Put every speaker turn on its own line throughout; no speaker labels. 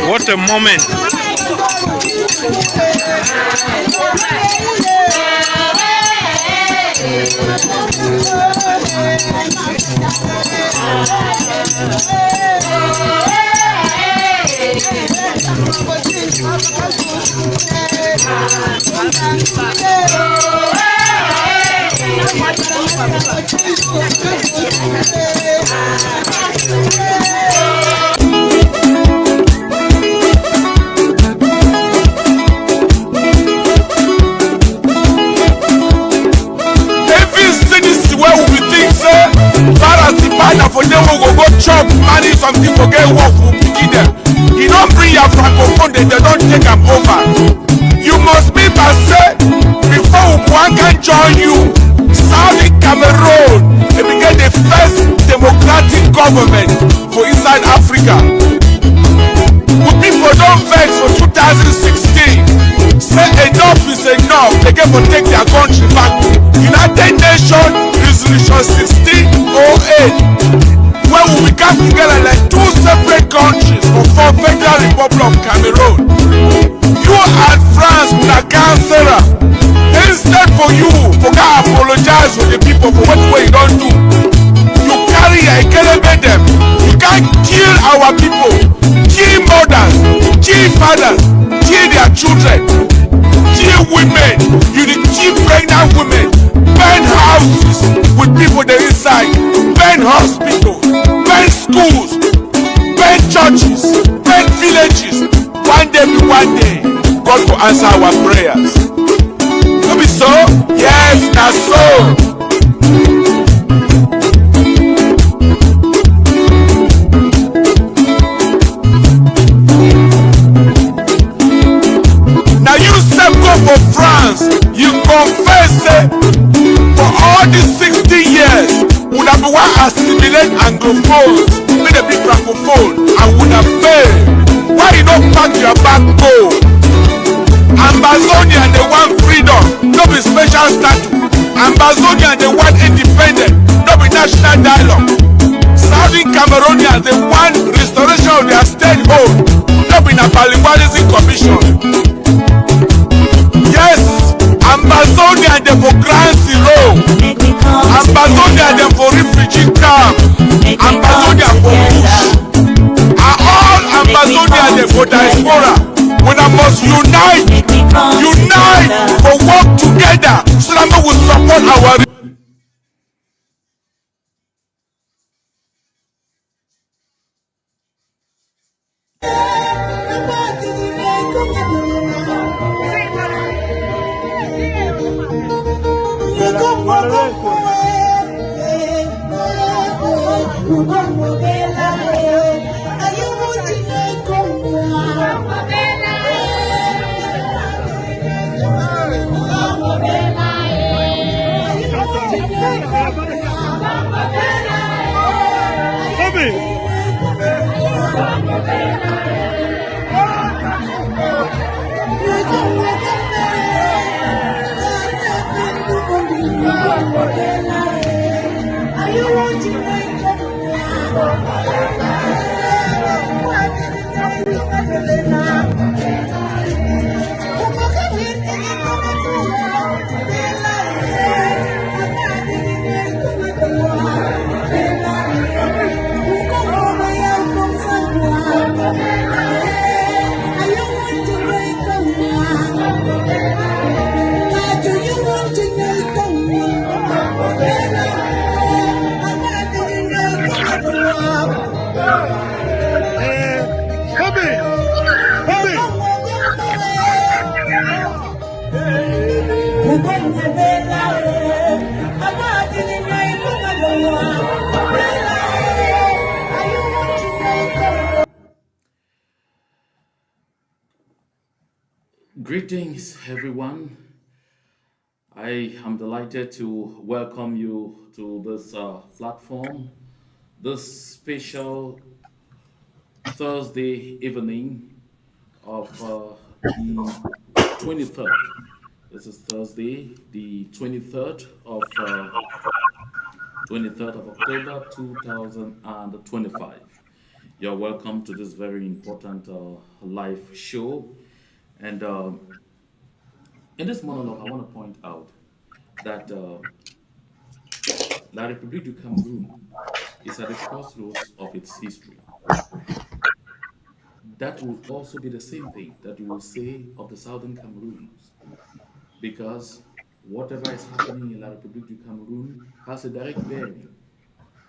What a moment.
For them who go chop money, some people get work who begin them. You don't bring your francophone, they don't take them over. You must be passé before one can join you. South Cameroon, they became the first democratic government for inside Africa. But people don't vex for 2016. Say enough is enough. They get to take their country back. United Nations Resolution 1608. When we come together like two separate countries for Federal Republic of Cameroon. You and France would have cancelled her. Instead for you to apologize for the people for what way you don't do. You carry a element them. You can't kill our people, kill mothers, kill fathers, kill their children, kill women. You keep God to answer our prayers. No be so? Yes, that's so. Now you self go for France, you confess say for all these 60 years, would have been one assimilate Anglophones, made a big Francophone, and would have failed. Why you don't pack your back go? Amazonia they want freedom, no be special status. Amazonia they want independence, no be national dialogue. Southern Cameroonians they want restoration of their state home, no be na Baliwalism commission. Yes, Amazonia they for Grand Zero, Amazonia they for refugee camp, Amazonia for bush, and all Amazonia they for diaspora. When I must unite for work together so that we will support our.
Greetings, everyone. I am delighted to welcome you to this platform, this special Thursday evening of the 23rd. This is Thursday, the 23rd of October 2025. You're welcome to this very important live show. And in this monologue, I want to point out that La République du Cameroun is at the crossroads of its history. That will also be the same thing that you will say of the Southern Cameroons, because whatever is happening in La République du Cameroun has a direct bearing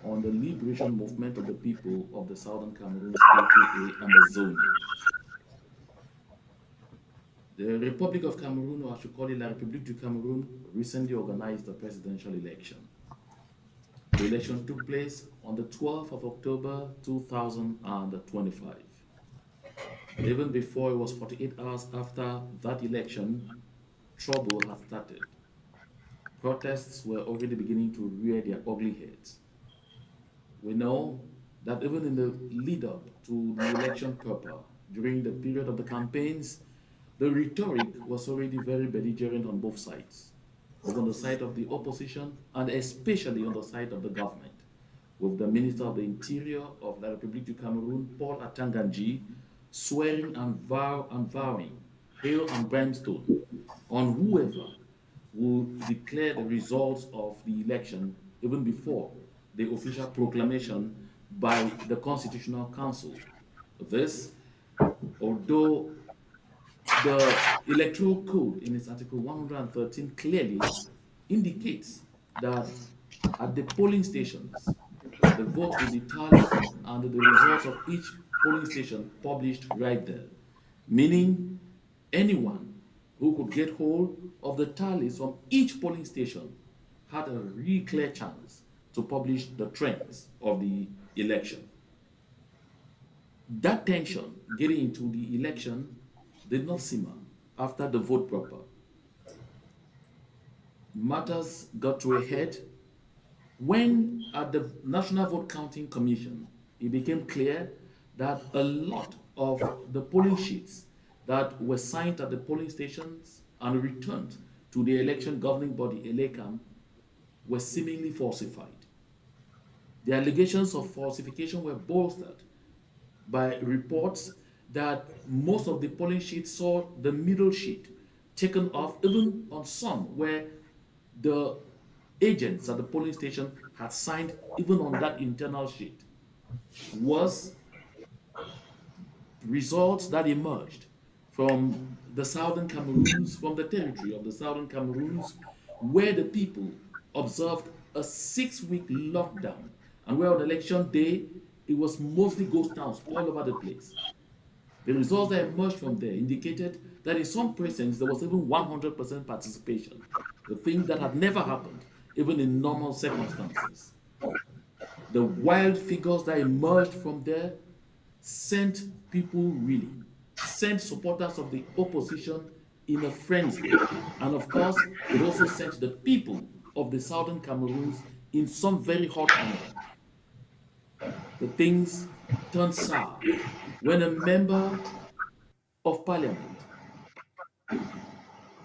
on the liberation movement of the people of the Southern Cameroons, aka Amazonia. The Republic of Cameroon, or I should call it La République du Cameroun, recently organized a presidential election. The election took place on the 12th of October 2025. Even before it was 48 hours after that election, trouble had started. Protests were already beginning to rear their ugly heads. We know that even in the lead up to the election proper, during the period of the campaigns, the rhetoric was already very belligerent on both sides, both on the side of the opposition and especially on the side of the government, with the Minister of the Interior of La République du Cameroun, Paul Atanganji, swearing and vowing hail and brimstone on whoever will declare the results of the election even before the official proclamation by the Constitutional Council. This, although the Electoral Code in its Article 113 clearly indicates that at the polling stations, the votes will be tallied and the results of each polling station published right there. Meaning, anyone who could get hold of the tallies from each polling station had a really clear chance to publish the trends of the election. That tension getting into the election did not simmer after the vote proper. Matters got to a head when, at the National Vote Counting Commission, it became clear that a lot of the polling sheets that were signed at the polling stations and returned to the election governing body, ELECAM, were seemingly falsified. The allegations of falsification were bolstered by reports that most of the polling sheets saw the middle sheet taken off, even on some where the agents at the polling station had signed even on that internal sheet. Was results that emerged from the southern Cameroons, from the territory of the southern Cameroons, where the people observed a 6-week lockdown, and where on election day it was mostly ghost towns all over the place. The results that emerged from there indicated that in some precincts there was even 100% participation, the thing that had never happened even in normal circumstances. The wild figures that emerged from there sent people reeling, sent supporters of the opposition in a frenzy, and of course, it also sent the people of the southern Cameroons in some very hot anger. The things turned sour when a member of parliament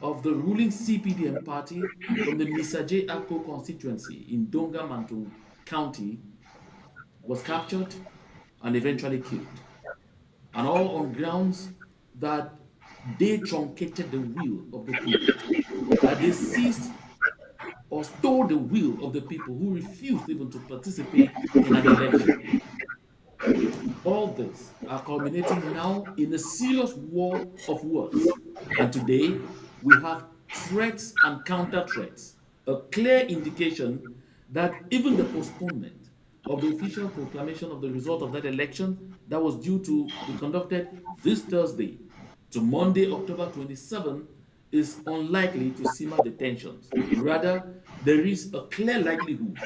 of the ruling CPDM party from the Misaje Ako constituency in Donga Mantung County was captured and eventually killed. And all on grounds that they truncated the will of the people, that they seized or stole the will of the people who refused even to participate in an election. All this are culminating now in a serious war of words. And today, we have threats and counter threats, a clear indication that even the postponement of the official proclamation of the result of that election that was due to be conducted this Thursday to Monday, October 27, is unlikely to simmer the tensions. Rather, there is a clear likelihood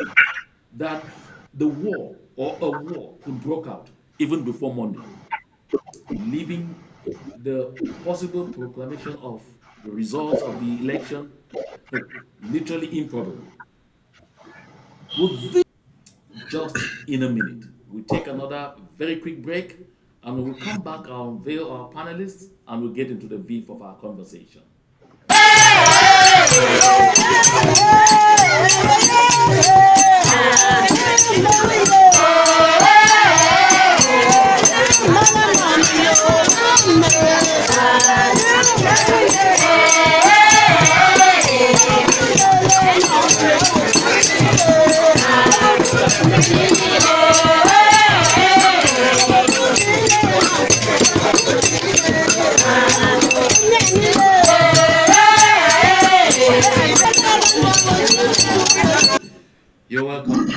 that the war or a war could break out even before Monday, leaving the possible proclamation of the results of the election literally improbable. We'll just in a minute. We'll take another very quick break and we'll come back, I'll unveil our panelists, and we'll get into the beef of our conversation. You're welcome.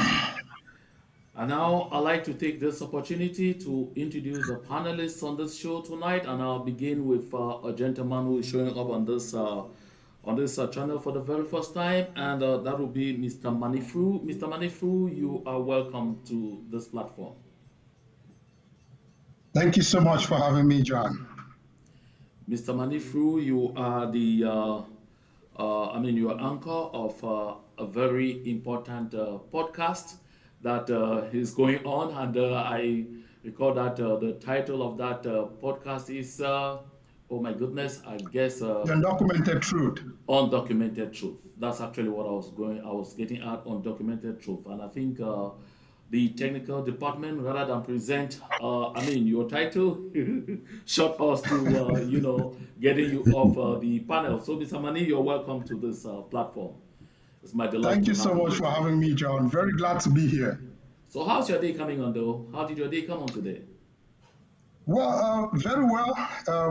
And now I'd like to take this opportunity to introduce the panelists on this show tonight, and I'll begin with a gentleman who is showing up on this channel for the very first time, and that will be Mr. Manifru. Mr. Manifru, you are welcome to this platform.
Thank you so much for having me, John.
Mr. Manifru, you are you are anchor of a very important podcast that is going on, and I recall that the title of that podcast is, oh my goodness, I guess
The Undocumented Truth.
Undocumented Truth. That's actually what I was getting at, undocumented truth, and I think the technical department, rather than present, your title, shot us to, getting you off the panel. So, Mr. Mani, you're welcome to this platform. It's my delight.
Thank you so much for having me, John. Very glad to be here.
So, how's your day coming on, though? How did your day come on today?
Well, very well.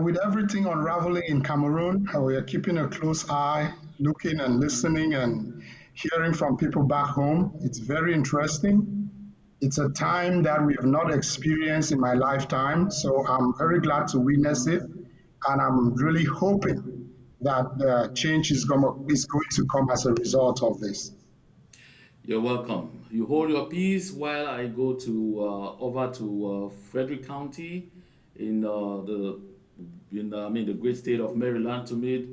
With everything unraveling in Cameroon, we are keeping a close eye, looking and listening and hearing from people back home. It's very interesting. It's a time that we have not experienced in my lifetime, so I'm very glad to witness it. and I'm really hoping that change is going to come as a result of this.
You're welcome. You hold your peace while I go to over to Frederick County in the I mean the great state of Maryland to meet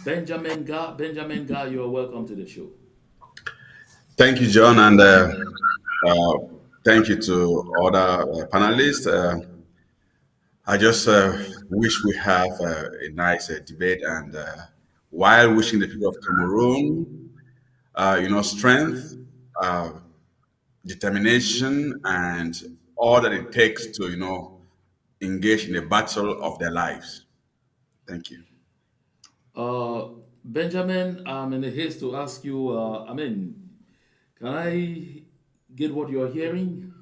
Benjamin Ga. Benjamin Ga, you're welcome to the show.
Thank you, John, and uh, thank you to other panelists. I just wish we have a nice debate, and while wishing the people of Cameroon, strength, uh, determination, and all that it takes to, engage in the battle of their lives. Thank you.
Uh, Benjamin, I'm in a haste to ask you. Can I get what you're hearing?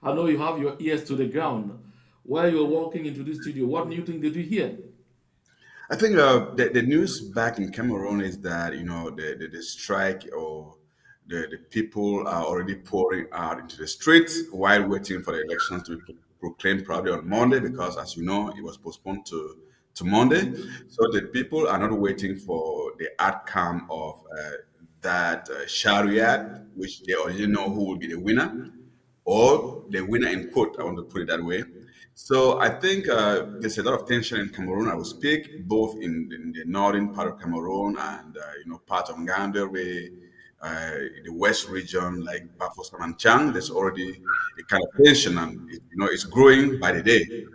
I know you have your ears to the ground. While you're walking into the studio, what new thing did you hear?
I think the news back in Cameroon is that the strike or the people are already pouring out into the streets while waiting for the elections to be proclaimed probably on Monday because, as you know, it was postponed to Monday. So the people are not waiting for the outcome of that Sharia, which they already know who will be the winner or the winner in quote. I want to put it that way. So I think there's a lot of tension in Cameroon. I will speak both in the northern part of Cameroon and part of Ngande, where the west region like Bafos and Chang. There's already a kind of tension, and it's growing by the day.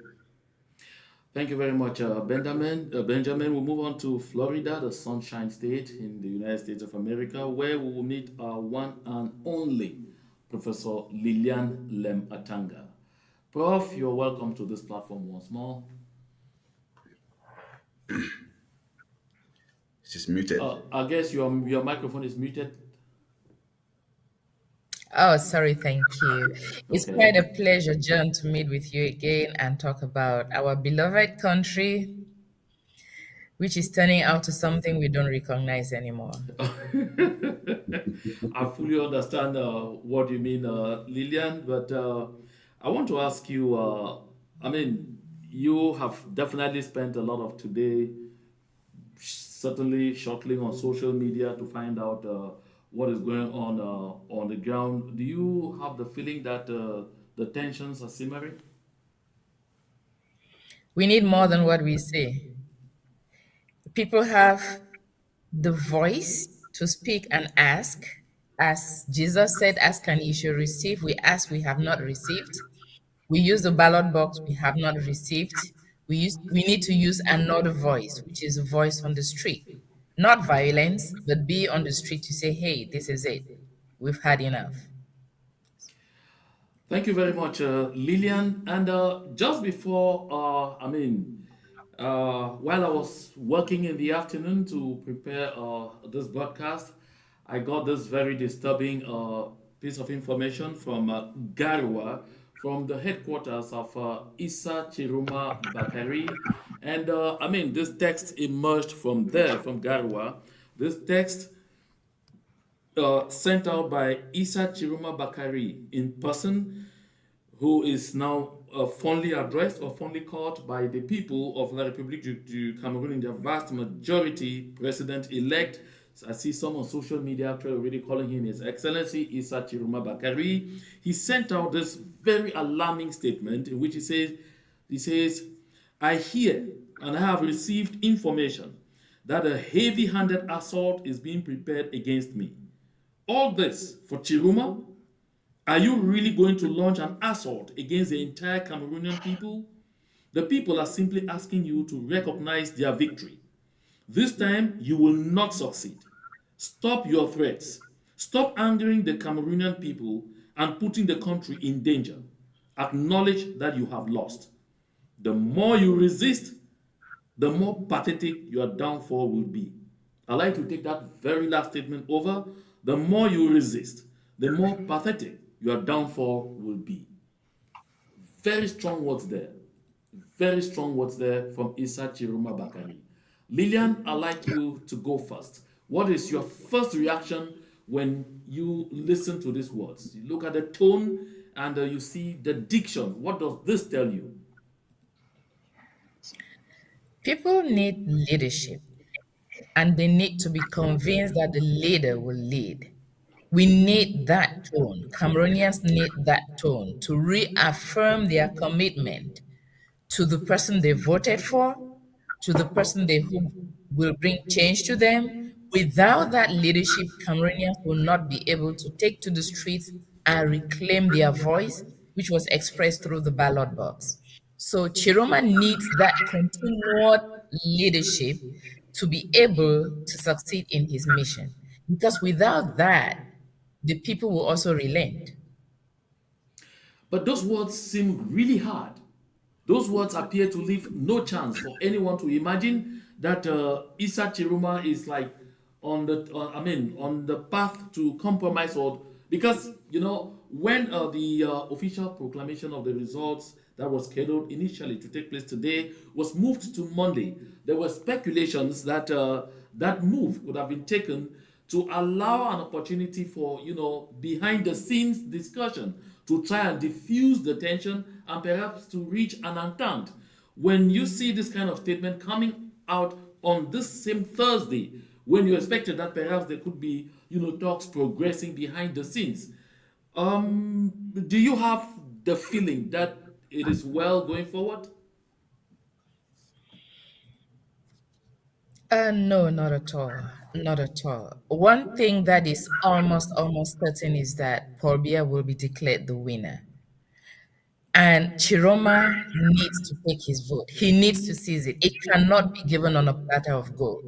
Thank you very much, Benjamin. Benjamin, we'll move on to Florida, the Sunshine State in the United States of America, where we will meet our one and only Professor Lilian Lem Atanga. Prof, you're welcome to this platform once more.
She's muted.
I guess your microphone is muted.
Oh, sorry, thank you. It's
Okay.
quite a pleasure, John, to meet with you again and talk about our beloved country, which is turning out to something we don't recognize anymore.
I fully understand what you mean, Lillian, but I want to ask you you have definitely spent a lot of today certainly shuttling on social media to find out what is going on the ground. Do you have the feeling that the tensions are simmering?
We need more than what we say. People have the voice to speak and ask. As Jesus said, ask and you shall receive. We ask, we have not received. We use the ballot box, we have not received. We need to use another voice, which is a voice on the street. Not violence, but be on the street to say, hey, this is it. We've had enough.
Thank you very much, Lillian. And just before, while I was working in the afternoon to prepare this broadcast, I got this very disturbing piece of information from Garwa, from the headquarters of Issa Chiroma Bakari. And this text emerged from there, from Garwa. This text sent out by Issa Chiroma Bakari in person, who is now fondly addressed or fondly called by the people of La République du Cameroun in their vast majority, President-elect. I see some on social media actually already calling him His Excellency Issa Chiroma Bakari. He sent out this very alarming statement in which he says, I hear and I have received information that a heavy-handed assault is being prepared against me. All this for Tchiroma? Are you really going to launch an assault against the entire Cameroonian people? The people are simply asking you to recognize their victory. This time, you will not succeed. Stop your threats. Stop angering the Cameroonian people and putting the country in danger. Acknowledge that you have lost. The more you resist, the more pathetic your downfall will be. I'd like to take that very last statement over. The more you resist, the more pathetic your downfall will be. Very strong words there. Very strong words there from Issa Chiroma Bakari. Lillian, I'd like you to go first. What is your first reaction when you listen to these words? You look at the tone and you see the diction. What does this tell you?
People need leadership, and they need to be convinced that the leader will lead. We need that tone. Cameroonians need that tone to reaffirm their commitment to the person they voted for, to the person they who will bring change to them. Without that leadership, Cameroonians will not be able to take to the streets and reclaim their voice, which was expressed through the ballot box. So Tchiroma needs that continued leadership to be able to succeed in his mission. Because without that, the people will also relent.
But those words seem really hard. Those words appear to leave no chance for anyone to imagine that Issa Chiruma is like on the path to compromise, or because when the official proclamation of the results that was scheduled initially to take place today was moved to Monday, there were speculations that that move would have been taken to allow an opportunity for behind the scenes discussion to try and diffuse the tension and perhaps to reach an entente. When you see this kind of statement coming out on this same Thursday, when you expected that perhaps there could be talks progressing behind the scenes, do you have the feeling that it is well going forward?
No, not at all. Not at all. One thing that is almost certain is that Paul Biya will be declared the winner. And Chiroma needs to take his vote. He needs to seize it. It cannot be given on a platter of gold.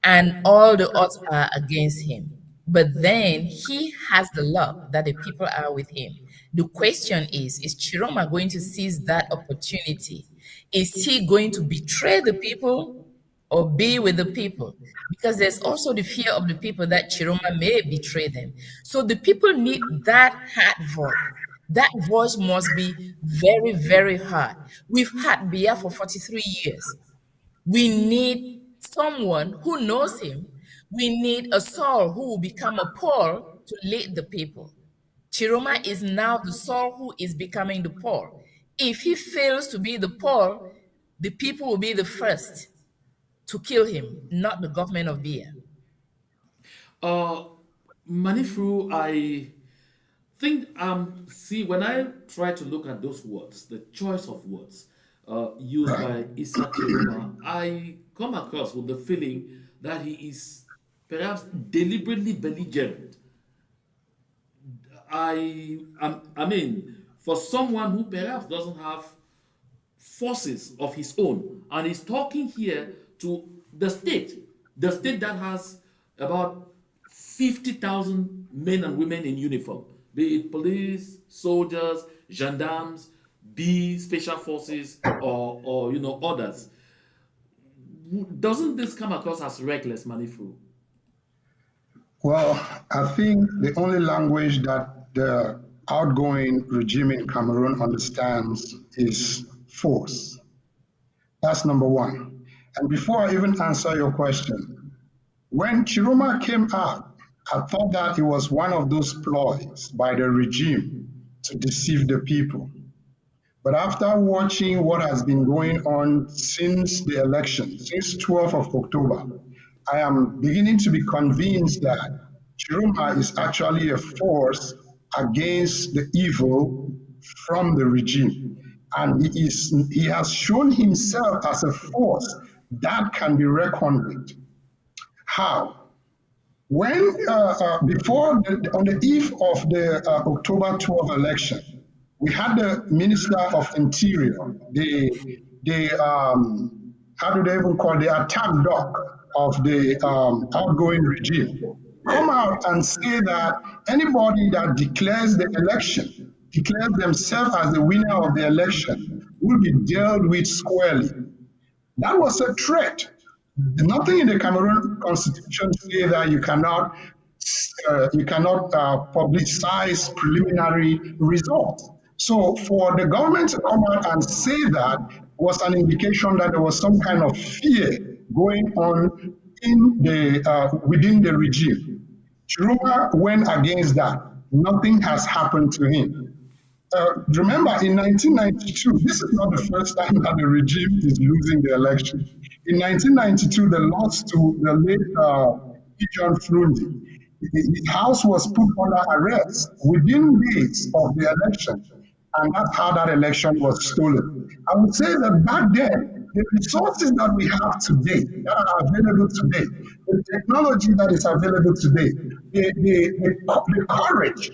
And all the odds are against him. But then he has the luck that the people are with him. The question is Chiroma going to seize that opportunity? Is he going to betray the people or be with the people? Because there's also the fear of the people that Chiroma may betray them. So the people need that hard voice. That voice must be very, very hard. We've had Biya for 43 years. We need someone who knows him. We need a Saul who will become a Paul to lead the people. Chiroma is now the Saul who is becoming the Paul. If he fails to be the Paul, the people will be the first to kill him, not the government of Biya.
Uh, Manifru, I think see, when I try to look at those words, the choice of words used by Issa Chiroma, I come across with the feeling that he is perhaps deliberately belligerent. I mean, for someone who perhaps doesn't have forces of his own, and he's talking here to the state that has about 50,000 men and women in uniform, be it police, soldiers, gendarmes, be special forces, or others. Doesn't this come across as reckless, Manifu?
Well, I think the only language that the outgoing regime in Cameroon understands is force. That's number one. And before I even answer your question, when Chiroma came out, I thought that it was one of those ploys by the regime to deceive the people. But after watching what has been going on since the election, since 12th of October, I am beginning to be convinced that Tchiroma is actually a force against the evil from the regime. And he has shown himself as a force that can be reckoned with. How? When on the eve of the October 12 election, we had the Minister of Interior, how do they even call the attack dog of the outgoing regime, come out and say that anybody that declares the election, declares themselves as the winner of the election, will be dealt with squarely. That was a threat. Nothing in the Cameroon constitution says that you cannot publicize preliminary results. So for the government to come out and say that was an indication that there was some kind of fear going on in within the regime. Chiroma went against that. Nothing has happened to him. Remember, in 1992, this is not the first time that the regime is losing the election. In 1992, they lost to the late John Frundi. His house was put under arrest within days of the election, and that's how that election was stolen. I would say that back then, the resources that we have today, that are available today, the technology that is available today, the courage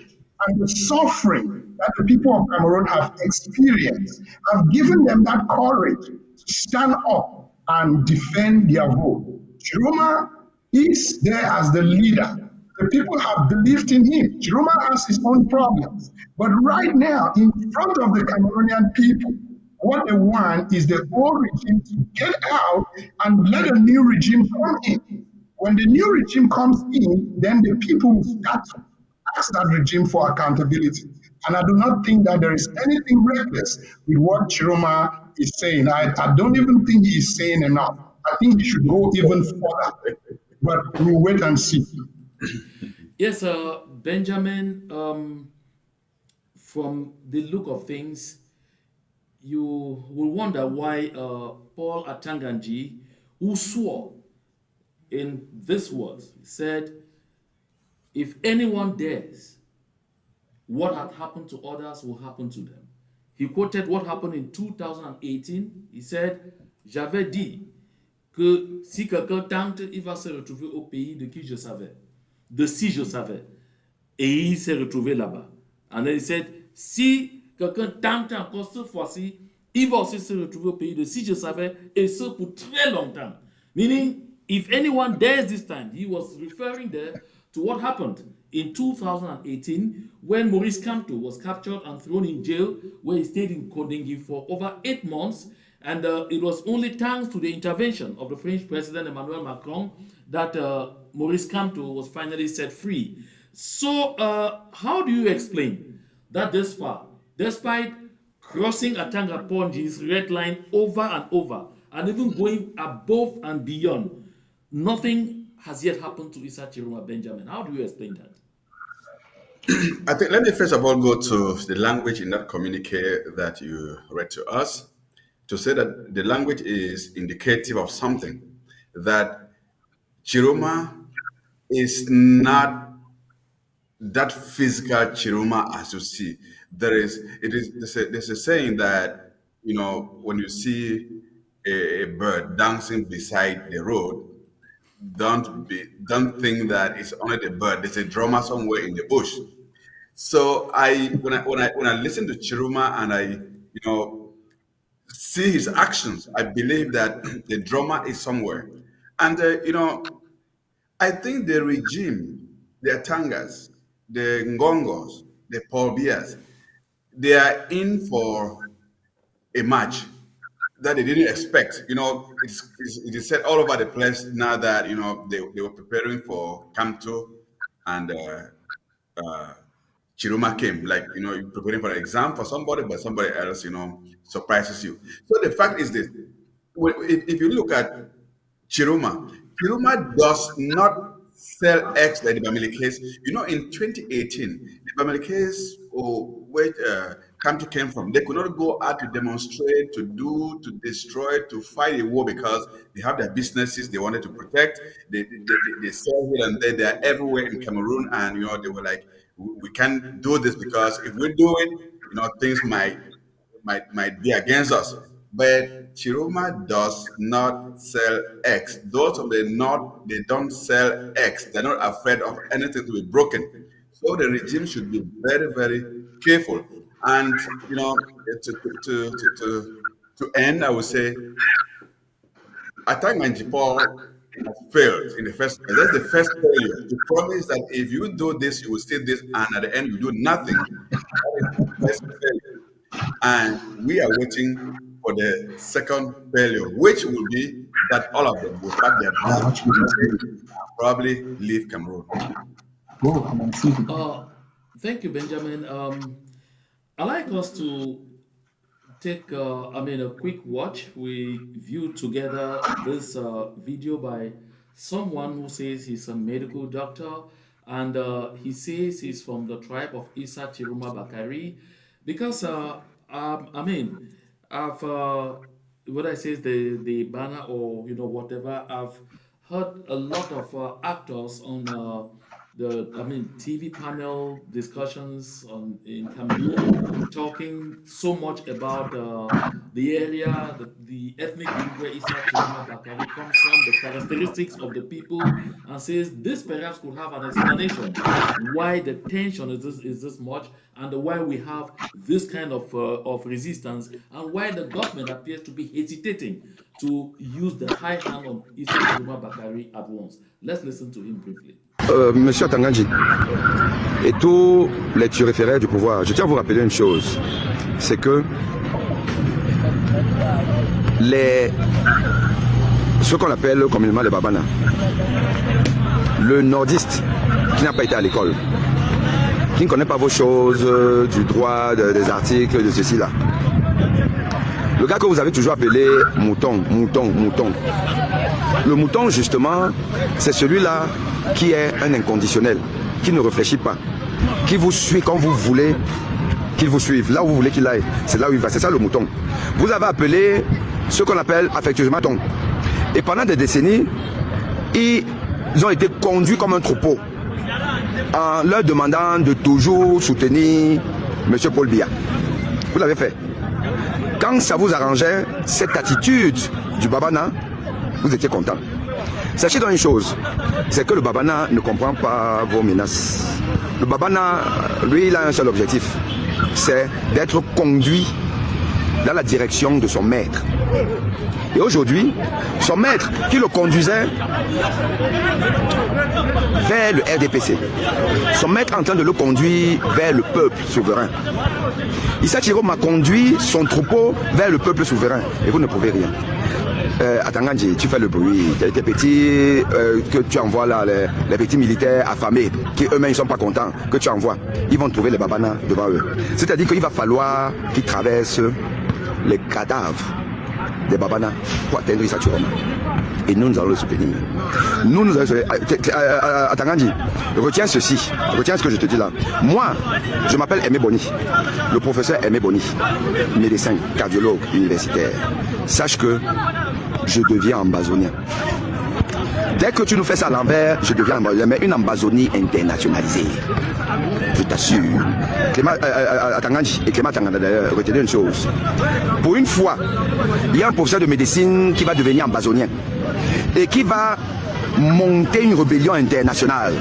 and the suffering that the people of Cameroon have experienced have given them that courage to stand up and defend their vote. Chiroma is there as the leader. The people have believed in him. Chiroma has his own problems. But right now, in front of the Cameroonian people, what they want is the old regime to get out and let a new regime come in. When the new regime comes in, then the people will start to ask that regime for accountability. And I do not think that there is anything reckless with what Chiroma is saying. I don't even think he is saying enough. I think he should go even further. But we'll wait and see.
Yes, Benjamin, from the look of things, you will wonder why Paul Atanganji, who swore in this words, said, if anyone dares, what had happened to others will happen to them. He quoted what happened in 2018. He said, j'avais dit que si quelqu'un tente, il va se retrouver au pays de qui je savais, de si je savais. Et il s'est retrouvé là-bas. And then he said, si quelqu'un tente encore cette fois-ci, il va aussi se retrouver au pays de si je savais, et ce pour très longtemps. Meaning, if anyone dares this time, he was referring there to what happened in 2018 when Maurice Kamto was captured and thrown in jail, where he stayed in Kodingi for over 8 months. And it was only thanks to the intervention of the French President Emmanuel Macron that Maurice Kamto was finally set free. So, how do you explain that this far, despite crossing Atanga Ponji's red line over and over, and even going above and beyond, nothing has yet happened to Issa Chiroma Benjamin? How do you explain that?
I think let me first of all go to the language in that communique that you read to us to say that the language is indicative of something, that Chiroma is not that physical Chiroma as you see. There's a saying that, when you see a bird dancing beside the road, don't think that it's only the bird. There's a drummer somewhere in the bush. So when I listen to Chiroma and I see his actions, I believe that the drama is somewhere. And I think the regime, the Atangas, the Ngongos, the Paul Bias, they are in for a match that they didn't expect. It is said all over the place now that they were preparing for Kamto and Chiroma came. Like you're preparing for an exam for somebody, but somebody else surprises you. So the fact is this: if you look at Chiroma, Chiroma does not sell eggs like the Bamili case. In 2018, the Bamili case, where Kamto came from, they could not go out to demonstrate, to destroy, to fight a war because they have their businesses they wanted to protect. They sell here and there. They are everywhere in Cameroon, and they were like, we can't do this because if we do it, things might be against us. But Chiroma does not sell eggs. Those of the North, they don't sell eggs. They're not afraid of anything to be broken. So the regime should be very, very careful. And to end, I would say, attack Manjipal has failed in the first place. That's the first failure. To promise that if you do this, you will see this, and at the end you do nothing. That is the first failure. And we are waiting for the second failure, which will be that all of them will pack their bags and probably leave Cameroon.
Thank you, Benjamin. I like us to take a quick watch. We view together this video by someone who says he's a medical doctor, and he says he's from the tribe of Issa Chiroma Bakari, Because I mean, I've what I say is the banner or whatever. I've heard a lot of actors on the TV panel discussions on in Cameroon talking so much about the area, the ethnic group where Issa Chiroma Bakari comes from, the characteristics of the people, and says this perhaps could have an explanation why the tension is this much, and why we have this kind of resistance, and why the government appears to be hesitating to use the high hand on Issa Chiroma Bakari at once. Let's listen to him briefly.
Monsieur Tanganji, et tous les turiféraires du pouvoir, je tiens à vous rappeler une chose, c'est que ce qu'on appelle communément les babana, le nordiste qui n'a pas été à l'école, qui ne connaît pas vos choses, du droit, des articles, de ceci là. Le gars que vous avez toujours appelé mouton. Le mouton, justement, c'est celui-là qui est un inconditionnel, qui ne réfléchit pas, qui vous suit quand vous voulez qu'il vous suive. Là où vous voulez qu'il aille, c'est là où il va. C'est ça le mouton. Vous avez appelé ce qu'on appelle affectueusement ton. Et pendant des décennies, ils ont été conduits comme un troupeau, en leur demandant de toujours soutenir M. Paul Biya. Vous l'avez fait. Quand ça vous arrangeait, cette attitude du Babana, vous étiez content. Sachez donc une chose, c'est que le Babana ne comprend pas vos menaces. Le Babana, lui, il a un seul objectif, c'est d'être conduit dans la direction de son maître. Et aujourd'hui, son maître qui le conduisait vers le RDPC, son maître est en train de le conduire vers le peuple souverain. Issa Tchiroma m'a conduit son troupeau vers le peuple souverain. Et vous ne pouvez rien. Atangandji, tu fais le bruit. Tes petits que tu envoies là, les petits militaires affamés, qui eux-mêmes ne sont pas contents, que tu envoies, ils vont trouver les babanas devant eux. C'est-à-dire qu'il va falloir qu'ils traversent les cadavres des babanas pour atteindre Issa Tchiroma. Et nous allons le soutenir. Nous allons Atangandji, retiens ceci, retiens ce que je te dis là. Moi, je m'appelle Aimé Boni, le professeur Aimé Boni, médecin, cardiologue universitaire. Sache que je deviens ambazonien. Dès que tu nous fais ça à l'envers, je deviens ambazonien, mais une ambazonie internationalisée. Je t'assure. Atangandji et Clément Tanganda d'ailleurs, retenez une chose. Pour une fois, il y a un professeur de médecine qui va devenir ambazonien et qui va monter une rébellion internationale.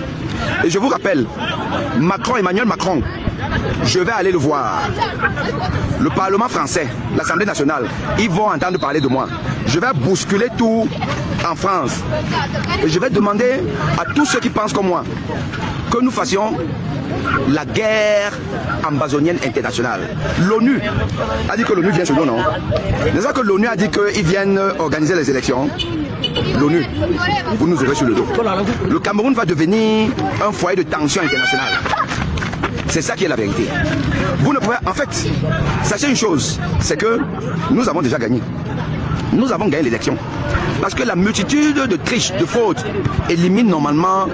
Et je vous rappelle, Emmanuel Macron, je vais aller le voir. Le Parlement français, l'Assemblée nationale, ils vont entendre parler de moi. Je vais bousculer tout en France. Et je vais demander à tous ceux qui pensent comme moi que nous fassions la guerre ambazonienne internationale. L'ONU a dit que l'ONU vient chez nous, non? N'est-ce pas que l'ONU a dit qu'ils viennent organiser les élections? L'ONU, vous nous aurez sur le dos. Le Cameroun va devenir un foyer de tension internationale. C'est ça qui est la vérité. Vous ne pouvez... En fait, sachez une chose, c'est que nous avons déjà gagné. Nous avons gagné l'élection. Parce que la multitude de triches, de fautes, élimine normalement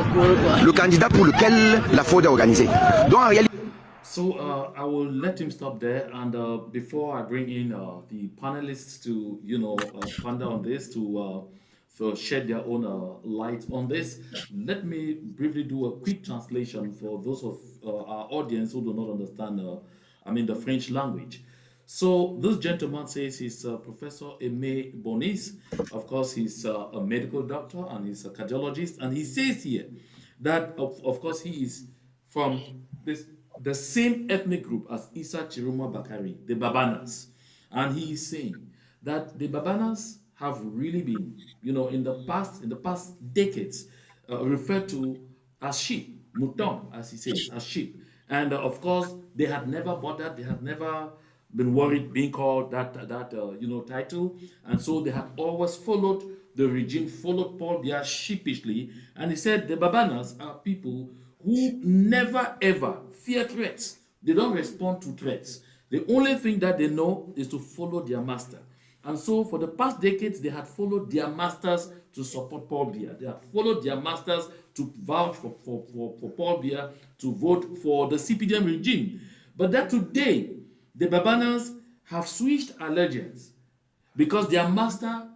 le candidat pour lequel la fraude est organisée. Donc en réalité...
So I will let him stop there, and before I bring in the panelists to ponder on this, to shed their own light on this, let me briefly do a quick translation for those of our audience who do not understand the French language. So this gentleman says he's Professor Aimé Bonis. Of course, he's a medical doctor and he's a cardiologist, and he says here that of course he is from the same ethnic group as Issa Chiroma Bakari, the Babanas. And he is saying that the Babanas have really been, in the past decades, referred to as sheep, mouton, as he says, as sheep. And of course, they had never bothered, they had never been worried being called that title. And so they had always followed the regime, followed Paul Biya sheepishly. And he said the Babanas are people who never ever fear threats. They don't respond to threats. The only thing that they know is to follow their master. And so for the past decades, they had followed their masters to support Paul Biya. They had followed their masters to vouch for Paul Biya, to vote for the CPDM regime. But that today, The Babanas have switched allegiance because their master,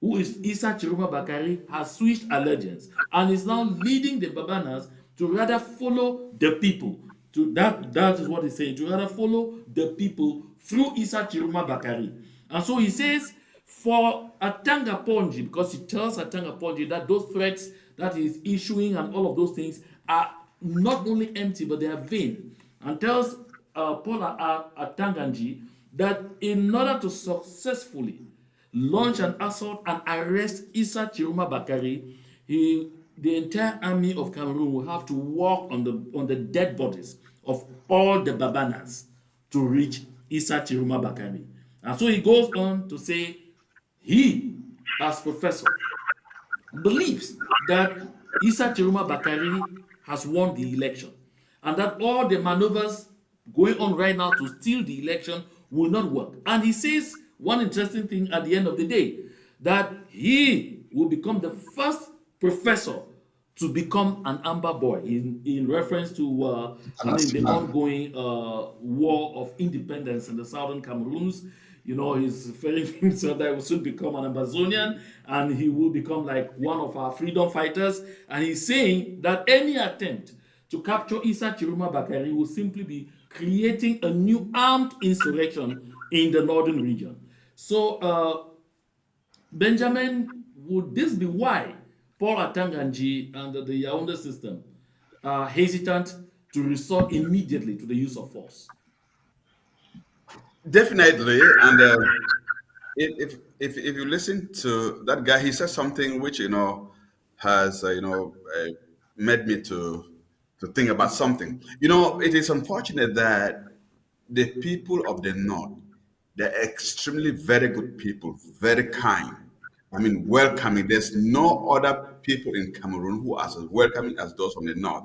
who is Isa Tchiroma Bakari, has switched allegiance and is now leading the Babanas to rather follow the people. That is what he's saying, to rather follow the people through Isa Tchiroma Bakari. And so he says, for Atanga Ponji, because he tells Atanga Ponji that those threats that he's issuing and all of those things are not only empty, but they are vain. And tells Paul Atanganji that in order to successfully launch an assault and arrest Isa Chiruma Bakari, the entire army of Cameroon will have to walk on the dead bodies of all the Babanas to reach Isa Chiruma Bakari. And so he goes on to say he, as professor, believes that Isa Chiruma Bakari has won the election and that all the maneuvers going on right now to steal the election will not work. And he says one interesting thing at the end of the day, that he will become the first professor to become an amber boy in reference to the ongoing war of independence in the southern Cameroons. You know, he's referring himself that he will soon become an Amazonian and he will become like one of our freedom fighters. And he's saying that any attempt to capture Isa Chiruma Bakari will simply be creating a new armed insurrection in the northern region. So, Benjamin, would this be why Paul Atanganji and the Yaoundé system are hesitant to resort immediately to the use of force?
Definitely, and if you listen to that guy, he says something which has made me to think about something. It is unfortunate that the people of the north, they're extremely very good people, very kind. I mean, welcoming. There's no other people in Cameroon who are as welcoming as those from the north.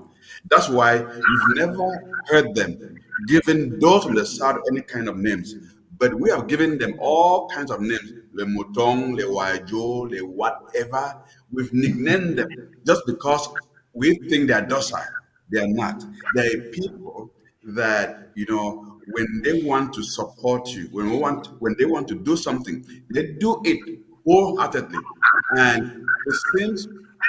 That's why you've never heard them giving those from the south any kind of names. But we have given them all kinds of names. Le Mouton, Le Waijo, Le whatever. We've nicknamed them just because we think they are docile. They are not. They are people that when they want to support you, when they want to do something, they do it wholeheartedly. And it seems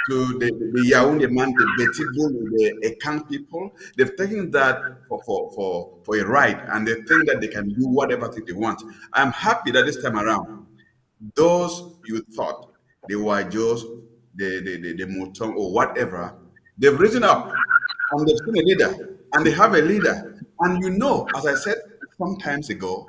to the Yaoundé man, the Betibo, the Ekan people, they've taken that for a right, and they think that they can do whatever thing they want. I'm happy that this time around, those you thought they were just the Mouton or whatever, they've risen up and they've seen a leader and they have a leader. And as I said some times ago,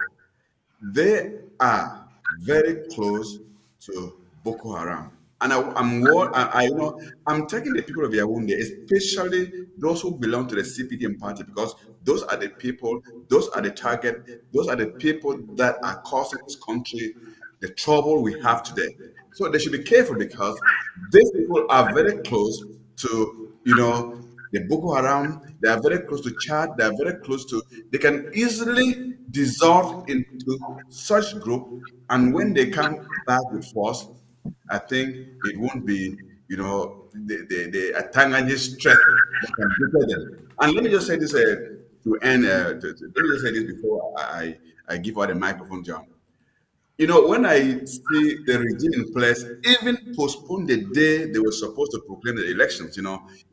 they are very close to Boko Haram. And I'm taking the people of Yaoundé, especially those who belong to the CPDM party, because those are the people, those are the target, those are the people that are causing this country the trouble we have today. So they should be careful because these people are very close to, the Boko Haram. They are very close to Chad. They are very close to. They can easily dissolve into such group, and when they come back with force, I think it won't be, the Atanganji strength that can beat them. And let me just say this to end. Let me just say this before I give out the microphone, John. When I see the regime in place, even postpone the day they were supposed to proclaim the elections,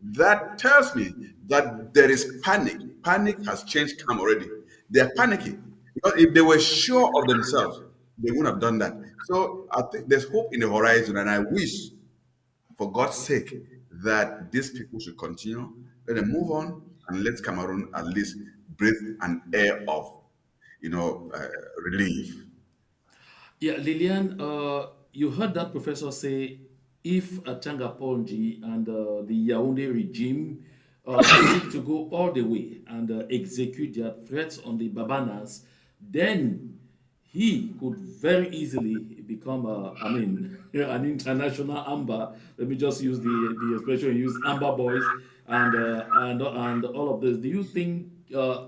that tells me that there is panic. Panic has changed camp already. They are panicking because if they were sure of themselves, they wouldn't have done that. So I think there's hope in the horizon, and I wish, for God's sake, that these people should continue. Let them move on and let Cameroon at least breathe an air of, relief.
Yeah, Lillian, you heard that professor say if Atanga Ponji and the Yaoundé regime seek to go all the way and execute their threats on the Babanas, then he could very easily become, an international amber. Let me just use the expression used, amber boys, and all of this. Do you think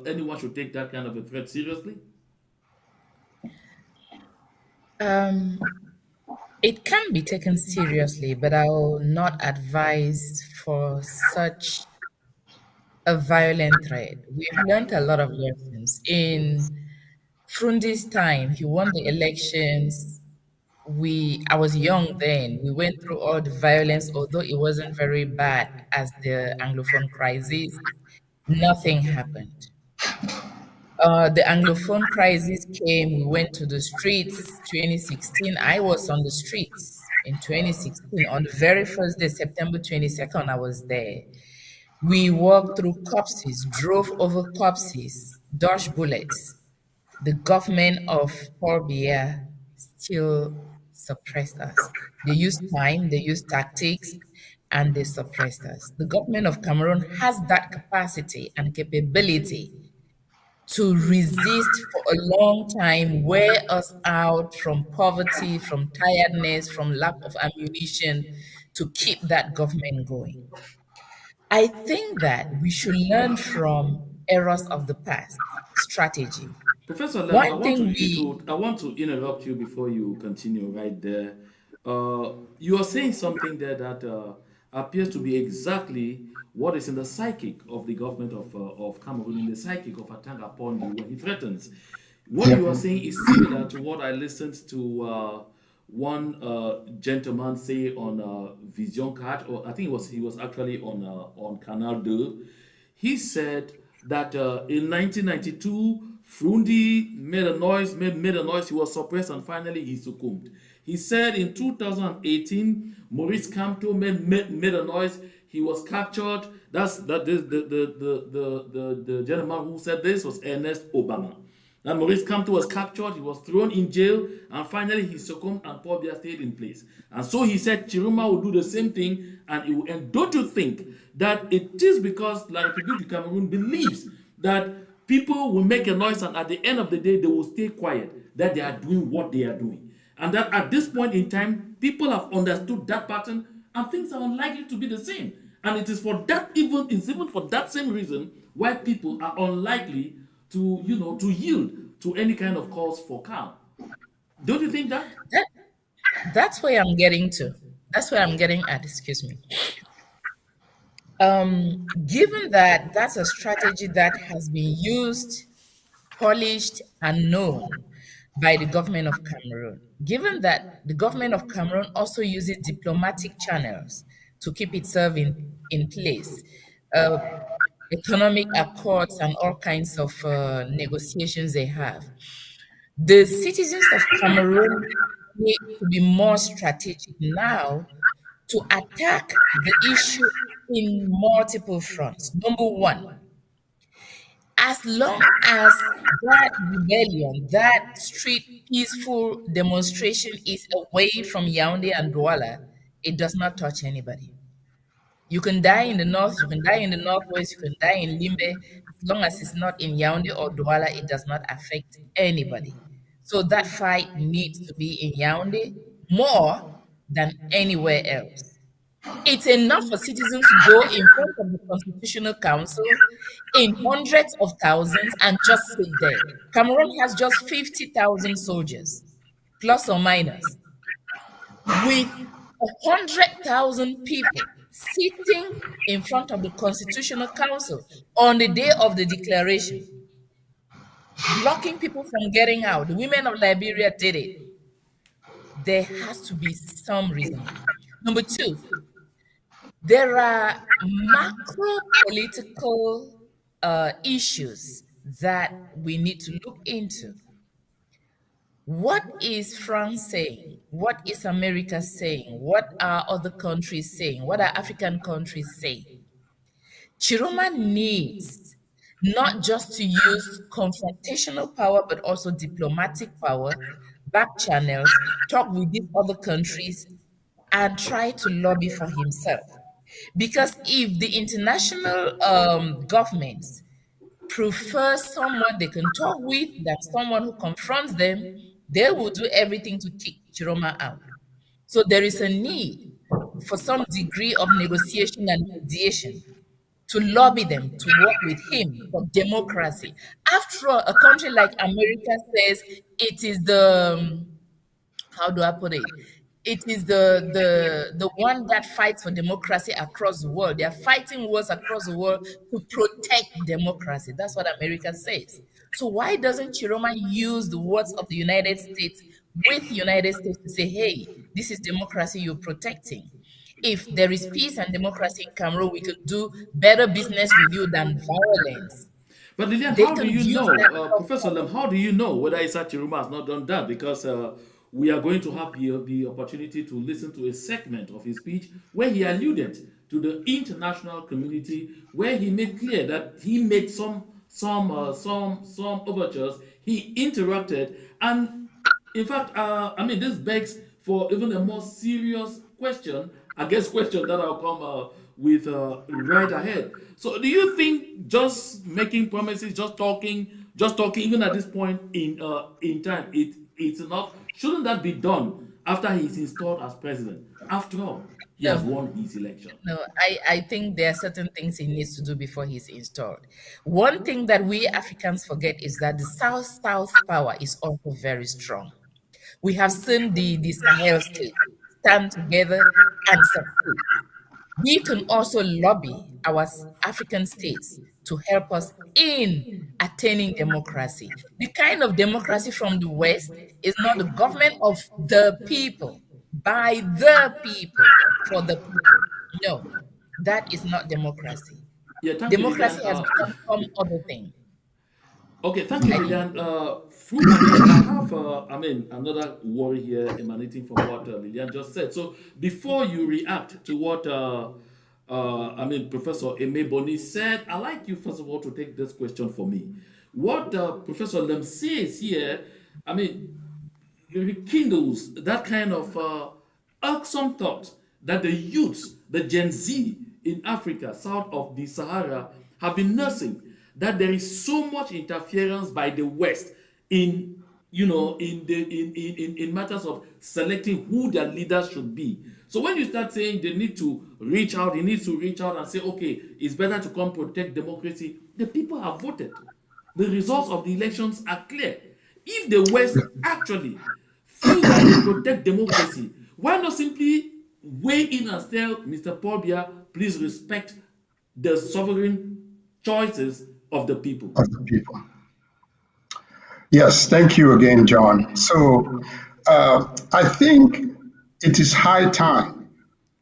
anyone should take that kind of a threat seriously?
It can be taken seriously, but I will not advise for such a violent threat. We've learned a lot of lessons in Frundi's time, he won the elections. I was young then. We went through all the violence, although it wasn't very bad as the Anglophone crisis. Nothing happened. The Anglophone crisis came. We went to the streets. 2016, I was on the streets in 2016. On the very first day, September 22nd, I was there. We walked through corpses, drove over corpses, dodged bullets. The government of Paul Biya still suppressed us. They used time, they used tactics, and they suppressed us. The government of Cameroon has that capacity and capability to resist for a long time, wear us out from poverty, from tiredness, from lack of ammunition to keep that government going. I think that we should learn from errors of the past, strategy.
Professor Lem,
One thing we
I want to interrupt you before you continue right there. You are saying something there that appears to be exactly what is in the psychic of the government of Cameroon, in the psychic of attack upon you when he threatens. What
Yeah.
you are saying is similar to what I listened to one gentleman say on Vision Card, or I think he was actually on Canal 2. He said that in 1992, Frundi made a noise, he was suppressed, and finally he succumbed. He said in 2018, Maurice Kamto made a noise, he was captured. The gentleman who said this was Ernest Obama. Then Maurice Kamto was captured, he was thrown in jail, and finally he succumbed and Paul Biya stayed in place. And so he said Tchiroma will do the same thing, and don't you think that it is because La République du Cameroun believes that people will make a noise and at the end of the day they will stay quiet, that they are doing what they are doing. And that at this point in time, people have understood that pattern and things are unlikely to be the same. And it is for that it's even for that same reason why people are unlikely to to yield to any kind of calls for calm. Don't you think that?
that, that's where I'm getting to. That's where I'm getting at, excuse me. Given that that's a strategy that has been used, polished, and known by the government of Cameroon, given that the government of Cameroon also uses diplomatic channels to keep itself in place, uh, economic accords, and all kinds of negotiations they have, the citizens of Cameroon need to be more strategic now to attack the issue in multiple fronts. Number one, as long as that rebellion, that street peaceful demonstration is away from Yaoundé and Douala, it does not touch anybody. You can die in the north, you can die in the northwest, you can die in Limbe. As long as it's not in Yaoundé or Douala, it does not affect anybody. So that fight needs to be in Yaoundé more than anywhere else. It's enough for citizens to go in front of the Constitutional Council in hundreds of thousands and just sit there. Cameroon has just 50,000 soldiers, plus or minus, with 100,000 people sitting in front of the Constitutional Council on the day of the declaration, blocking people from getting out. The women of Liberia did it. There has to be some reasoning. Number two, there are macro political issues that we need to look into. What is France saying? What is America saying? What are other countries saying? What are African countries saying? Tchiroma needs not just to use confrontational power, but also diplomatic power, back channels, talk with these other countries, and try to lobby for himself. Because if the international governments prefer someone they can talk with than someone who confronts them, they will do everything to kick Tchiroma out. So there is a need for some degree of negotiation and mediation to lobby them to work with him for democracy. After all, a country like America says it is the, how do I put it? It is the one that fights for democracy across the world. They are fighting wars across the world to protect democracy. That's what America says. So why doesn't Chiroma use the words of the United States with United States to say, hey, this is democracy you're protecting? If there is peace and democracy in Cameroon, we could do better business with you than violence.
But Lillian,
They
how do
can
you
use
know,
that.
Professor Lem, how do you know whether Issa Chiruma has not done that? Because we are going to have the opportunity to listen to a segment of his speech where he alluded to the international community, where he made clear that he made some overtures, he interacted, and in fact, I mean, this begs for even a more serious question, I guess, question that I'll come with right ahead. So, do you think just making promises, just talking, even at this point in time, it's enough? Shouldn't that be done after he's installed as president? After all, he has
No,
won his election.
no, I think there are certain things he needs to do before he's installed. One thing that we Africans forget is that the South-South power is also very strong. We have seen the Sahel states stand together and succeed. We can also lobby our African states to help us in attaining democracy. The kind of democracy from the West is not the government of the people, by the people, for the people. No, that is not democracy.
Yeah, thank you, Lillian.
Democracy has become some other thing.
Okay, thank you,
I
Lillian. Through my lens, I have, I mean, another worry here emanating from what Lillian just said. So before you react to what, I mean, Professor Aimé Boni said, I'd like you, first of all, to take this question for me. What Professor Lem says here, I mean, rekindles that kind of irksome thought that the youths, the Gen Z in Africa, south of the Sahara, have been nursing, that there is so much interference by the West in, you know, in matters of selecting who their leaders should be. So when you start saying they need to reach out, he needs to reach out and say, okay, it's better to come protect democracy, the people have voted. The results of the elections are clear. If the West actually feels that they protect democracy, why not simply weigh in and tell Mr. Paul Biya, please respect the sovereign choices of the people?
Of the people. Yes, thank you again, John. So I think it is high time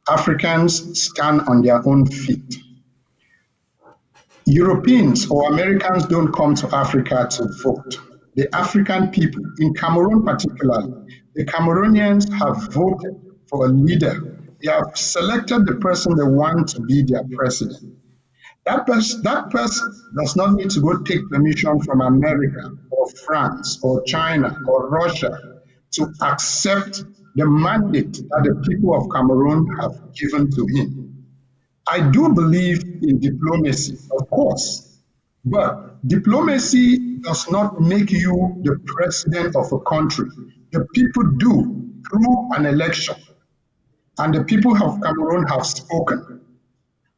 Africans stand on their own feet. Europeans or Americans don't come to Africa to vote. The African people, in Cameroon particularly, the Cameroonians have voted for a leader. They have selected the person they want to be their president. That person does not need to go take permission from America or France or China or Russia to accept the mandate that the people of Cameroon have given to him. I do believe in diplomacy, of course, but diplomacy does not make you the president of a country. The people do through an election, and the people of Cameroon have spoken.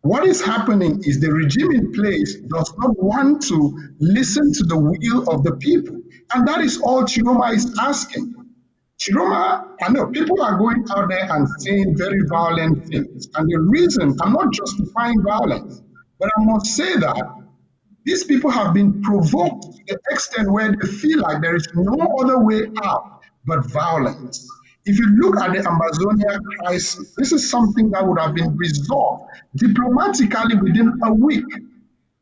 What is happening is the regime in place does not want to listen to the will of the people, and that is all Tchiroma is asking. Tchiroma, I know people are going out there and saying very violent things. And the reason, I'm not justifying violence, but I must say that these people have been provoked to the extent where they feel like there is no other way out but violence. If you look at the Amazonia crisis, this is something that would have been resolved diplomatically within a week.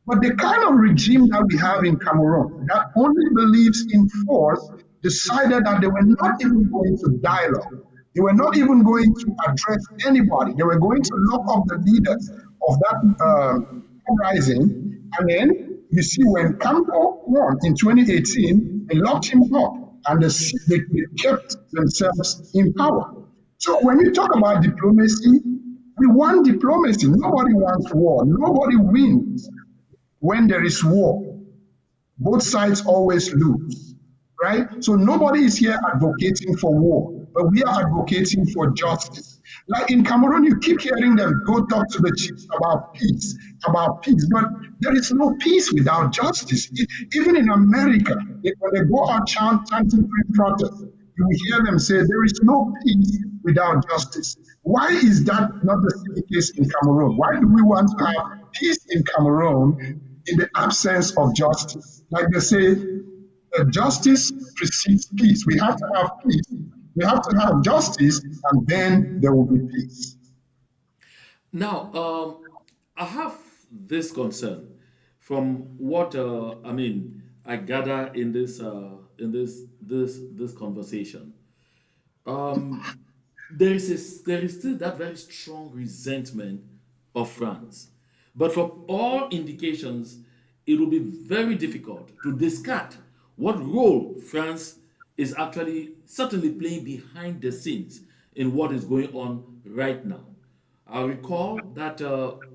But the kind of regime that we have in Cameroon that only believes in force decided that they were not even going to dialogue. They were not even going to address anybody. They were going to lock up the leaders of that uprising. And then you see when Campo won in 2018, they locked him up and they kept themselves in power. So when you talk about diplomacy, we want diplomacy. Nobody wants war. Nobody wins when there is war. Both sides always lose, right? So nobody is here advocating for war, but we are advocating for justice. Like in Cameroon, you keep hearing them go talk to the chiefs about peace, but there is no peace without justice. Even in America, when they go out chanting free protest, you will hear them say there is no peace without justice. Why is that not the same case in Cameroon? Why do we want to have peace in Cameroon in the absence of justice? Like they say, justice precedes peace. We have to have peace. We have to have justice, and then there will be peace.
Now, I have this concern from what I gather in this conversation. Um, there is still that very strong resentment of France, but from all indications, it will be very difficult to discard what role France is actually certainly playing behind the scenes in what is going on right now. I recall that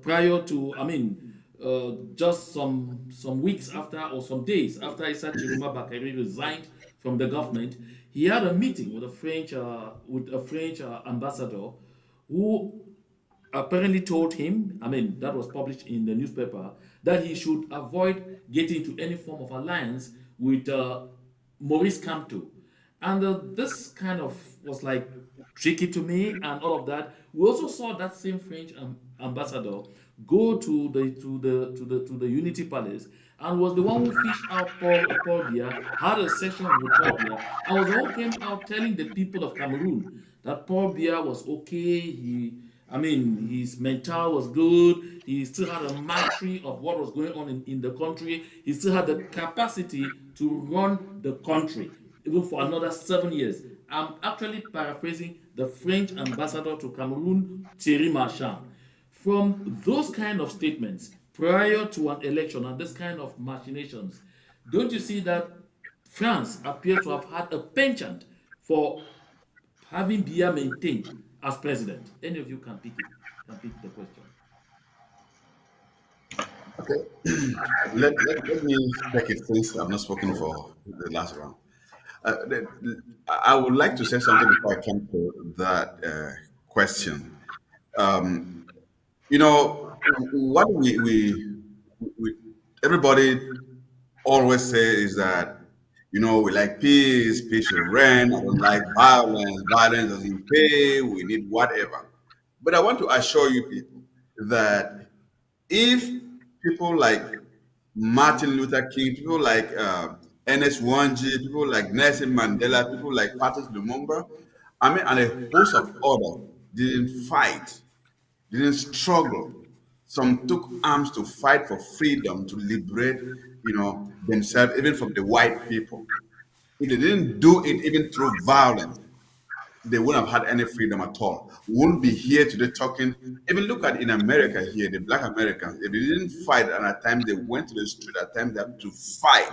prior to, just some weeks after or some days after Issa Tchiroma Bakary resigned from the government, he had a meeting with a French ambassador who apparently told him, that was published in the newspaper, that he should avoid getting into any form of alliance with Maurice Kamto. And this kind of was like tricky to me and all of that. We also saw that same French ambassador go to the Unity Palace and was the one who fished out Paul Biya, had a session with Paul Biya, and was the one who came out telling the people of Cameroon that Paul Biya was okay. His mental was good. He still had a mastery of what was going on in the country. He still had the capacity to run the country, even for another 7 years. I'm actually paraphrasing the French ambassador to Cameroon, Thierry Marchand. From those kind of statements prior to an election and this kind of machinations, don't you see that France appears to have had a penchant for having Biya maintained as president? Any of you can pick the question.
Okay. Let me take it since I've not spoken for the last round. I would like to say something before I come to that question. Um, what we everybody always say is that we like peace, peace should reign. I don't like violence, violence doesn't pay. We need whatever. But I want to assure you people that if people like Martin Luther King, people like Ernest Wanji, people like Nelson Mandela, people like Patrice Lumumba, and a host of others didn't fight, didn't struggle. Some took arms to fight for freedom, to liberate, themselves even from the white people. If they didn't do it even through violence, they wouldn't have had any freedom at all. We wouldn't be here today talking. Even look at in America here, the black Americans, if they didn't fight and at times they went to the street, at times they had to fight,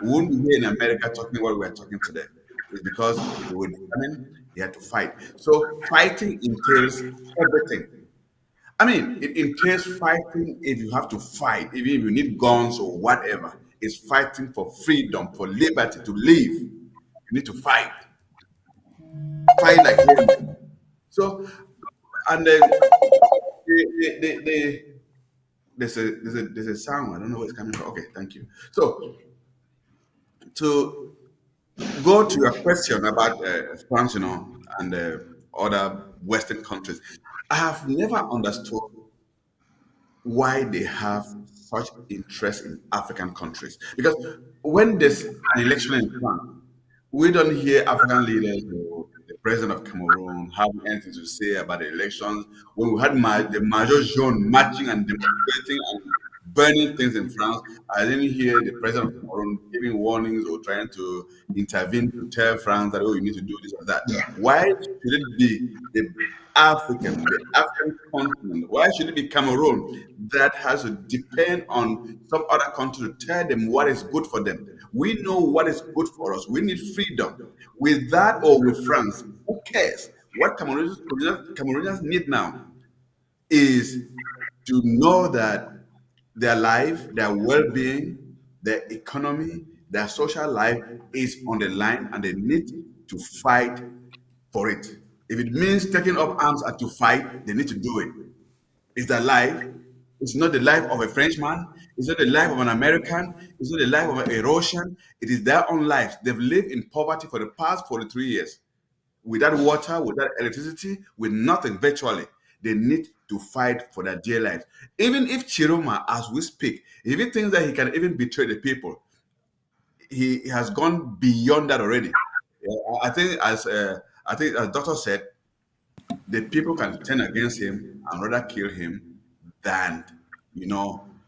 we wouldn't be here in America talking what we're talking today. It's because they were determined, they had to fight. So fighting entails everything. It entails fighting if you have to fight, even if you need guns or whatever. It's fighting for freedom, for liberty to live. You need to fight. Fight like him. So, and then there's a sound. I don't know where it's coming from. Okay, thank you. So, to go to your question about France, and other Western countries, I have never understood why they have such interest in African countries. Because when there's an election in France, we don't hear African leaders or the president of Cameroon having anything to say about the elections. When we had the Major Jean marching and demonstrating and burning things in France, I didn't hear the president of Cameroon giving warnings or trying to intervene to tell France that, oh, you need to do this or that. Why should it be the African continent? Why should it be Cameroon that has to depend on some other country to tell them what is good for them? We know what is good for us. We need freedom. With that or with France, who cares? What Cameroonians need now is to know that their life, their well-being, their economy, their social life is on the line, and they need to fight for it. If it means taking up arms and to fight, they need to do it. It's their life. It's not the life of a Frenchman. It's not the life of an American. It's not the life of a Russian. It is their own lives. They've lived in poverty for the past 43 years, without water, without electricity, with nothing virtually. They need to fight for their dear lives. Even if Chiroma, as we speak, if he thinks that he can even betray the people, he has gone beyond that already. I think as Doctor said, the people can turn against him and rather kill him than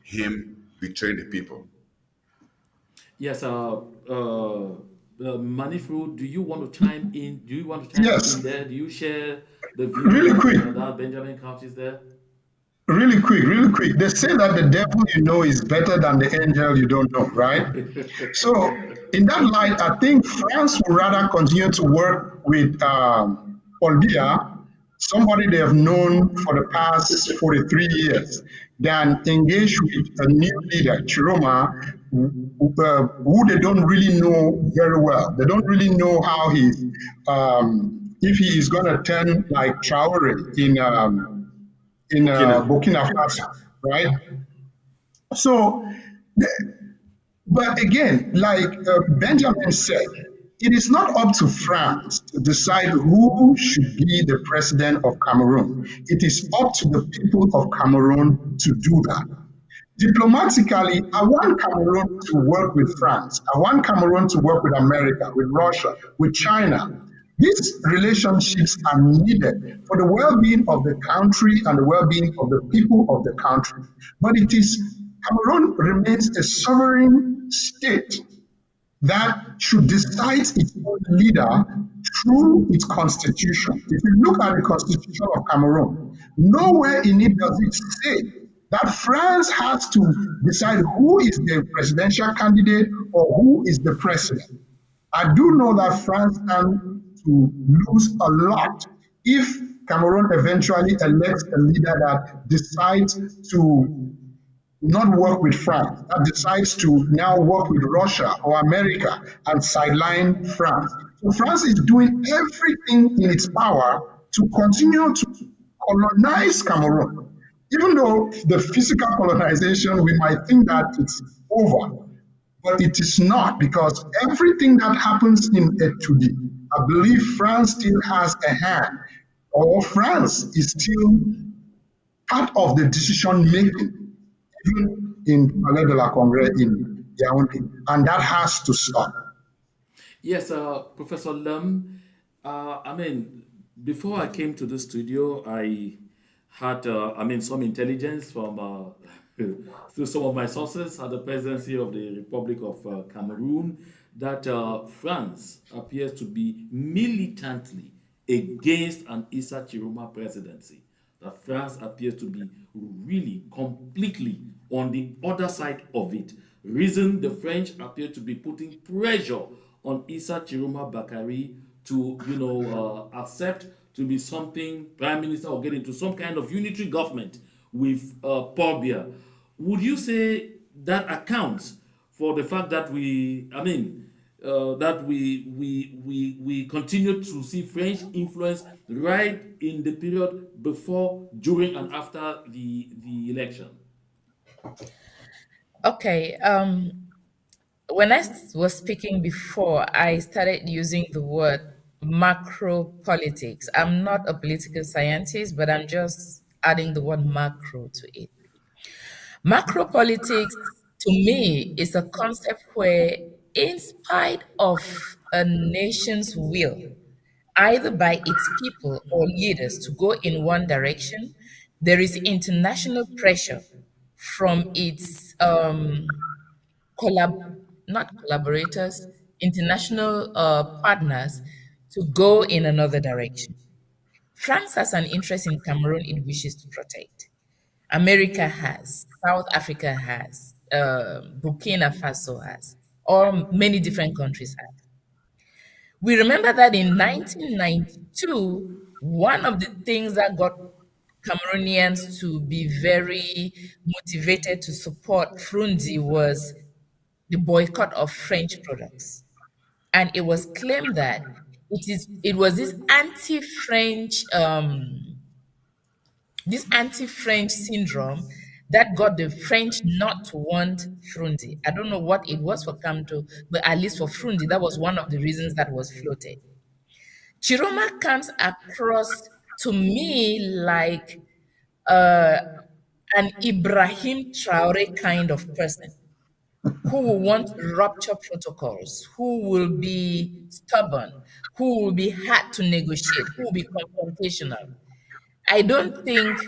him betraying the people.
Yes, Manifu, do you want to chime in? Do you want to chime in
Yes,
there? Do you share the view
really
that
quick.
that Benjamin couches there?
Really quick, really quick. They say that the devil you know is better than the angel you don't know, right? So, in that light, I think France would rather continue to work with Paul Biya, somebody they have known for the past 43 years, than engage with a new leader, Chiroma, who they don't really know very well. They don't really know how if he is going to turn like Traore in
Burkina.
Burkina Faso, right? So, but again, like Benjamin said, it is not up to France to decide who should be the president of Cameroon. It is up to the people of Cameroon to do that. Diplomatically, I want Cameroon to work with France. I want Cameroon to work with America, with Russia, with China. These relationships are needed for the well-being of the country and the well-being of the people of the country. But it is Cameroon remains a sovereign state that should decide its own leader through its constitution. If you look at the constitution of Cameroon, nowhere in it does it say that France has to decide who is the presidential candidate or who is the president. I do know that France stands to lose a lot if Cameroon eventually elects a leader that decides to not work with France, that decides to now work with Russia or America and sideline France. So France is doing everything in its power to continue to colonize Cameroon. Even though the physical colonization, we might think that it's over, but it is not, because everything that happens in Etudi, I believe France still has a hand, or France is still part of the decision making, even in Palais de la Congrès in Yaoundé, and that has to stop.
Yes, Professor Lem. I mean, before I came to the studio, I had, some intelligence from through some of my sources at the presidency of the Republic of Cameroon that France appears to be militantly against an Issa Chiroma presidency. That France appears to be really completely on the other side of it. Reason the French appear to be putting pressure on Issa Chiroma Bakari to, accept to be something prime minister or get into some kind of unitary government with Paul Biya. Would you say that accounts for the fact that we continue to see French influence right in the period before, during, and after the election?
Okay. When was speaking before, I started using the word macro politics. I'm not a political scientist, but I'm just adding the word macro to it. Macro politics, to me, is a concept where, in spite of a nation's will, either by its people or leaders to go in one direction, there is international pressure from its not collaborators, international partners to go in another direction. France has an interest in Cameroon it wishes to protect. America has, South Africa has, Burkina Faso has, or many different countries have. We remember that in 1992, one of the things that got Cameroonians to be very motivated to support Frunzi was the boycott of French products. And it was claimed that it was this anti-French syndrome that got the French not to want Frundi. I don't know what it was for Kamto, but at least for Frundi, that was one of the reasons that was floated. Tchiroma comes across to me like uh, an Ibrahim Traore kind of person who will want to rupture protocols, who will be stubborn, who will be hard to negotiate, who will be confrontational. I don't think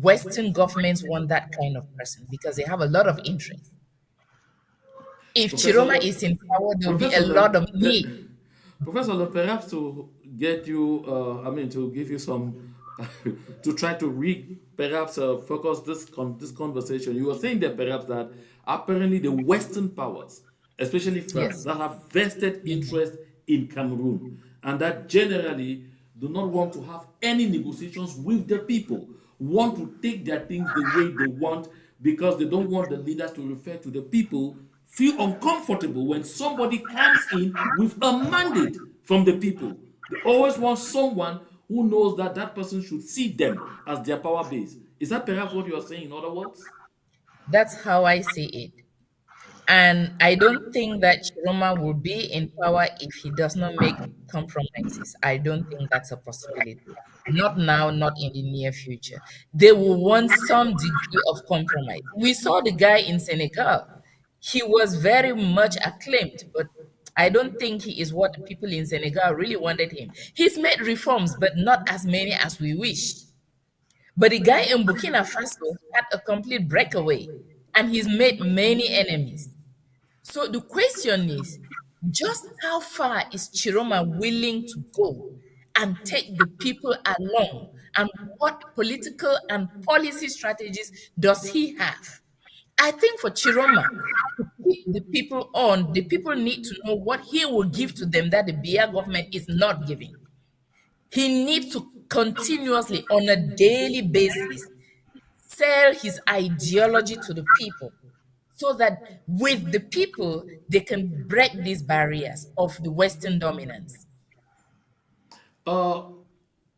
Western governments want that kind of person because they have a lot of interest. If
Professor,
Chiroma is in power, there'll be a
Professor
lot of
Lam,
need.
Professor Lam, perhaps to get you, to give you some, to try to perhaps focus this conversation. You were saying that perhaps that apparently the Western powers, especially France,
Yes.
that have vested interest in Cameroon, and that generally do not want to have any negotiations with the people, want to take their things the way they want because they don't want the leaders to refer to the people, feel uncomfortable when somebody comes in with a mandate from the people. They always want someone who knows that that person should see them as their power base. Is that perhaps what you are saying, in other words?
That's how I see it. And I don't think that Chiroma will be in power if he does not make compromises. I don't think that's a possibility. Not now, not in the near future. They will want some degree of compromise. We saw the guy in Senegal. He was very much acclaimed, but I don't think he is what the people in Senegal really wanted him. He's made reforms, but not as many as we wished. But the guy in Burkina Faso had a complete breakaway and he's made many enemies. So the question is, just how far is Chiroma willing to go and take the people along? And what political and policy strategies does he have? I think for Chiroma to keep the people on, the people need to know what he will give to them that the Biya government is not giving. He needs to continuously, on a daily basis, sell his ideology to the people so that with the people, they can break these barriers of the Western dominance.
Uh,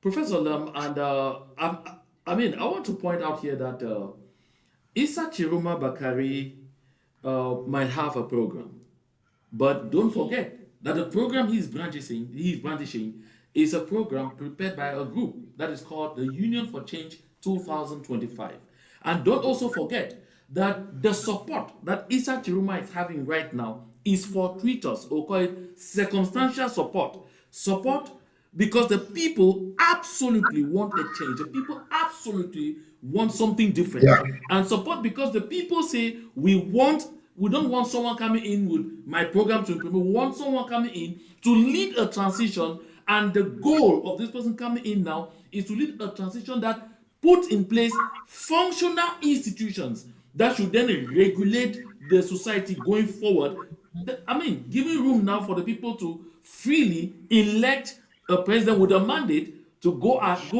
Professor Lam, and I want to point out here that Issa Chiruma Bakari might have a program. But don't forget that the program he's brandishing is a program prepared by a group that is called the Union for Change 2025. And don't also forget that the support that Issa Chiruma is having right now is fortuitous, or call it circumstantial support. Support because the people absolutely want a change. The people absolutely want something different.
Yeah.
And support because the people say we don't want someone coming in with my program to implement. We want someone coming in to lead a transition, and the goal of this person coming in now is to lead a transition that puts in place functional institutions that should then regulate the society going forward. Giving room now for the people to freely elect a president with a mandate to go ahead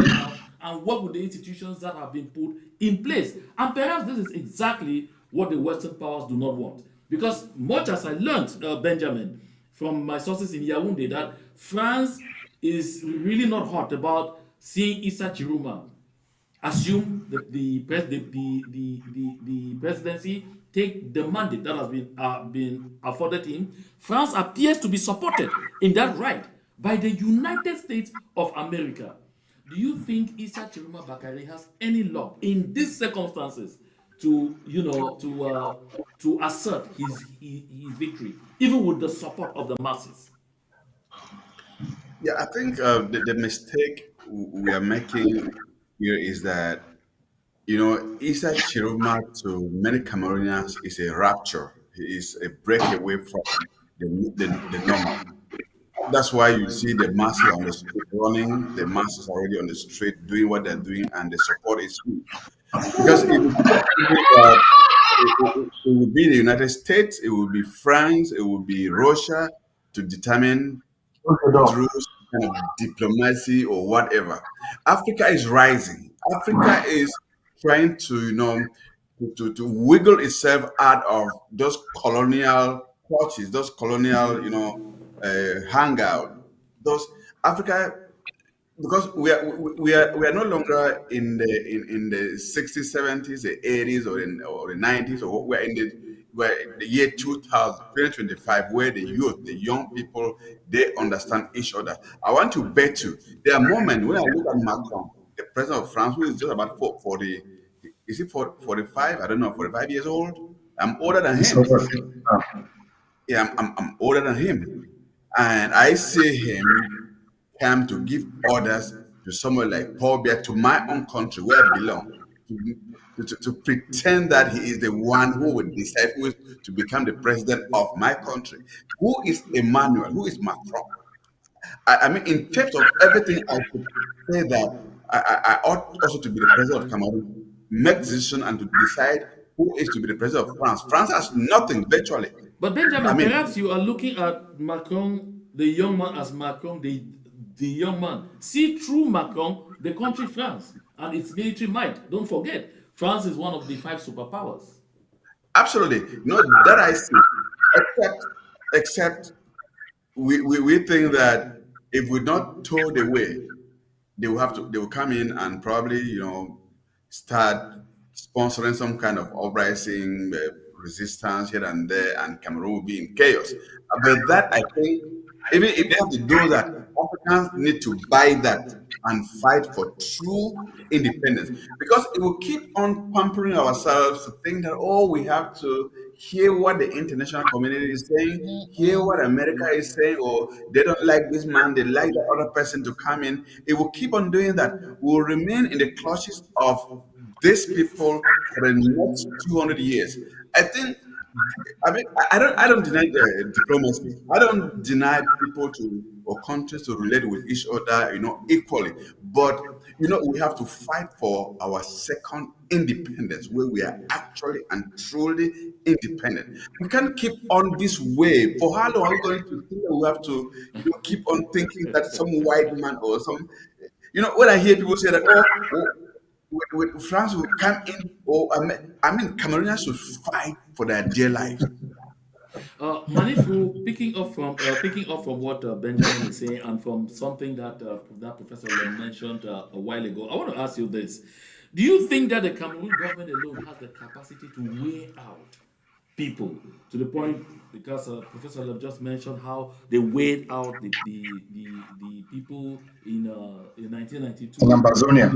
now and work with the institutions that have been put in place. And perhaps this is exactly what the Western powers do not want. Because much as I learned, Benjamin, from my sources in Yaoundé, that France is really not hot about seeing Issa Chiruma assume the presidency, take the mandate that has been afforded him. France appears to be supported in that right by the United States of America. Do you think Issa Chiruma Bakari has any luck in these circumstances to assert his victory, even with the support of the masses?
Yeah, I think the mistake we are making here is that, Issa Chiroma to many Cameroonians is a rapture. He is a breakaway from the normal. That's why you see the masses on the street running, the masses already on the street doing what they're doing, and the support is huge. Because it is it will be the United States, it will be France, it will be Russia to determine through some kind of diplomacy or whatever. Africa is rising. Africa is trying to, to wiggle itself out of those colonial clutches, those colonial, hangout. Those Africa because we are no longer in the 60s, 70s, the 80s, or the 90s, or we're in the year 2000, 2025, where the youth, the young people, they understand each other. I want to bet you there are moments when I look at Macron, the president of France, who is just about 40, is he 45? I don't know, 45 years old. I'm older than
It's
him.
over 50 now.
Yeah, I'm older than him, and I see him come to give orders to somewhere like Paul Biya, to my own country where I belong, to pretend that he is the one who would decide who is to become the president of my country. Who is Emmanuel? Who is Macron? I mean, in terms of everything, I should say that I ought also to be the president of Cameroon, make decision and to decide who is to be the president of France. France has nothing virtually.
But
I
Benjamin,
mean,
perhaps you are looking at Macron, the young man, as Macron, the young man. See through Macron, the country France and its military might. Don't forget, France is one of the five superpowers.
absolutely, no, that I see. Except we think that if we not told the way, they will come in and probably start sponsoring some kind of uprising, resistance here and there, and Cameroon will be in chaos. But that, I think, even if they have to do that, Africans need to buy that and fight for true independence, because it will keep on pampering ourselves to think that, oh, we have to hear what the international community is saying, hear what America is saying, or they don't like this man, they like the other person to come in. It will keep on doing that. We will remain in the clutches of these people for the next 200 years. I think, I mean, I don't deny diplomacy. I don't deny people to or countries to relate with each other, equally. But we have to fight for our second independence, where we are actually and truly independent. We can't keep on this way. For how long are we going to think that we have to keep on thinking that some white man or some, when I hear people say that, France will come in, or I mean, Cameroonians should fight for their dear lives.
Manifu, picking up from what Benjamin is saying and from something that that Professor Lem mentioned a while ago, I want to ask you this: do you think that the Cameroon government alone has the capacity to weigh out people to the point, because Professor Lem just mentioned how they weighed out the people in 1992.
In Ambazonia.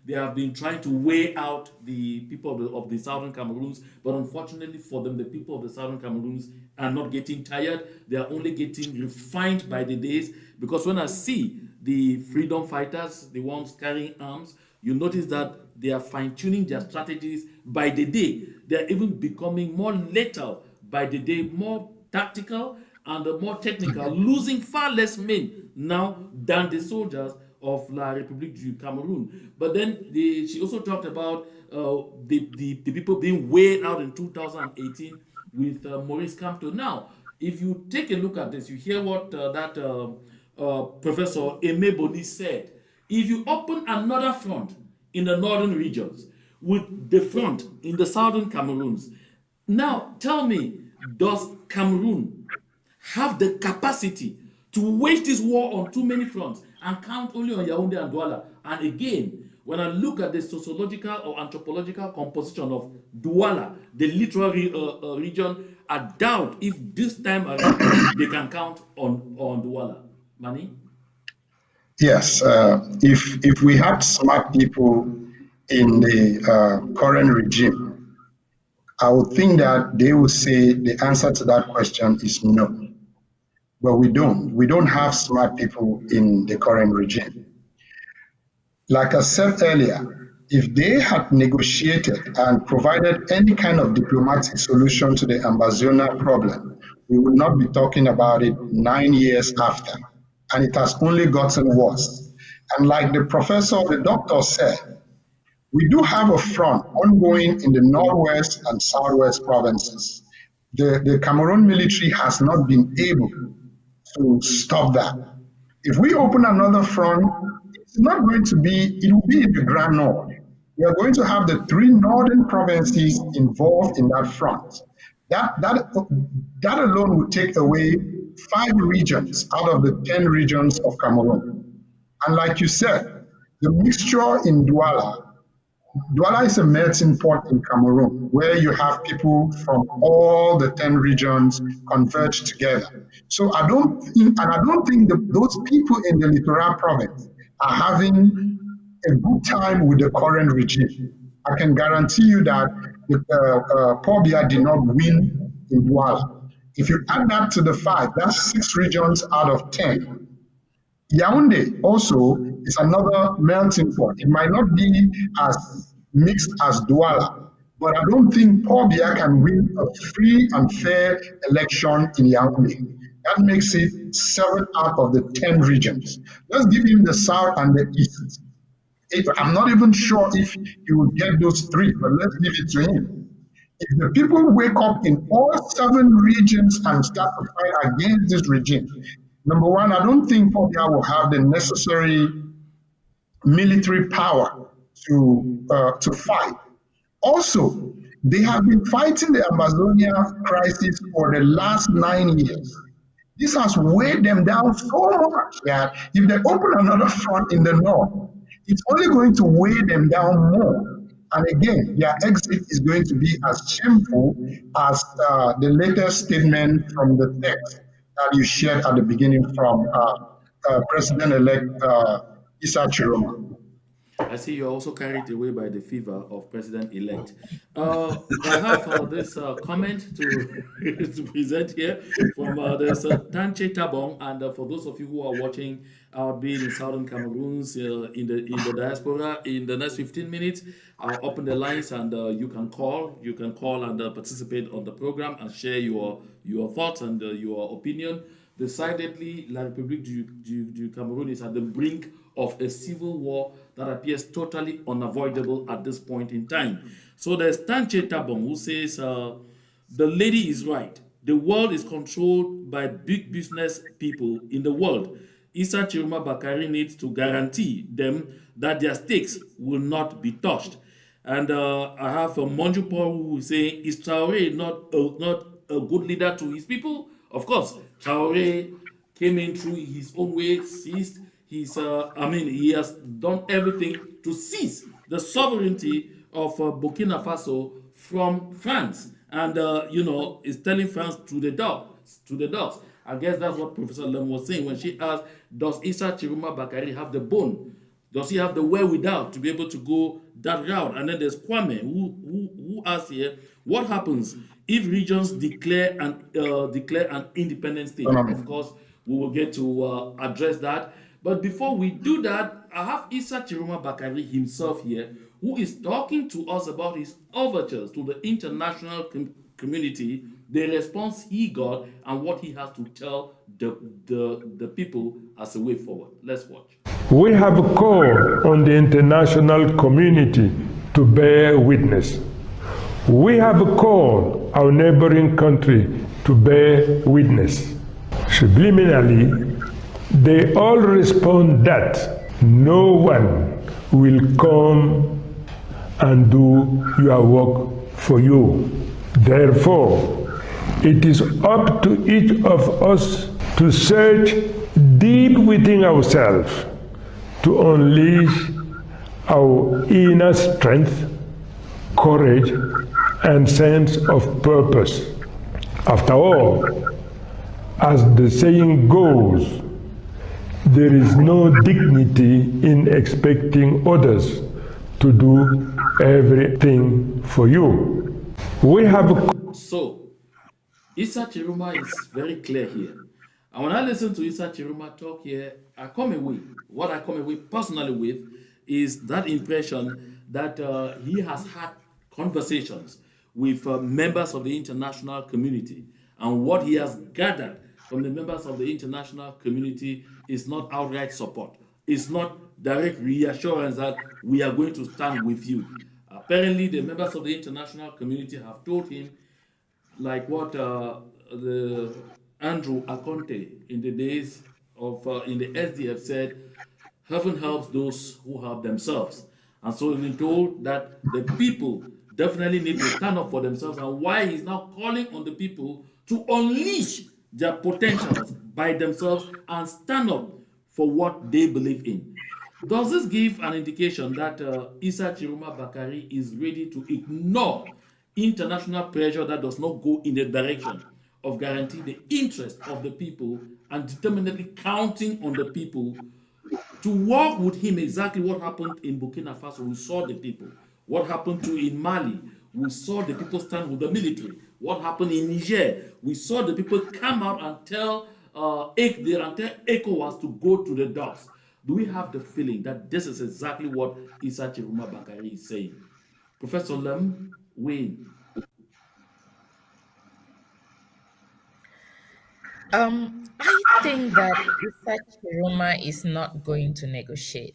They have been trying to weigh out the people of the southern Cameroons, but unfortunately for them, the people of the southern Cameroons are not getting tired. They are only getting refined by the days, because when I see the freedom fighters, the ones carrying arms, you notice that they are fine-tuning their strategies by the day. They are even becoming more lethal by the day, more tactical and more technical, losing far less men now than the soldiers of La République du Cameroun. But then she also talked about the people being weighed out in 2018 with Maurice Kamto. Now, if you take a look at this, you hear what that Professor Aimé Boni said. If you open another front in the northern regions with the front in the southern Cameroons, now tell me, does Cameroon have the capacity to wage this war on too many fronts and count only on Yaoundé and Douala? And again, when I look at the sociological or anthropological composition of Douala, the literary region, I doubt if this time around they can count on Douala. Mani?
Yes, if we had smart people in the current regime, I would think that they would say the answer to that question is no. But we don't. We don't have smart people in the current regime. Like I said earlier, if they had negotiated and provided any kind of diplomatic solution to the Ambazonia problem, we would not be talking about it 9 years after. And it has only gotten worse. And like the doctor said, we do have a front ongoing in the northwest and southwest provinces. The Cameroon military has not been able to stop that. If we open another front, it's not going to be, it will be in the Grand North. We are going to have the three northern provinces involved in that front. That alone would take away 5 regions out of the 10 regions of Cameroon. And like you said, the mixture in Douala is a melting pot in Cameroon where you have people from all the 10 regions converged together. So I don't think those people in the Littoral province are having a good time with the current regime. I can guarantee you that Paul Biya did not win in Douala. If you add that to the 5, that's 6 regions out of 10. Yaoundé also is another melting pot. It might not be as mixed as Douala, but I don't think Paul Biya can win a free and fair election in Yaoundé. That makes it 7 out of the 10 regions. Let's give him the South and the East. I'm not even sure if he will get those 3, but let's give it to him. If the people wake up in all 7 regions and start to fight against this regime, number one, I don't think Paul Biya will have the necessary military power to fight. Also, they have been fighting the Amazonia crisis for the last 9 years. This has weighed them down so much that if they open another front in the north, it's only going to weigh them down more. And again, their exit is going to be as shameful as the latest statement from the text that you shared at the beginning from President-elect Issa Tchiroma.
I see you're also carried away by the fever of President-elect. I have this comment to present here from there's Tanche Tabong, and for those of you who are watching being in southern Cameroon in the diaspora, in the next 15 minutes, I'll open the lines and you can call and participate on the program and share your thoughts and your opinion. Decidedly, La République du Cameroun is at the brink of a civil war that appears totally unavoidable at this point in time. So there's Tanche Tabong who says, the lady is right. The world is controlled by big business people in the world. Issa Tchiroma Bakari needs to guarantee them that their stakes will not be touched. And I have Monju Paul who is saying, is Traoré not a good leader to his people? Of course, Traoré came in through his own way, seized his, he has done everything to seize the sovereignty of Burkina Faso from France. And, is telling France to the dogs. I guess that's what Professor Lem was saying when she asked, does Issa Tchiroma Bakari have the bone? Does he have the wherewithal to be able to go that route? And then there's Kwame who asks here, what happens if regions declare an independent state? Of course, we will get to address that. But before we do that, I have Issa Tchiroma Bakari himself here, who is talking to us about his overtures to the international community, the response he got, and what he has to tell the people as a way forward. Let's watch.
We have called on the international community to bear witness. We have called our neighboring country to bear witness. Subliminally, they all respond that no one will come and do your work for you. Therefore, it is up to each of us to search deep within ourselves to unleash our inner strength, courage, and sense of purpose. After all, as the saying goes, there is no dignity in expecting others to do everything for you. We have...
So, Issa Tchiroma is very clear here. And when I listen to Issa Tchiroma talk here, what I come away personally with is that impression that he has had conversations with members of the international community, and what he has gathered from the members of the international community is not outright support. It's not direct reassurance that we are going to stand with you. Apparently, the members of the international community have told him, like what the Andrew Akonte in the days of in the SDF said, heaven helps those who help themselves. And so he's been told that the people definitely need to stand up for themselves, and why he's now calling on the people to unleash their potentials by themselves and stand up for what they believe in. Does this give an indication that Issa Chiroma Bakari is ready to ignore international pressure that does not go in the direction of guaranteeing the interest of the people and determinedly counting on the people to work with him? Exactly what happened in Burkina Faso, we saw the people. What happened to in Mali, we saw the people stand with the military. What happened in Niger, we saw the people come out and tell ECOWAS to go to the dogs. Do we have the feeling that this is exactly what Issa Chiroma Bakari is saying? Professor Lem, Wayne.
I think that Issa Chiroma is not going to negotiate.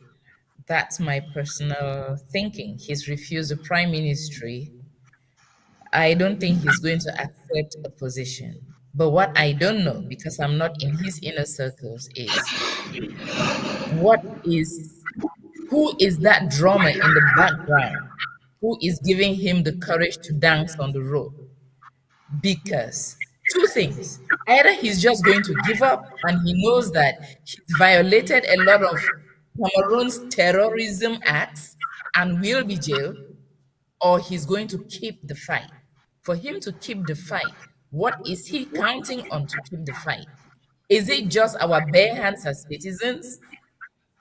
That's my personal thinking. He's refused the prime ministry. I don't think he's going to accept a position. But what I don't know, because I'm not in his inner circles, is what is who is that drummer in the background who is giving him the courage to dance on the road? Because two things: either he's just going to give up and he knows that he's violated a lot of Cameroon's terrorism acts and will be jailed, or he's going to keep the fight. For him to keep the fight, what is he counting on to keep the fight? Is it just our bare hands as citizens?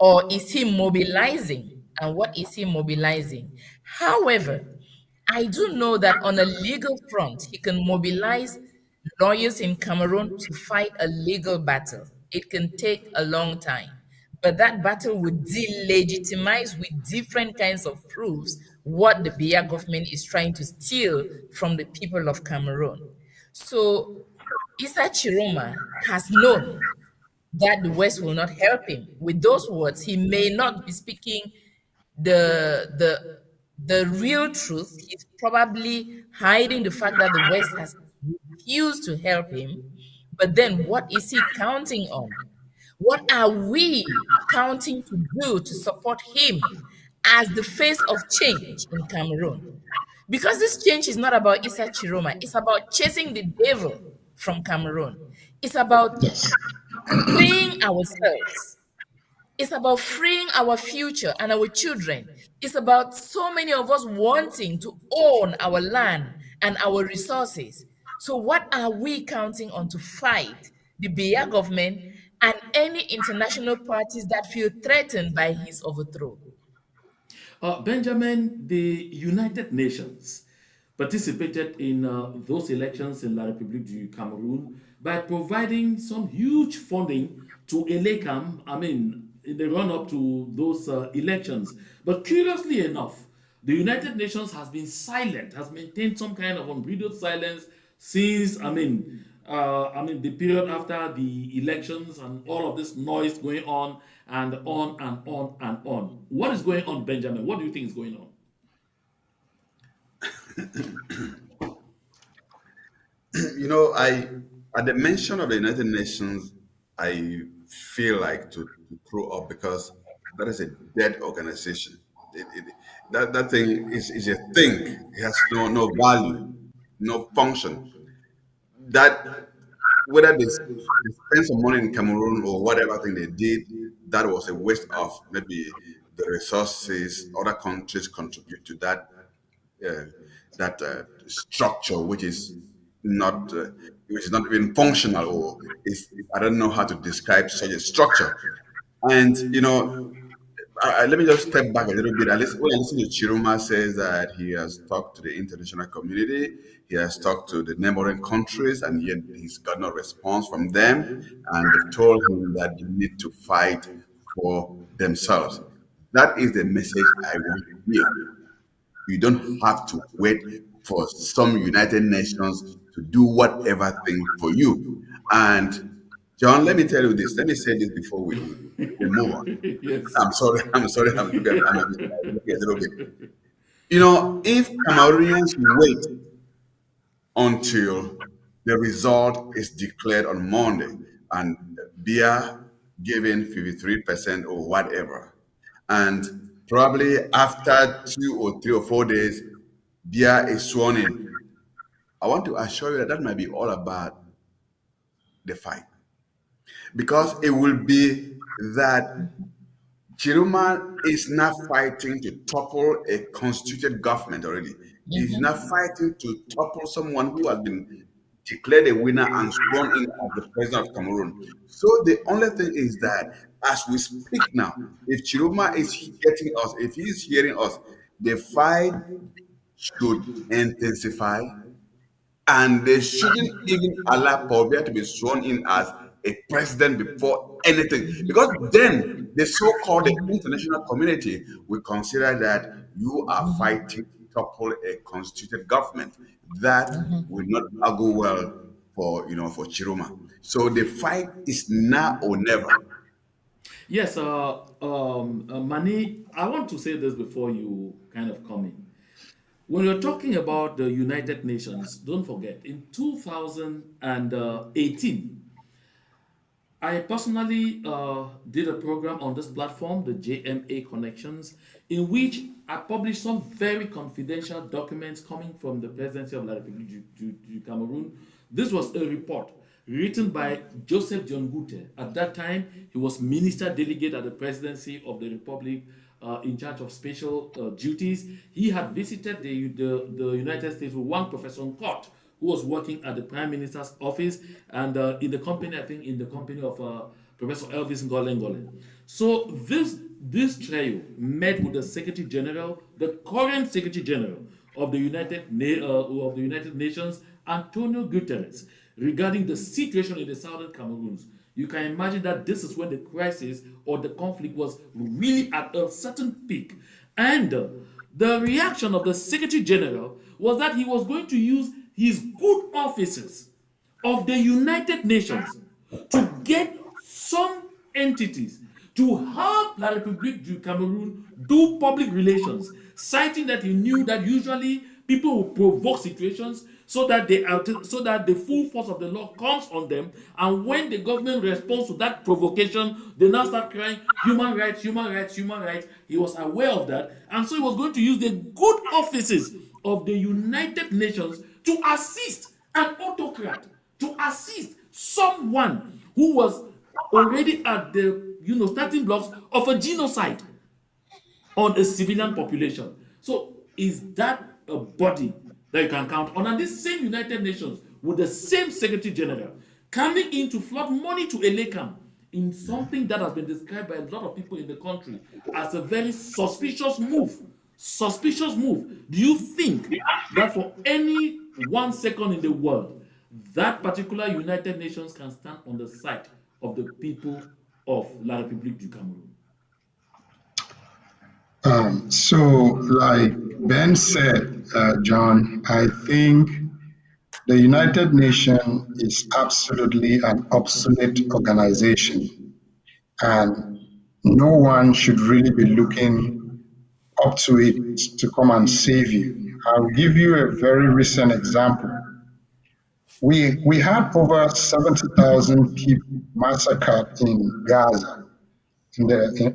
Or is he mobilizing? And what is he mobilizing? However, I do know that on a legal front, he can mobilize lawyers in Cameroon to fight a legal battle. It can take a long time, but that battle would delegitimize with different kinds of proofs what the Biya government is trying to steal from the people of Cameroon. So Issa Chiroma has known that the West will not help him. With those words, he may not be speaking the real truth. He's probably hiding the fact that the West has refused to help him. But then what is he counting on? What are we counting to do to support him as the face of change in Cameroon? Because this change is not about Issa Chiroma, it's about chasing the devil from Cameroon. It's about freeing ourselves. It's about freeing our future and our children. It's about so many of us wanting to own our land and our resources. So what are we counting on to fight the Biya government and any international parties that feel threatened by his overthrow?
Benjamin, the United Nations participated in those elections in La République du Cameroun by providing some huge funding to Elecam, I mean, in the run up to those elections. But curiously enough, the United Nations has been silent, has maintained some kind of unbridled silence since, the period after the elections and all of this noise going on and on and on and on. What is going on, Benjamin? What do you think is going on?
I at the mention of the United Nations, I feel like to throw up because that is a dead organization. That thing is a thing. It has no value, no function. That whether they spend some money in Cameroon or whatever thing they did, that was a waste of maybe the resources other countries contribute to uh, that structure, which is not even functional, or is I don't know how to describe such a structure. And let me just step back a little bit. When I listen to Chiroma says that he has talked to the international community, he has talked to the neighboring countries, and yet he's got no response from them. And they've told him that they need to fight for themselves. That is the message I want to hear. You don't have to wait for some United Nations to do whatever thing for you. And John, let me tell you this. Let me say this before we move on.
Yes.
I'm sorry. I'm a little bit. If Cameroonians wait until the result is declared on Monday and Bia given 53% or whatever, and probably after 2 or 3 or 4 days, Bia is sworn in, I want to assure you that might be all about the fight, because it will be that Tchiroma is not fighting to topple a constituted government already. He's not fighting to topple someone who has been declared a winner and sworn in as the president of Cameroon. So the only thing is that as we speak now, if Chiroma is getting us, if he is hearing us, the fight should intensify, and they shouldn't even allow Paul Biya to be sworn in as a president before anything, because then the so-called international community will consider that you are fighting to topple a constituted government. That will not go well for for Chiroma. So the fight is now or never.
Yes, Mani, I want to say this before you kind of come in. When you're talking about the United Nations, don't forget, in 2018, I personally did a program on this platform, the JMA Connections, in which I published some very confidential documents coming from the presidency of La République du Cameroon. This was a report written by Joseph John Gute. At that time, he was minister delegate at the presidency of the Republic, in charge of special duties. He had visited the United States with one Professor Nkot, who was working at the Prime Minister's office, and in the company, I think, in the company of Professor Elvis Ngole. So this trio met with the Secretary General, the current Secretary General of the United Nations, Antonio Guterres, regarding the situation in the southern Cameroons. You can imagine that this is when the crisis or the conflict was really at a certain peak. And the reaction of the Secretary General was that he was going to use his good offices of the United Nations to get some entities to help La République du Cameroun do public relations, citing that he knew that usually people will provoke situations so that the full force of the law comes on them, and when the government responds to that provocation, they now start crying human rights, human rights, human rights. He was aware of that, and so he was going to use the good offices of the United Nations to assist an autocrat, to assist someone who was already at the starting blocks of a genocide on a civilian population. So is that a body that you can count on? And this same United Nations, with the same Secretary General, coming in to flood money to Elekam in something that has been described by a lot of people in the country as a very suspicious move. Suspicious move. Do you think that for any 1 second in the world, that particular United Nations can stand on the side of the people of La République du Cameroun?
So, like Ben said, John, I think the United Nations is absolutely an obsolete organization, and no one should really be looking up to it to come and save you. I'll give you a very recent example. We had over 70,000 people massacred in Gaza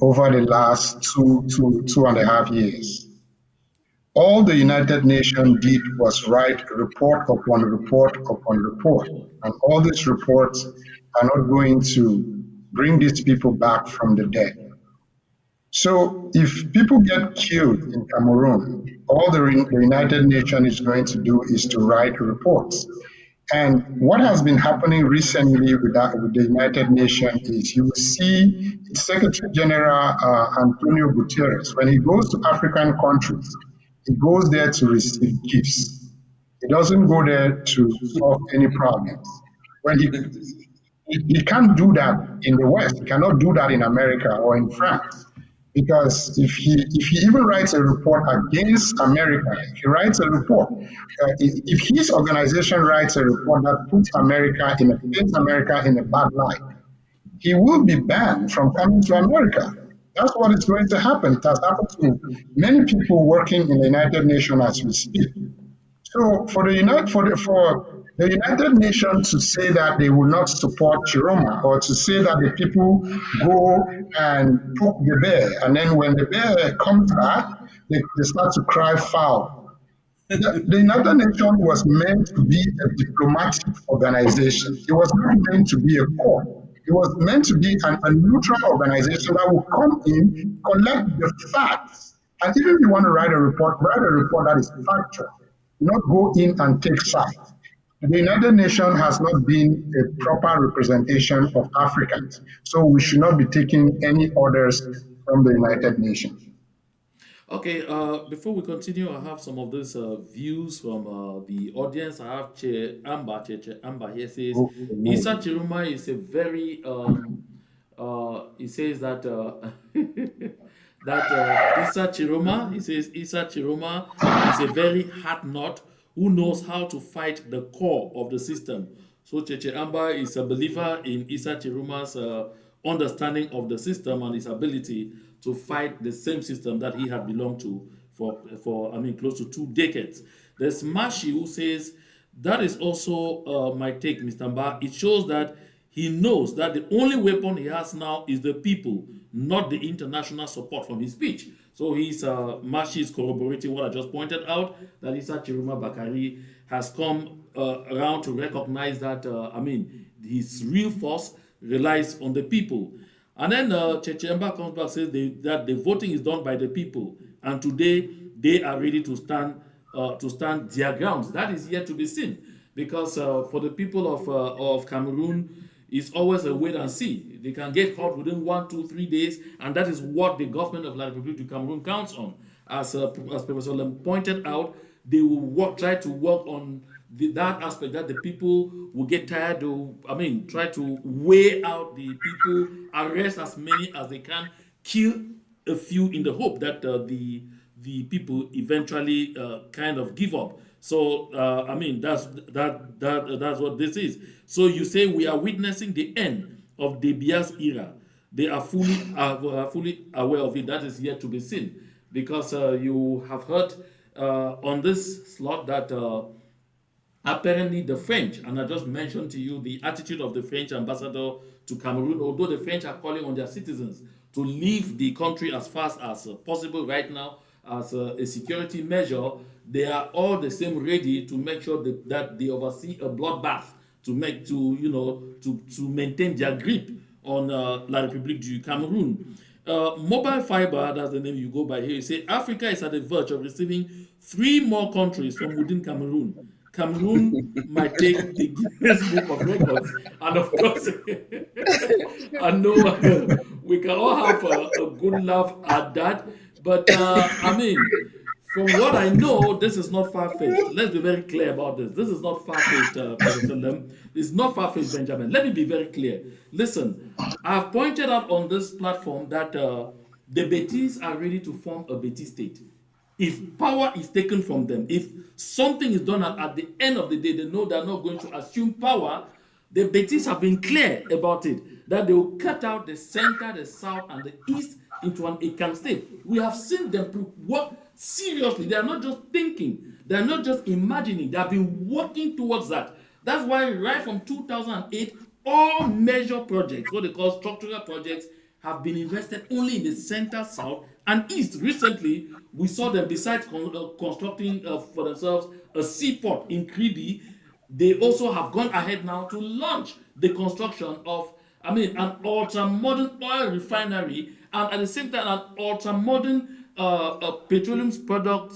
over the last two and a half years. All the United Nations did was write report upon report upon report, and all these reports are not going to bring these people back from the dead. So if people get killed in Cameroon, all the United Nations is going to do is to write reports. And what has been happening recently with the United Nations is you will see Secretary General Antonio Guterres, when he goes to African countries, he goes there to receive gifts. He doesn't go there to solve any problems. When he can't do that in the West, he cannot do that in America or in France. Because if he even writes a report against America, if he writes a report, if his organization writes a report that puts paints America in a bad light, he will be banned from coming to America. That's what is going to happen. It has happened to many people working in the United Nations as we speak. So for the United Nations to say that they will not support Tchiroma, or to say that the people go and poke the bear, and then when the bear comes back, they start to cry foul. The United Nations was meant to be a diplomatic organization. It was not meant to be a core. It was meant to be a neutral organization that will come in, collect the facts, and even if you want to write a report that is factual, not go in and take sides. The United Nations has not been a proper representation of Africans, so we should not be taking any orders from the United Nations.
Okay, before we continue, I have some of these views from the audience. I have Che Amber here says, Isa Chiruma is a very, he says that, Isa Chiroma, he says, Isa Chiroma is a very hard nut who knows how to fight the core of the system. So Cheche Amba is a believer in Isa Chiruma's understanding of the system and his ability to fight the same system that he had belonged to for close to 2 decades. There's Mashi who says that is also my take, Mr. Mba. It shows that he knows that the only weapon he has now is the people, not the international support from his speech. So he's Mashi is corroborating what I just pointed out, that Isa Chiruma Bakari has come around to recognize that his real force relies on the people. And then Chechemba comes back says that the voting is done by the people, and today they are ready to stand their grounds. That is yet to be seen, because for the people of Cameroon, it's always a wait and see. They can get caught within 1, 2, 3 days, and that is what the government of La République du Cameroun counts on. As Professor Lem pointed out, they will try to work on that aspect, that the people will get tired of, try to weigh out the people, arrest as many as they can, kill a few in the hope that the people eventually kind of give up. So that's what this is. So you say we are witnessing the end of the Bias era. They are fully aware of it. That is yet to be seen, because you have heard on this slot that apparently the French, and I just mentioned to you the attitude of the French ambassador to Cameroon, although the French are calling on their citizens to leave the country as fast as possible right now as a security measure, they are all the same ready to make sure that they oversee a bloodbath to maintain their grip on La République du Cameroun. Mobile fiber, that's the name you go by here. You say Africa is at the verge of receiving 3 more countries from within Cameroon. Cameroon might take the Guinness Book of Records, and of course, I know we can all have a good laugh at that. But from what I know, this is not far-fetched. Let's be very clear about this. This is not far-fetched, Professor Lem. It's not far-fetched, Benjamin. Let me be very clear. Listen, I've pointed out on this platform that the Betis are ready to form a Betis state. If power is taken from them, if something is done at the end of the day, they know they're not going to assume power. The Betis have been clear about it, that they will cut out the center, the south, and the east into an Akan state. We have seen them work seriously. They are not just thinking, they are not just imagining, they have been working towards that. That's why right from 2008, all major projects, what they call structural projects, have been invested only in the center, south, and east. Recently, we saw them, besides constructing for themselves a seaport in Kribi, they also have gone ahead now to launch the construction of, an ultra-modern oil refinery, and at the same time, an ultra-modern petroleum product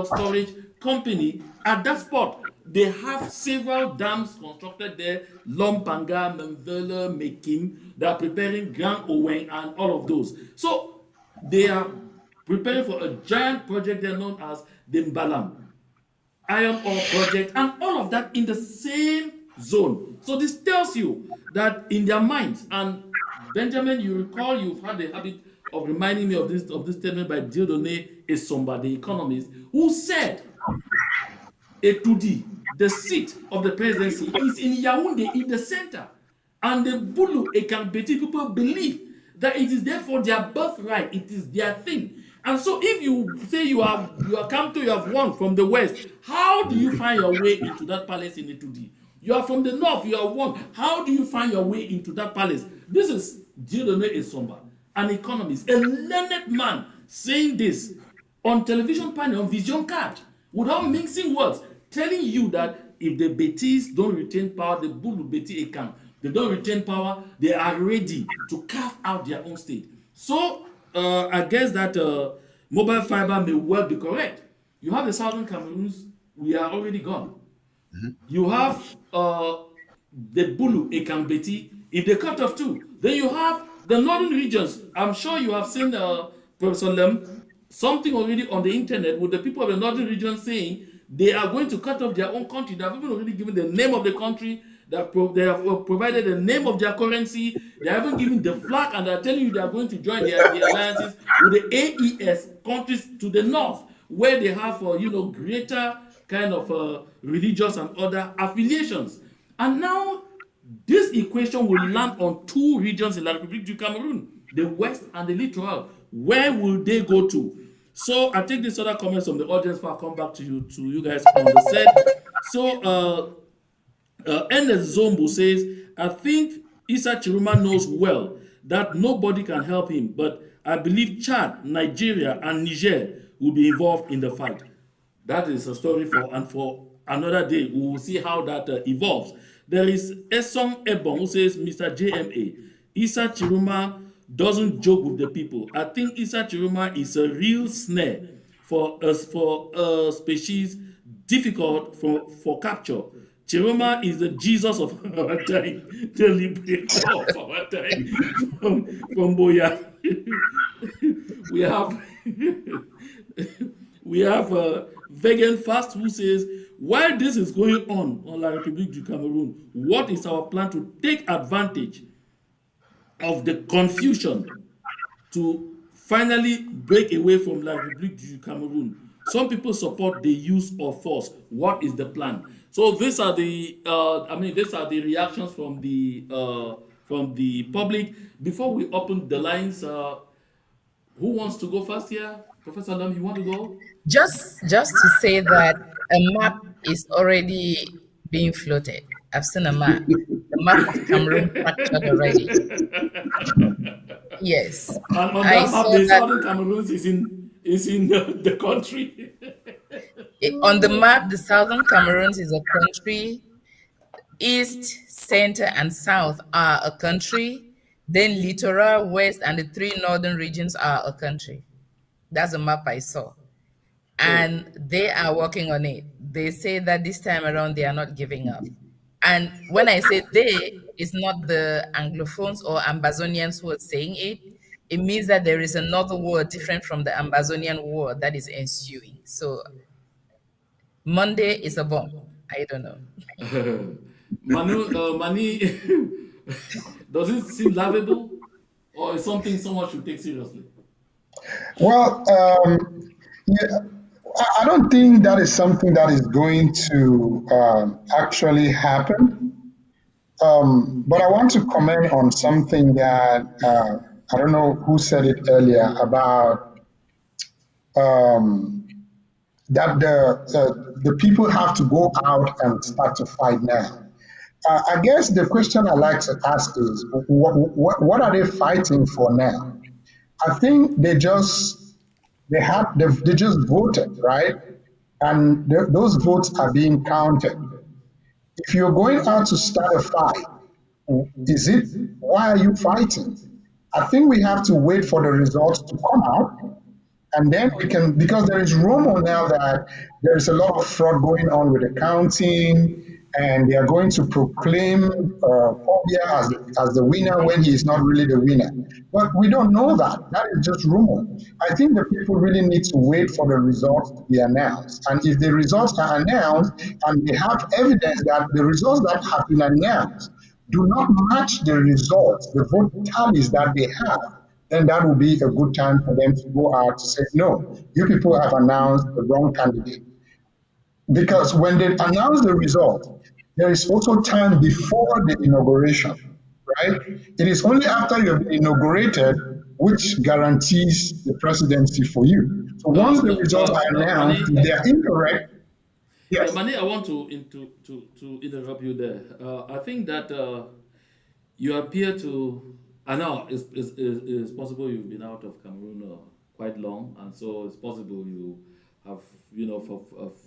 storage company at that spot. They have several dams constructed there, Lompanga, Memvele, Mekim. They are preparing Grand Owen and all of those. So they are preparing for a giant project there known as the Mbalam iron ore project, and all of that in the same zone. So this tells you that in their minds, and Benjamin, you recall you've had the habit of reminding me of this statement by Dieudonné Essomba, the economist, who said Etudi, the seat of the presidency, is in Yaoundé, in the center. And the Bulu Ekambeti people believe that it is therefore their birthright, it is their thing. And so if you say you have won from the west, how do you find your way into that palace in Etudi? You are from the north, you have won. How do you find your way into that palace? This is Dieudonné Essomba, an economist, a learned man, saying this on television panel, on vision card, without mixing words, telling you that if the Betis don't retain power, the Bulu Beti Ekan, they don't retain power, they are ready to carve out their own state. So I guess that mobile fiber may well be correct. You have the southern Cameroons, we are already gone. You have the Bulu Ekambeti. If they cut off too, then you have the northern regions. I'm sure you have seen Professor Lem something already on the internet with the people of the northern region saying they are going to cut off their own country. They have even already given the name of the country. They have provided the name of their currency. They have even given the flag, and they are telling you they are going to join the alliances with the AES countries to the north, where they have greater kind of religious and other affiliations. And now this equation will land on two regions in La République du Cameroun, the west and the littoral. Where will they go to? So I take this other comments from the audience before I come back to you guys on the set. So Ernest Zombo says, I think Issa Tchiroma knows well that nobody can help him, but I believe Chad, Nigeria, and Niger will be involved in the fight. That is a story for another day. We will see how that evolves. There is Esong Ebon who says, Mr. JMA, Issa Tchiroma doesn't joke with the people. I think Issa Tchiroma is a real snare for a species difficult for capture. Tchiroma is the Jesus of our time, the liberator of our time from Boya. we have Vegan Fast who says, while this is going on La République du Cameroun, what is our plan to take advantage of the confusion to finally break away from La République du Cameroun? Some people support the use of force. What is the plan? So these are the reactions from the public. Before we open the lines, who wants to go first here? Professor Lam, you want to go?
Just to say that a map is already being floated. I've seen a map. The map of Cameroon fractured already. Yes.
And on that map, the southern Cameroon is in the country.
On the map, the southern Cameroon is a country. East, center, and south are a country. Then littoral, west, and the three northern regions are a country. That's a map I saw. And they are working on it. They say that this time around, they are not giving up. And when I say they, it's not the Anglophones or Ambazonians who are saying it. It means that there is another war different from the Ambazonian war that is ensuing. So Monday is a bomb. I don't know.
Mani, does it seem laughable, or is something someone should take seriously?
Well, yeah, I don't think that is something that is going to actually happen. But I want to comment on something that I don't know who said it earlier about that the people have to go out and start to fight now. I guess the question I like to ask is, what are they fighting for now? I think they just voted, right? And those votes are being counted. If you're going out to start a fight, why are you fighting? I think we have to wait for the results to come out, and then we can, because there is rumor now that there is a lot of fraud going on with the counting, and they are going to proclaim Pobia as the winner when he is not really the winner. But we don't know that. That is just rumor. I think the people really need to wait for the results to be announced. And if the results are announced and they have evidence that the results that have been announced do not match the results, the vote tallies that they have, then that will be a good time for them to go out to say, no, you people have announced the wrong candidate. Because when they announce the result, there is also time before the inauguration, right? It is only after you have been inaugurated which guarantees the presidency for you. So once the results are announced, if they are incorrect, yes.
Mani, I want to interrupt you there. I think that you appear to, I know it's possible you've been out of Cameroon quite long, and so it's possible you have, you know,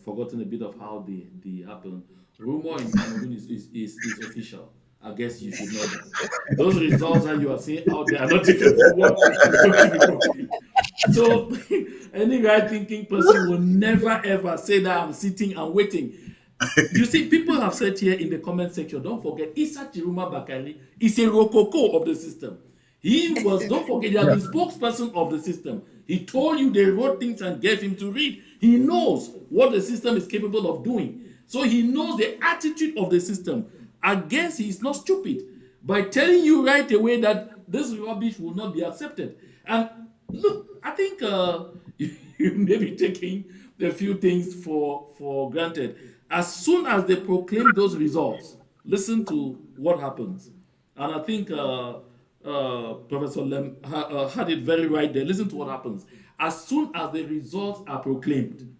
forgotten a bit of how they happen. Rumor in Cameroon is official. I guess you should know that. Those results that you are seeing out there are not taken for what is going to be complete. So any right-thinking person will never ever say that I'm sitting and waiting. You see, people have said here in the comment section, don't forget, Issa Tchiroma Bakari is a rococo of the system. He was, don't forget, he was the spokesperson of the system. He told you they wrote things and gave him to read. He knows what the system is capable of doing. So he knows the attitude of the system. I guess he's not stupid by telling you right away that this rubbish will not be accepted. And look, I think you may be taking a few things for granted. As soon as they proclaim those results, listen to what happens. And I think Professor Lem had it very right there. Listen to what happens. As soon as the results are proclaimed,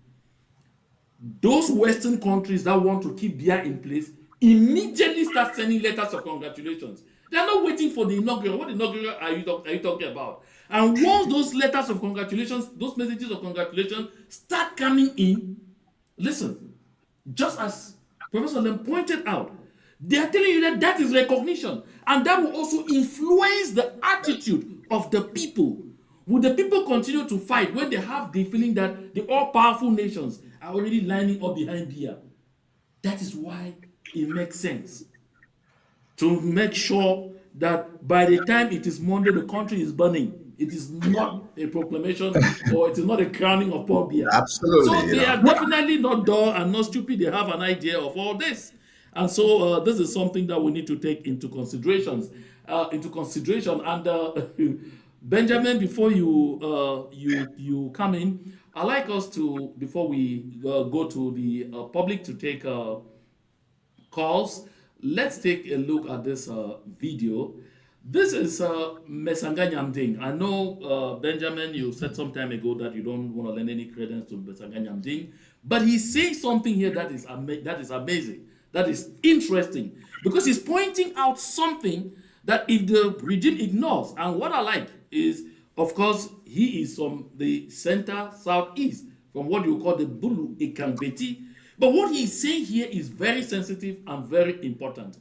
those Western countries that want to keep Biya in place immediately start sending letters of congratulations. They are not waiting for the inaugural. What inaugural are you talking about? And once those letters of congratulations, those messages of congratulations start coming in, listen, just as Professor Lem pointed out, they are telling you that that is recognition, and that will also influence the attitude of the people. Will the people continue to fight when they have the feeling that the all-powerful nations are already lining up behind Biya? That is why it makes sense to make sure that by the time it is Monday, the country is burning. It is not a proclamation or it is not a crowning of Paul Biya.
Absolutely.
So they are definitely not dull and not stupid. They have an idea of all this. And so this is something that we need to take into consideration. And Benjamin, before you come in, I'd like us to, before we go to the public to take calls, let's take a look at this video. This is Mesanga Nyamding. I know, Benjamin, you said some time ago that you don't want to lend any credence to Mesanga Nyamding, but he's saying something here that is amazing, that is interesting, because he's pointing out something that if the regime ignores, and what I like is, of course, he is from the center southeast, from what you call the Bulu Ikambeti. But what he's saying here is very sensitive and very important.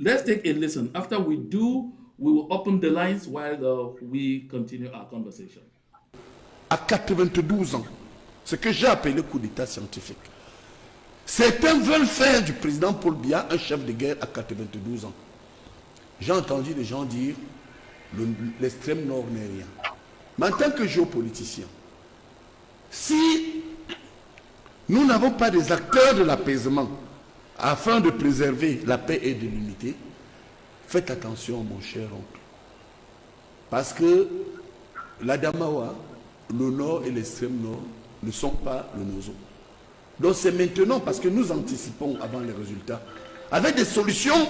Let's take a listen. After we do, we will open the lines while we continue our conversation.
À 92 ans, ce que j'ai appelé coup d'état scientifique. Certains veulent faire du président Paul Biya un chef de guerre à 92 ans. J'ai entendu des gens dire l'extrême nord n'est rien. Mais en tant que géopoliticien, si nous n'avons pas des acteurs de l'apaisement afin de préserver la paix et de l'unité, faites attention, mon cher oncle. Parce que l'Adamawa, le nord et l'extrême nord ne sont pas le Nozo. Donc c'est maintenant, parce que nous anticipons avant les résultats, avec des solutions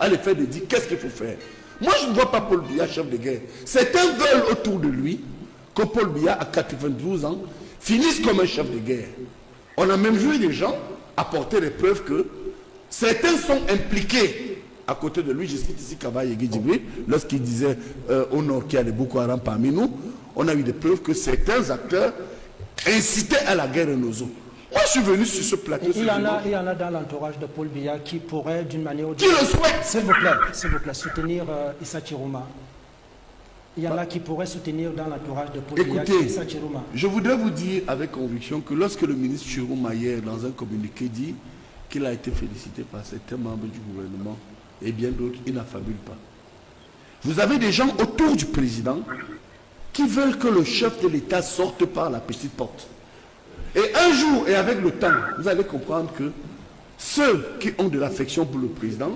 à l'effet de dire qu'est-ce qu'il faut faire. Moi je ne vois pas Paul Biya chef de guerre. Certains veulent autour de lui que Paul Biya à 92 ans finisse comme un chef de guerre. On a même vu des gens apporter des preuves que certains sont impliqués à côté de lui. Je cite ici Kaba Yegi Djibril, lorsqu'il disait au nord qu'il y a des Boko Haram parmi nous, on a eu des preuves que certains acteurs incitaient à la guerre Nozo. Moi je suis venu sur ce plateau. Il y en a dans l'entourage de Paul Biya qui pourrait d'une manière ou d'une autre, qui le souhaite, s'il vous plaît, soutenir Issa Tchiroma. Il y en a qui pourraient soutenir dans l'entourage de Paul Biya Issa Tchiroma. Je voudrais vous dire avec conviction que lorsque le ministre Tchiroma hier dans un communiqué dit qu'il a été félicité par certains membres du gouvernement et bien d'autres, il n'affabule pas. Vous avez des gens autour du président qui veulent que le chef de l'État sorte par la petite porte. Et un jour, et avec le temps, vous allez comprendre que ceux qui ont de l'affection pour le président...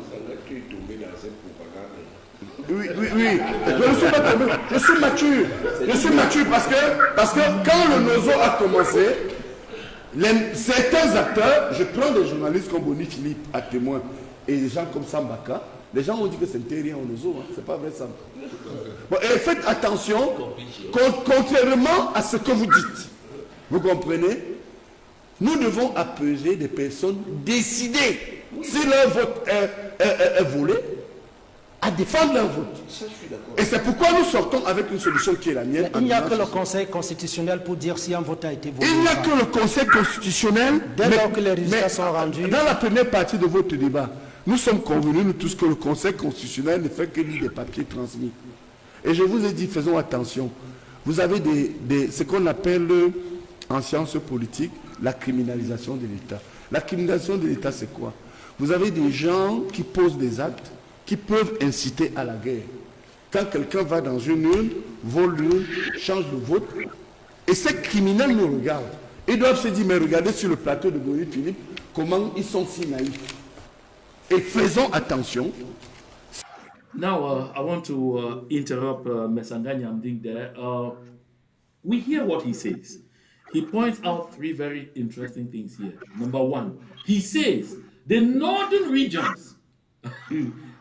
Oui. Je suis mature. Je suis mature parce que quand le Nozo a commencé, certains acteurs, je prends des journalistes comme Boni Philippe à témoin et des gens comme Sambaka, les gens ont dit que c'était rien au Nozo, hein. C'est pas vrai ça. Bon, et faites attention, contrairement à ce que vous dites. Vous comprenez? Nous devons apaiser des personnes décidées. Si leur vote est volé, à défendre leur vote.
Ça, je suis d'accord.
Et c'est pourquoi nous sortons avec une solution qui est la mienne.
Il n'y a que le Conseil constitutionnel pour dire si un vote a été voté.
Il n'y a que le Conseil constitutionnel.
Dès lors que les résultats sont rendus.
Dans la première partie de votre débat, nous sommes convenus, nous tous, que le Conseil constitutionnel ne fait que lire des papiers transmis. Et je vous ai dit, faisons attention. Vous avez ce qu'on appelle en sciences politiques la criminalisation de l'État. La criminalisation de l'État, c'est quoi? Vous avez des gens qui posent des actes qui peuvent inciter à la guerre. Quand quelqu'un va dans une urne, vole l'urne, change de vote, et ces criminels nous regardent. Ils doivent se dire, mais regardez sur le plateau de Boris Philippe, comment ils sont si naïfs. Et faisons attention.
Now, I want to interrupt Mesanga Nyamding there. We hear what he says. He points out three very interesting things here. Number one, he says the northern regions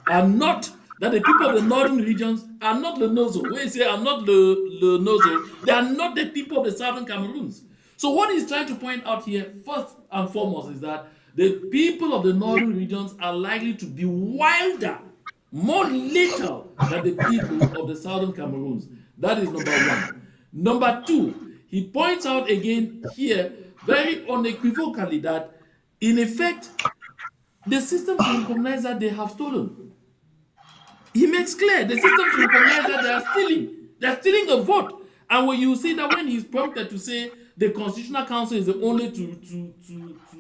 are not, that the people of the northern regions are not the Nozo. When he say are not the Nozo, they are not the people of the southern Cameroons. So what he's trying to point out here, first and foremost, is that the people of the northern regions are likely to be wilder, more lethal than the people of the southern Cameroons. That is number one. Number two, he points out again here very unequivocally that in effect, the system should recognize that they have stolen. He makes clear the system should recognize that they are stealing. They are stealing a vote. And when you see that when he's prompted to say the Constitutional Council is the only to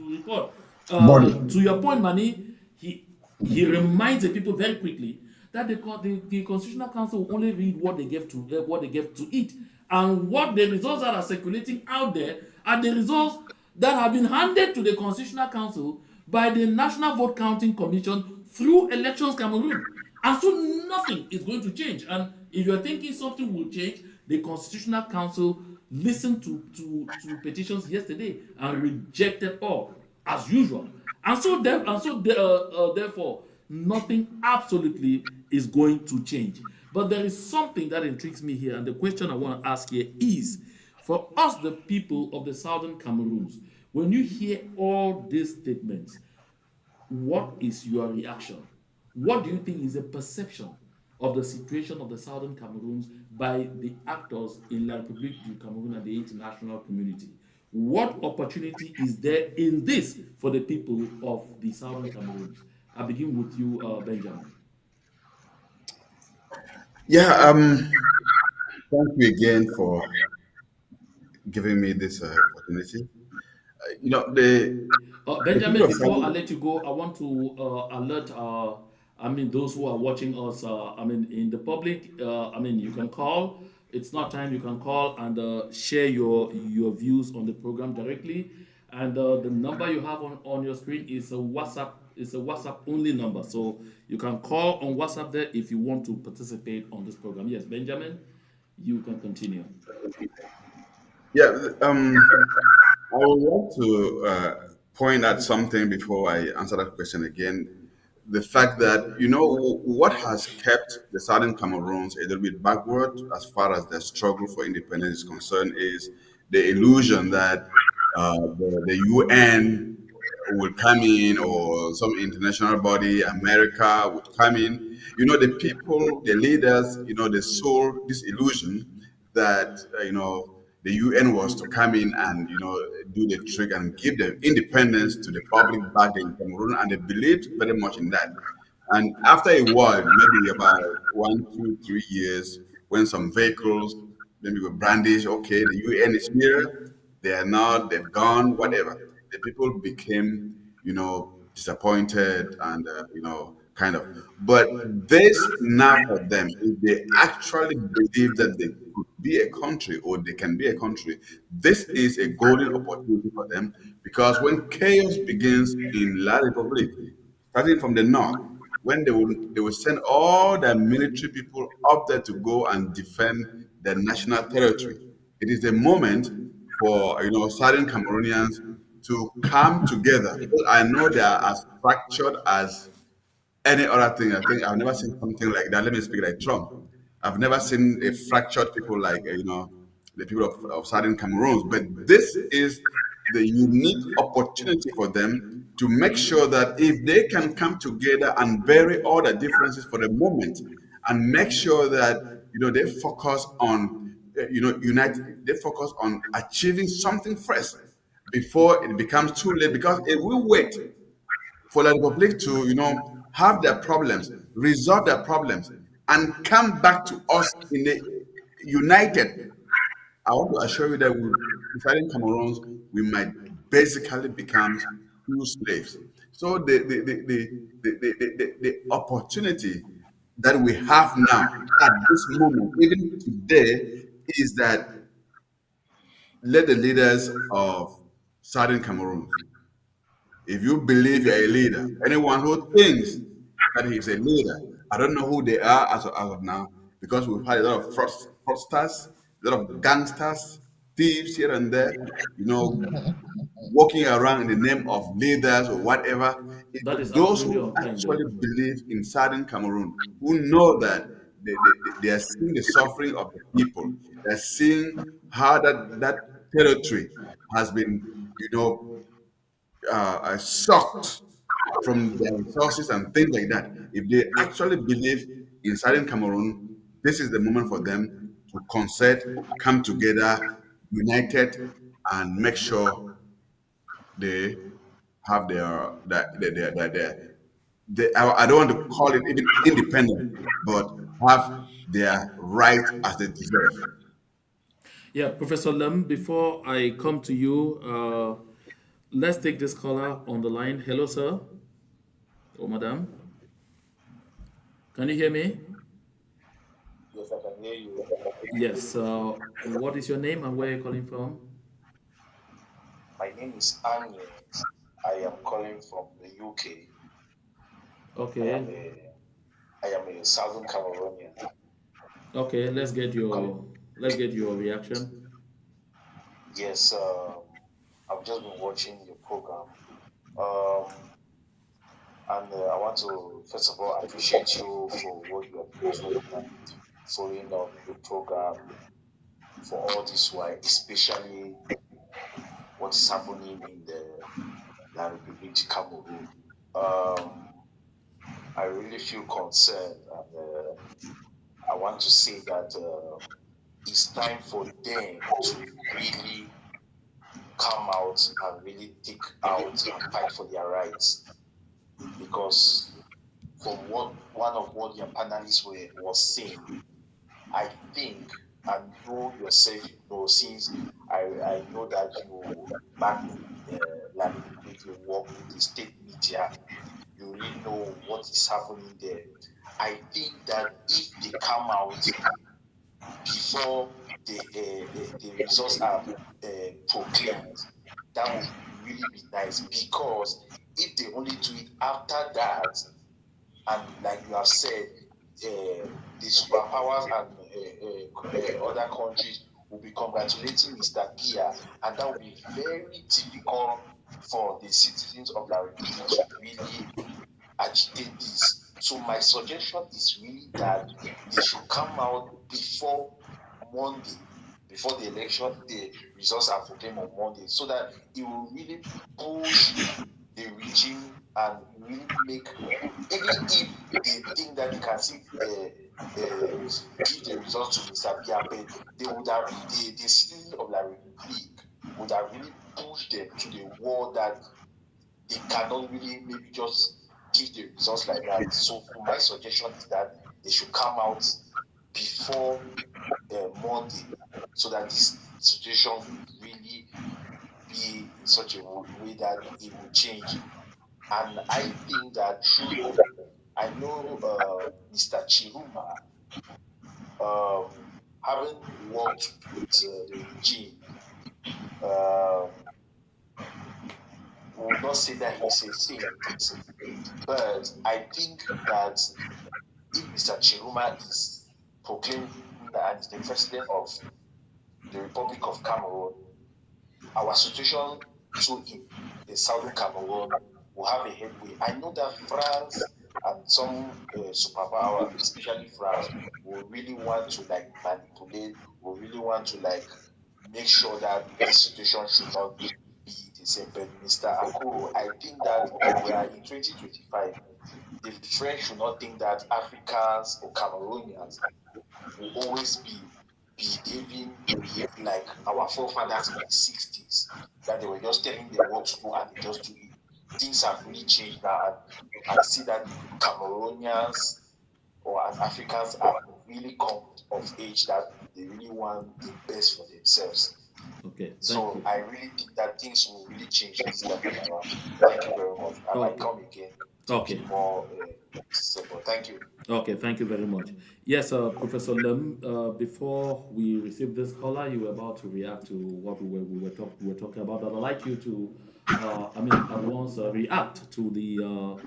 report, to your point, Manny, he reminds the people very quickly that the Constitutional Council will only read what they gave to it, and what the results that are circulating out there are the results that have been handed to the Constitutional Council by the National Vote Counting Commission through Elections Cameroon. And so nothing is going to change. And if you're thinking something will change, the Constitutional Council listened to petitions yesterday and rejected all, as usual. And so therefore, nothing absolutely is going to change. But there is something that intrigues me here, and the question I want to ask here is, for us, the people of the southern Cameroons, when you hear all these statements, what is your reaction? What do you think is the perception of the situation of the southern Cameroons by the actors in La République du Cameroun and the international community? What opportunity is there in this for the people of the southern Cameroons? I begin with you, Benjamin.
Yeah, thank you again for giving me this opportunity.
Benjamin, before I let you go, I want to alert those who are watching us, in the public, you can call. It's not time, you can call and share your views on the program directly. And the number you have on your screen is a WhatsApp. It's a WhatsApp only number. So you can call on WhatsApp there if you want to participate on this program. Yes, Benjamin, you can continue.
Yeah, I would like to point at something before I answer that question again. The fact that, what has kept the southern Cameroons a little bit backward as far as their struggle for independence is concerned is the illusion that the UN would come in, or some international body, America, would come in. The people, the leaders, they sold this illusion that, the UN was to come in and, do the trick and give the independence to the public back in Cameroon, and they believed very much in that. And after a while, maybe about 1, 2, 3 years, when some vehicles maybe were brandished, okay, the UN is here, they are not, they've gone, whatever. The people became, disappointed and, kind of. But this now for them, if they actually believe that they could be a country, or they can be a country, this is a golden opportunity for them, because when chaos begins in La République, starting from the north, when they will send all their military people up there to go and defend their national territory, it is a moment for southern Cameroonians to come together. Because I know they are as fractured as any other thing. I think I've never seen something like that. Let me speak like Trump. I've never seen a fractured people like the people of southern Cameroon. But this is the unique opportunity for them to make sure that if they can come together and bury all the differences for the moment and make sure that they focus on unite, they focus on achieving something first before it becomes too late, because if we wait for the Republic to have their problems, resolve their problems, and come back to us in the united, I want to assure you that deciding Cameroons, we might basically become true slaves. So the opportunity that we have now at this moment, even today, is that let the leaders of Southern Cameroon, if you believe you're a leader, anyone who thinks that he's a leader, I don't know who they are as of now, because we've had a lot of fraudsters, a lot of gangsters, thieves here and there, walking around in the name of leaders or whatever.
That is
Those
absolutely
who
unkind,
actually
though.
believe in Southern Cameroon, who know that they are seeing the suffering of the people, they're seeing how that territory has been, sucked from their resources and things like that. If they actually believe in Southern Cameroon, this is the moment for them to concert, come together, united, and make sure they have I don't want to call it even independent, but have their right as they deserve.
Yeah, Professor Lem, before I come to you, let's take this caller on the line. Hello, sir. Oh, madam. Can you hear me?
Yes, I can hear you.
Yes. What is your name and where are you calling from?
My name is Agnes. I am calling from the UK.
Okay.
I am a Southern Cameroonian.
Okay. Let's get your reaction.
Yes, I've just been watching your program. Um, and I want to first of all appreciate you for what you have been doing and following up the program for all this while, especially what is happening in the La République Cameroon. I really feel concerned, and I want to say that it's time for them to really come out and really take out and fight for their rights. Because from what one of what your panelists was saying, I think, and you yourself know, since I know that you back in La République, you work with the state media, you really know what is happening there. I think that if they come out before the results are proclaimed, that would really be nice. Because if they only do it after that, and like you have said, the superpowers and other countries will be congratulating Mr. Biya, and that will be very difficult for the citizens of La Republic to really agitate this. So my suggestion is really that they should come out before Monday, before the election, the results are proclaimed on Monday, so that it will really push the regime and really make, even if they think that they can still give the results to Mr. Biape, they would have, the citizens of La Republique would have really pushed them to the wall that they cannot really maybe just give the results like that. So my suggestion is that they should come out before Monday, so that this situation will really be in such a way that it will change. And I think that through, I know Mr. Tchiroma, having worked with the regime, will not say that he's a saint, but I think that if Mr. Tchiroma is proclaimed and is the president of the Republic of Cameroon, our situation too in the Southern Cameroon will have a headway. I know that France and some superpowers, especially France, will really want to like manipulate, will really want to like make sure that this situation should not be themselves. But Mr. Akuro, I think that we are in 2025. The French should not think that Africans or Cameroonians will always be behave like our forefathers in the 60s, that they were just telling them what to do and they just do it. Things have really changed now, and you can see that Cameroonians and Africans have really come of age that they really want the best for themselves.
Okay,
So I really think that things will really change this time around. Thank you very much. I might come again to give more support. Thank you.
Okay, thank you very much. Yes, Professor Lem, before we receive this caller, you were about to react to what we were talking about. I'd like you to, at once react to the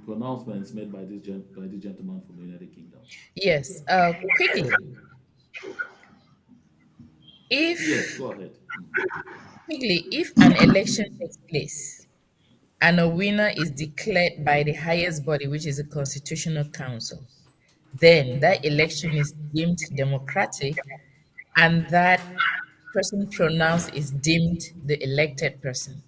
pronouncements made by this gentleman from the United Kingdom.
Yes, quickly.
Yes, go ahead.
Quickly, if an election takes place and a winner is declared by the highest body, which is the Constitutional Council, then that election is deemed democratic and that person pronounced is deemed the elected person.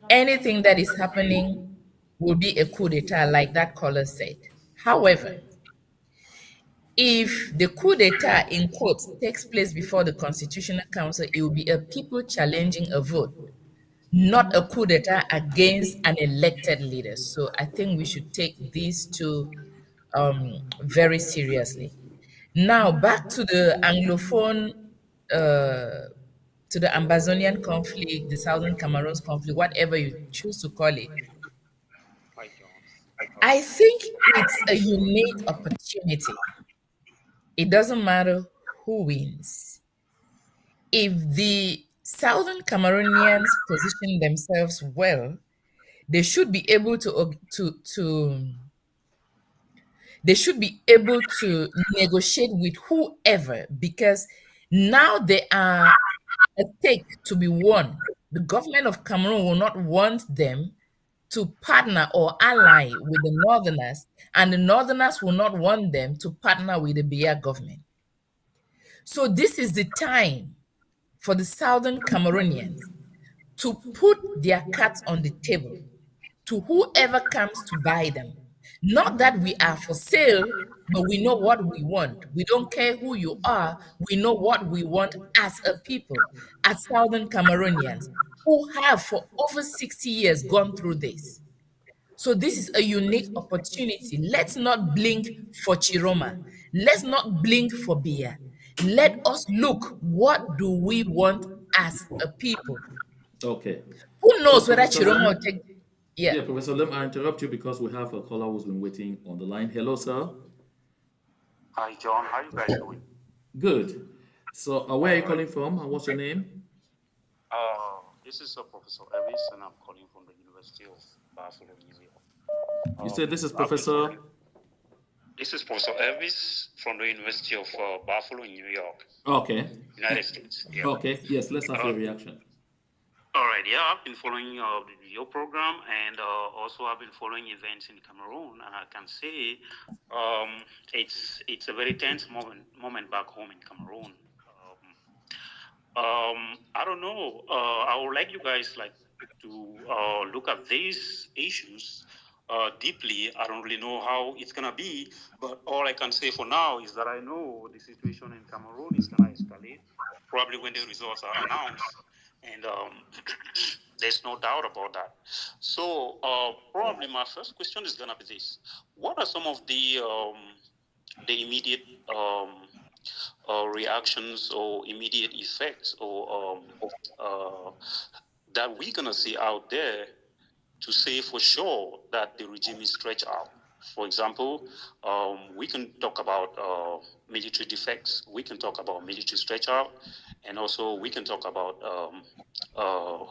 Anything that is happening will be a coup d'etat, like that caller said. However, if the coup d'etat, in quotes, takes place before the Constitutional Council, it will be a people challenging a vote, not a coup d'etat against an elected leader. So I think we should take these two very seriously. Now, back to the Anglophone, to the Amazonian conflict, the Southern Cameroons conflict, whatever you choose to call it. I think it's a unique opportunity. It doesn't matter who wins. If the Southern Cameroonians position themselves well, they should be able they should be able to negotiate with whoever, because now they are a stake to be won. The government of Cameroon will not want them to partner or ally with the Northerners, and the Northerners will not want them to partner with the Biya government. So this is the time for the Southern Cameroonians to put their cards on the table to whoever comes to buy them. Not that we are for sale, but we know what we want. We don't care who you are. We know what we want as a people, as Southern Cameroonians, who have for over 60 years gone through this. So this is a unique opportunity. Let's not blink for Tchiroma. Let's not blink for Biya. Let us look, what do we want as a people?
Okay.
Who knows whether Tchiroma will take...
Yeah, Professor Lem, I interrupt you because we have a caller who's been waiting on the line. Hello, sir.
Hi, John. How you guys doing?
Good. So, where are you calling from, and what's your name?
This is Professor Elvis, and I'm calling from the University of Buffalo, New York.
You said this is Professor?
This is Professor Elvis from the University of Buffalo, New York.
Okay.
United States. Yeah.
Okay. Yes, let's have your reaction.
All right, yeah, I've been following the video program, and also I've been following events in Cameroon, and I can say it's a very tense moment back home in Cameroon. I don't know. I would like you guys to look at these issues deeply. I don't really know how it's gonna be, but all I can say for now is that I know the situation in Cameroon is gonna escalate, probably when the results are announced. And there's no doubt about that. So probably my first question is gonna be this: what are some of the immediate reactions or immediate effects or that we're gonna see out there to say for sure that the regime is stretched out? For example, we can talk about military defects, we can talk about military stretch out, and also we can talk about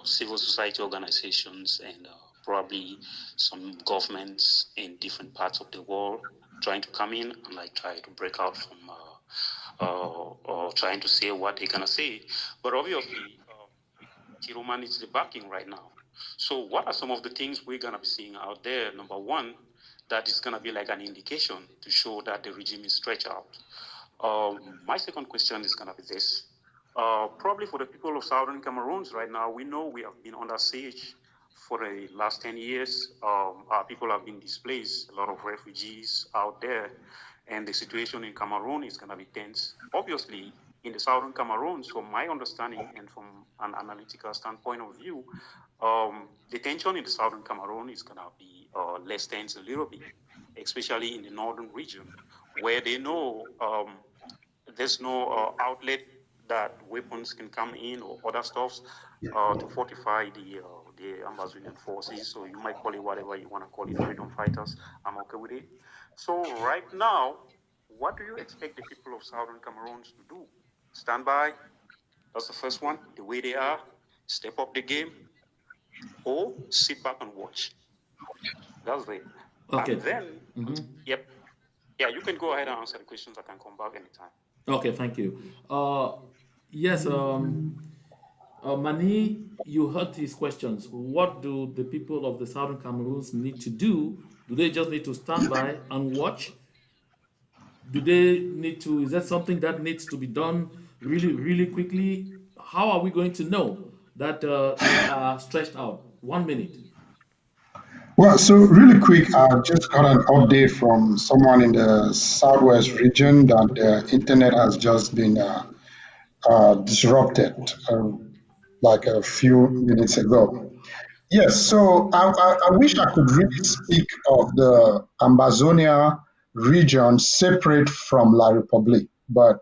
civil society organizations and probably some governments in different parts of the world trying to come in and try to break out from or trying to say what they're gonna say. But obviously, Tchiroma needs the backing right now. So what are some of the things we're gonna be seeing out there? Number one, that is gonna be like an indication to show that the regime is stretched out. My second question is gonna be this: Probably for the people of southern Cameroon right now, we know we have been under siege for the last 10 years. Our people have been displaced, a lot of refugees out there, and the situation in Cameroon is going to be tense. Obviously, in the southern Cameroon, from my understanding and from an analytical standpoint of view, the tension in the southern Cameroon is going to be less tense a little bit, especially in the northern region, where they know there's no outlet that weapons can come in or other stuffs to fortify the Amazonian forces. So you might call it whatever you want to call it, freedom fighters. I'm okay with it. So right now, what do you expect the people of Southern Cameroon to do? Stand by. That's the first one. The way they are, step up the game, or sit back and watch. That's it.
Okay.
And then, yep. Yeah, you can go ahead and answer the questions. I can come back anytime.
Okay, thank you. Yes, Mani, you heard his questions. What do the people of the Southern Cameroons need to do? Do they just need to stand by and watch? Do they need to, is that something that needs to be done really, really quickly? How are we going to know that they are stretched out? 1 minute.
Well, so really quick, I just got an update from someone in the southwest region that the internet has just been disrupted like a few minutes ago. Yes, so I wish I could really speak of the Amazonia region separate from La Republique, but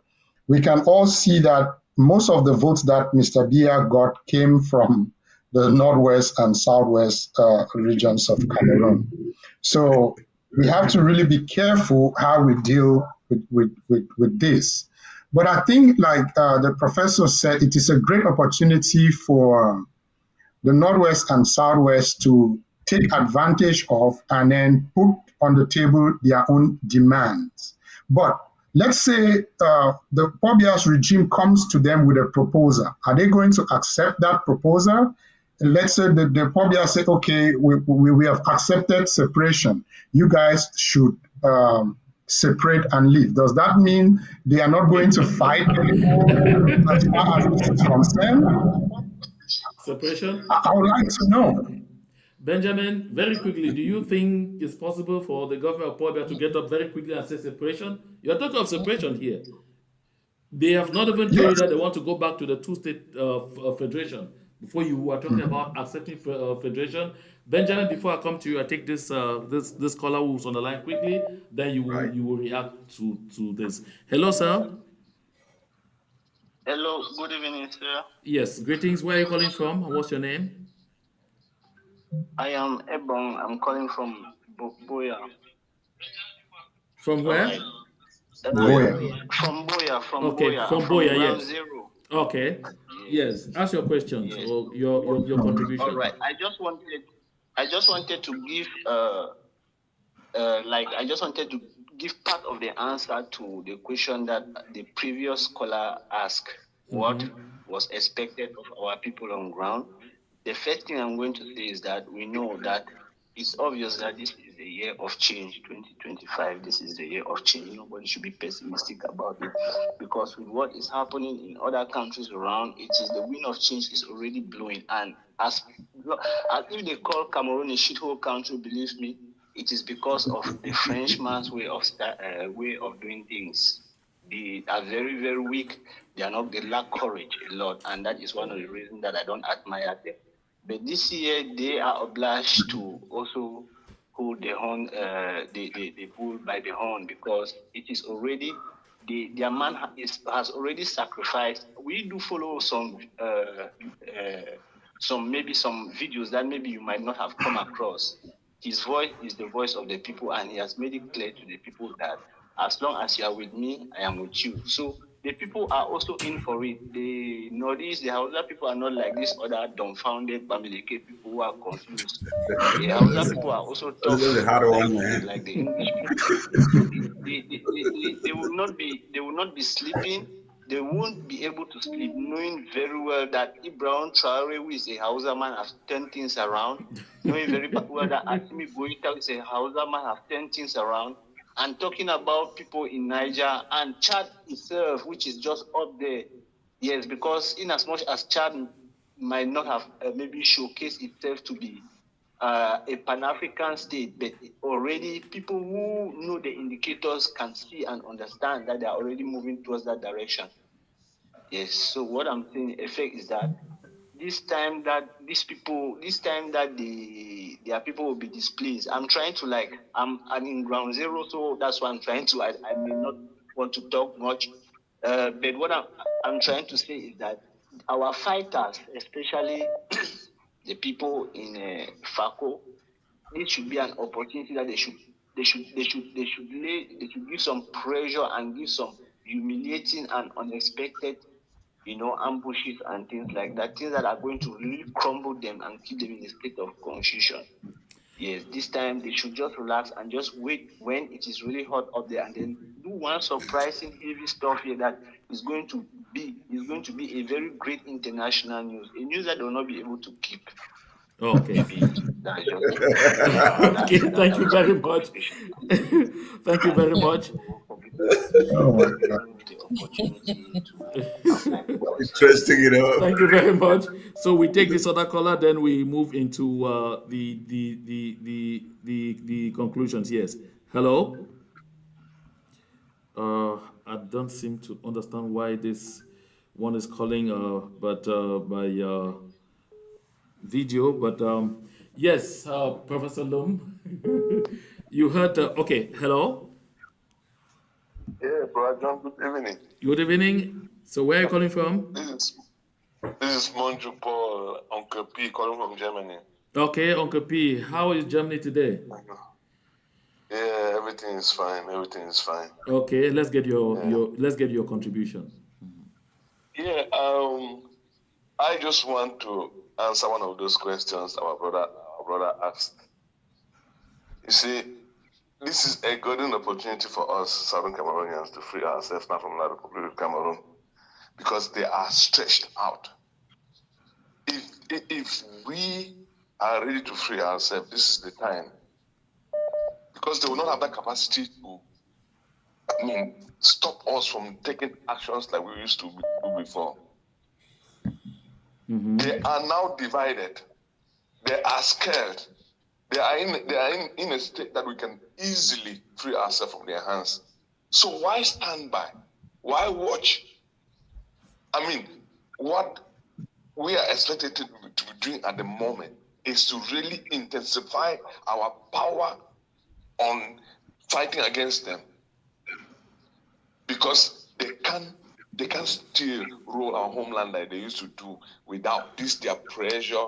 we can all see that most of the votes that Mr. Biya got came from the northwest and southwest regions of Cameroon. So we have to really be careful how we deal with this. But I think, like the professor said, it is a great opportunity for the Northwest and Southwest to take advantage of and then put on the table their own demands. But let's say the Pobia's regime comes to them with a proposal. Are they going to accept that proposal? Let's say the Pobia say, okay, we have accepted separation. You guys should separate and leave. Does that mean they are not going to fight anymore as far as this is concerned?
Separation?
I would like to know.
Benjamin, very quickly, do you think it's possible for the government of Pobia to get up very quickly and say separation? You're talking of separation here. They have not even told you that they want to go back to the two-state federation before you were talking about accepting federation. Benjamin, before I come to you, I take this this caller who's on the line quickly. Then you will react to this. Hello, sir.
Hello, good evening, sir.
Yes, greetings. Where are you calling from? And what's your name?
I am Ebong. I'm calling from Boya.
From where?
Right. From Boya. From Boya.
From Boya, yes.
Zero.
Okay. Yes. Ask your questions or your contribution.
All right. I just wanted to give I just wanted to give part of the answer to the question that the previous caller asked. What was expected of our people on ground? The first thing I'm going to say is that we know that it's obvious that this is the year of change, 2025. This is the year of change. Nobody should be pessimistic about it, because with what is happening in other countries around, it is the wind of change is already blowing. And as if they call Cameroon a shithole country, believe me, it is because of the Frenchman's way of doing things. They are very, very weak. They lack courage a lot, and that is one of the reasons that I don't admire them. But this year, they are obliged to also hold the horn, the bull by the horn, because it is already their man has already sacrificed. We do follow some videos that maybe you might not have come across. His voice is the voice of the people, and he has made it clear to the people that as long as you are with me, I am with you. So the people are also in for it. The Northeast, the Hausa people are not like this other dumbfounded Bamileke people who are confused. The Hausa people are also tough, like the English people. They will not be sleeping. They won't be able to sleep, knowing very well that Ibrahim Traore, who is a Hausa man, has turned things around. Knowing very well that Asimi Goita is a Hausa man, has turned things around. And talking about people in Niger and Chad itself, which is just up there, Yes, because in as much as Chad might not have maybe showcased itself to be a Pan-African state, but already people who know the indicators can see and understand that they are already moving towards that direction. Yes, so what I'm saying, effect is that this time that their people will be displeased. I'm trying to I'm in ground zero, so that's why I'm trying to. I may not want to talk much, but what I'm trying to say is that our fighters, especially the people in FACO, this should be an opportunity that they should give some pressure and give some humiliating and unexpected, ambushes and things like that, things that are going to really crumble them and keep them in a state of confusion. Yes, this time they should just relax and just wait when it is really hot up there, and then do one surprising heavy stuff here that is going to be a very great international news, a news that they will not be able to keep.
Okay.
That's just it.
Okay, thank you very much. Thank you very much.
Oh my God.
Interesting, you know.
Thank you very much. So we take this other caller, then we move into the conclusions. Yes. Hello. I don't seem to understand why this one is calling, but by video. But yes, Professor Lum, you heard. Okay. Hello.
Yeah, Brother John, good evening.
Good evening. So where are you calling from?
This is Monju Paul, Uncle P, calling from Germany.
Okay, Uncle P. How is Germany today?
Yeah, everything is fine. Everything is fine.
Okay, let's get your contribution.
Yeah, I just want to answer one of those questions our brother asked. You see, this is a golden opportunity for us Southern Cameroonians to free ourselves now from the Republic of Cameroon, because they are stretched out. If we are ready to free ourselves, this is the time. Because they will not have that capacity to, stop us from taking actions like we used to do before.
Mm-hmm.
They are now divided. They are scared. They are in a state that we can easily free ourselves from their hands. So why stand by? Why watch? What we are expected to be doing at the moment is to really intensify our power on fighting against them, because they can still rule our homeland like they used to do without their pressure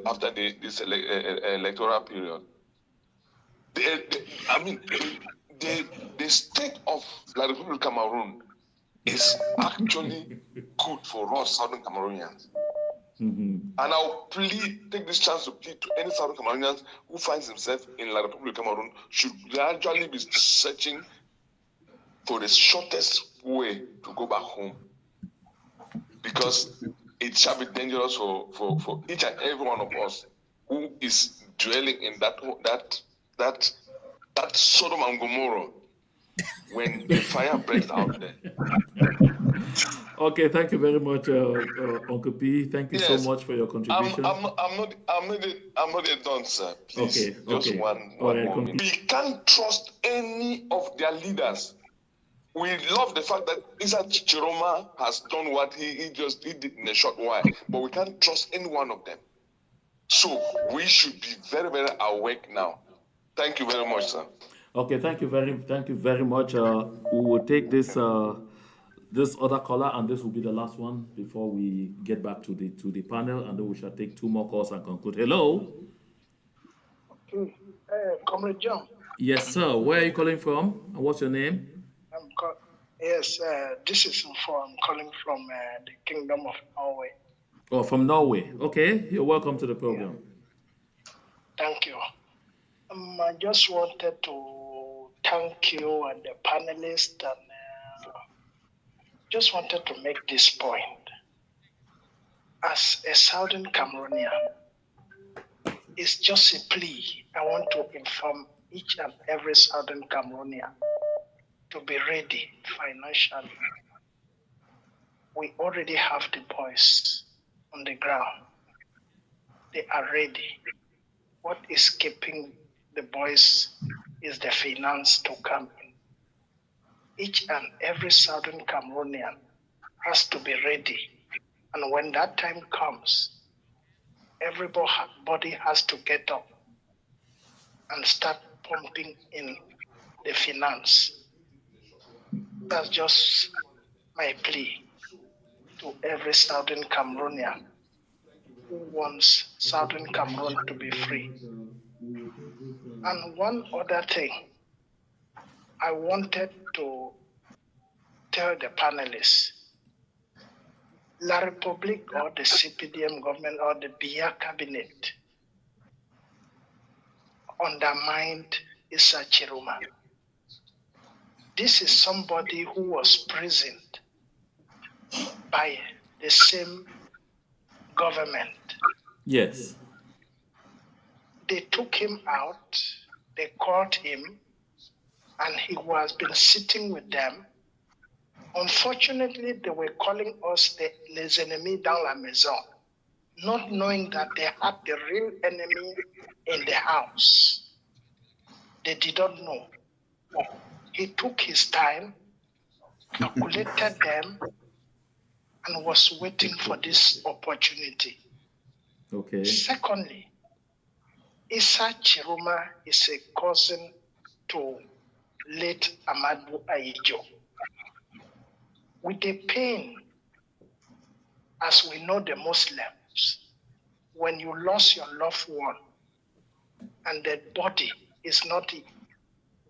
after this electoral period. The state of the Republic of Cameroon is actually good for us Southern Cameroonians.
Mm-hmm.
And I'll take this chance to plead to any Southern Cameroonians who finds himself in La Republic of Cameroon should gradually be searching for the shortest way to go back home, because it shall be dangerous for each and every one of us who is dwelling in that Sodom and Gomorrah when the fire breaks out there.
Okay, thank you very much, Uncle P. Thank you so much for your contribution.
I'm not a done, sir. Please, just one moment. We can't trust any of their leaders. We love the fact that Tchiroma has done what he did in a short while, but we can't trust any one of them. So we should be very, very awake now. Thank you very much, sir.
Okay, thank you very much. We will take this other caller, and this will be the last one before we get back to the panel, and then we shall take two more calls and conclude. Hello.
Okay. Comrade John.
Yes, sir. Where are you calling from, and what's your name?
Yes, this is Info. I'm calling from the Kingdom of Norway.
Oh, from Norway. Okay, you're welcome to the program.
Thank you. I just wanted to thank you and the panelists, and just wanted to make this point. As a Southern Cameroonian, it's just a plea. I want to inform each and every Southern Cameroonian to be ready financially. we already have the boys on the ground. They are ready. What is keeping the boys is the finance to come in. Each and every Southern Cameroonian has to be ready. And when that time comes, everybody has to get up and start pumping in the finance. That's just my plea to every Southern Cameroonian who wants Southern Cameroon to be free. And one other thing, I wanted to tell the panelists, La Republique or the CPDM government or the BIA cabinet undermined Issa Tchiroma. This is somebody who was prisoned by the same government.
Yes.
They took him out, they caught him, and he was been sitting with them. Unfortunately, they were calling us les ennemis dans la maison, not knowing that they had the real enemy in the house. They did not know. He took his time, calculated them, and was waiting for this opportunity.
Okay.
Secondly, Issa Tchiroma is a cousin to late Amadou Ayijo. With the pain, as we know the Muslims, when you lost your loved one and the body is not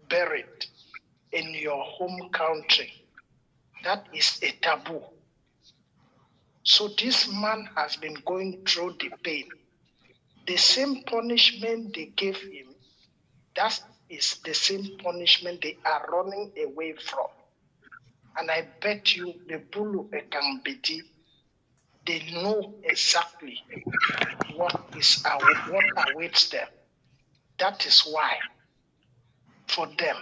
buried in your home country, that is a taboo. So this man has been going through the pain. The same punishment they gave him, that is the same punishment they are running away from. And I bet you the Bulu Ekambiti, they know exactly what awaits them. That is why, for them,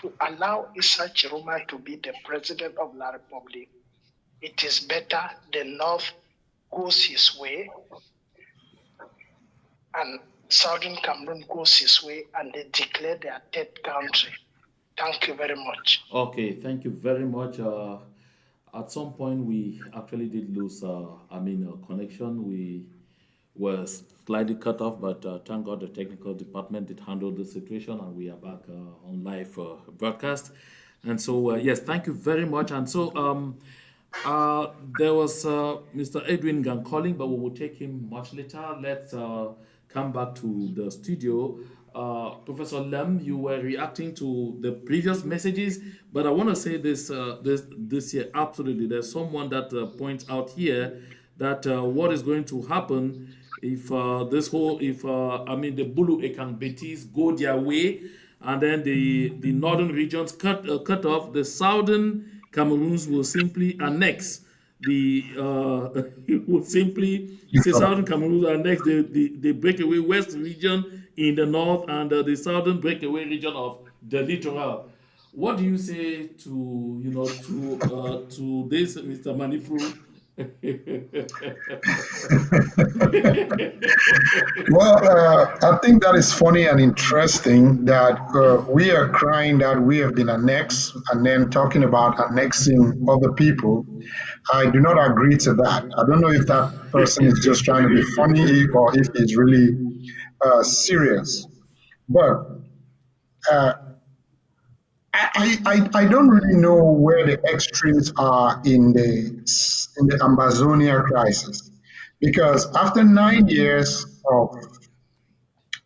to allow Issa Tchiroma to be the president of La Republique, it is better the North goes his way and Southern Cameroon goes his way and they declare their third country. Thank you very much.
Okay, thank you very much. At some point, we actually did lose, connection. We were slightly cut off, but thank God the technical department did handle the situation, and we are back on live broadcast. And so, yes, thank you very much. And so, there was Mr. Edwin Gang calling, but we will take him much later. Let's come back to the studio. Professor Lem, you were reacting to the previous messages, but I want to say this here absolutely. There's someone that points out here that what is going to happen if the Bulu Ekan Betis go their way, and then the northern regions cut off. The southern Cameroons will simply annex southern Cameroon will annex the breakaway west region in the north and the southern breakaway region of the littoral. What do you say to this, Mr. Manifu?
Well, I think that is funny and interesting that we are crying that we have been annexed and then talking about annexing other people. I do not agree to that. I don't know if that person is just trying to be funny or if he's really serious. But I don't really know where the extremes are in the Amazonia crisis, because after 9 years of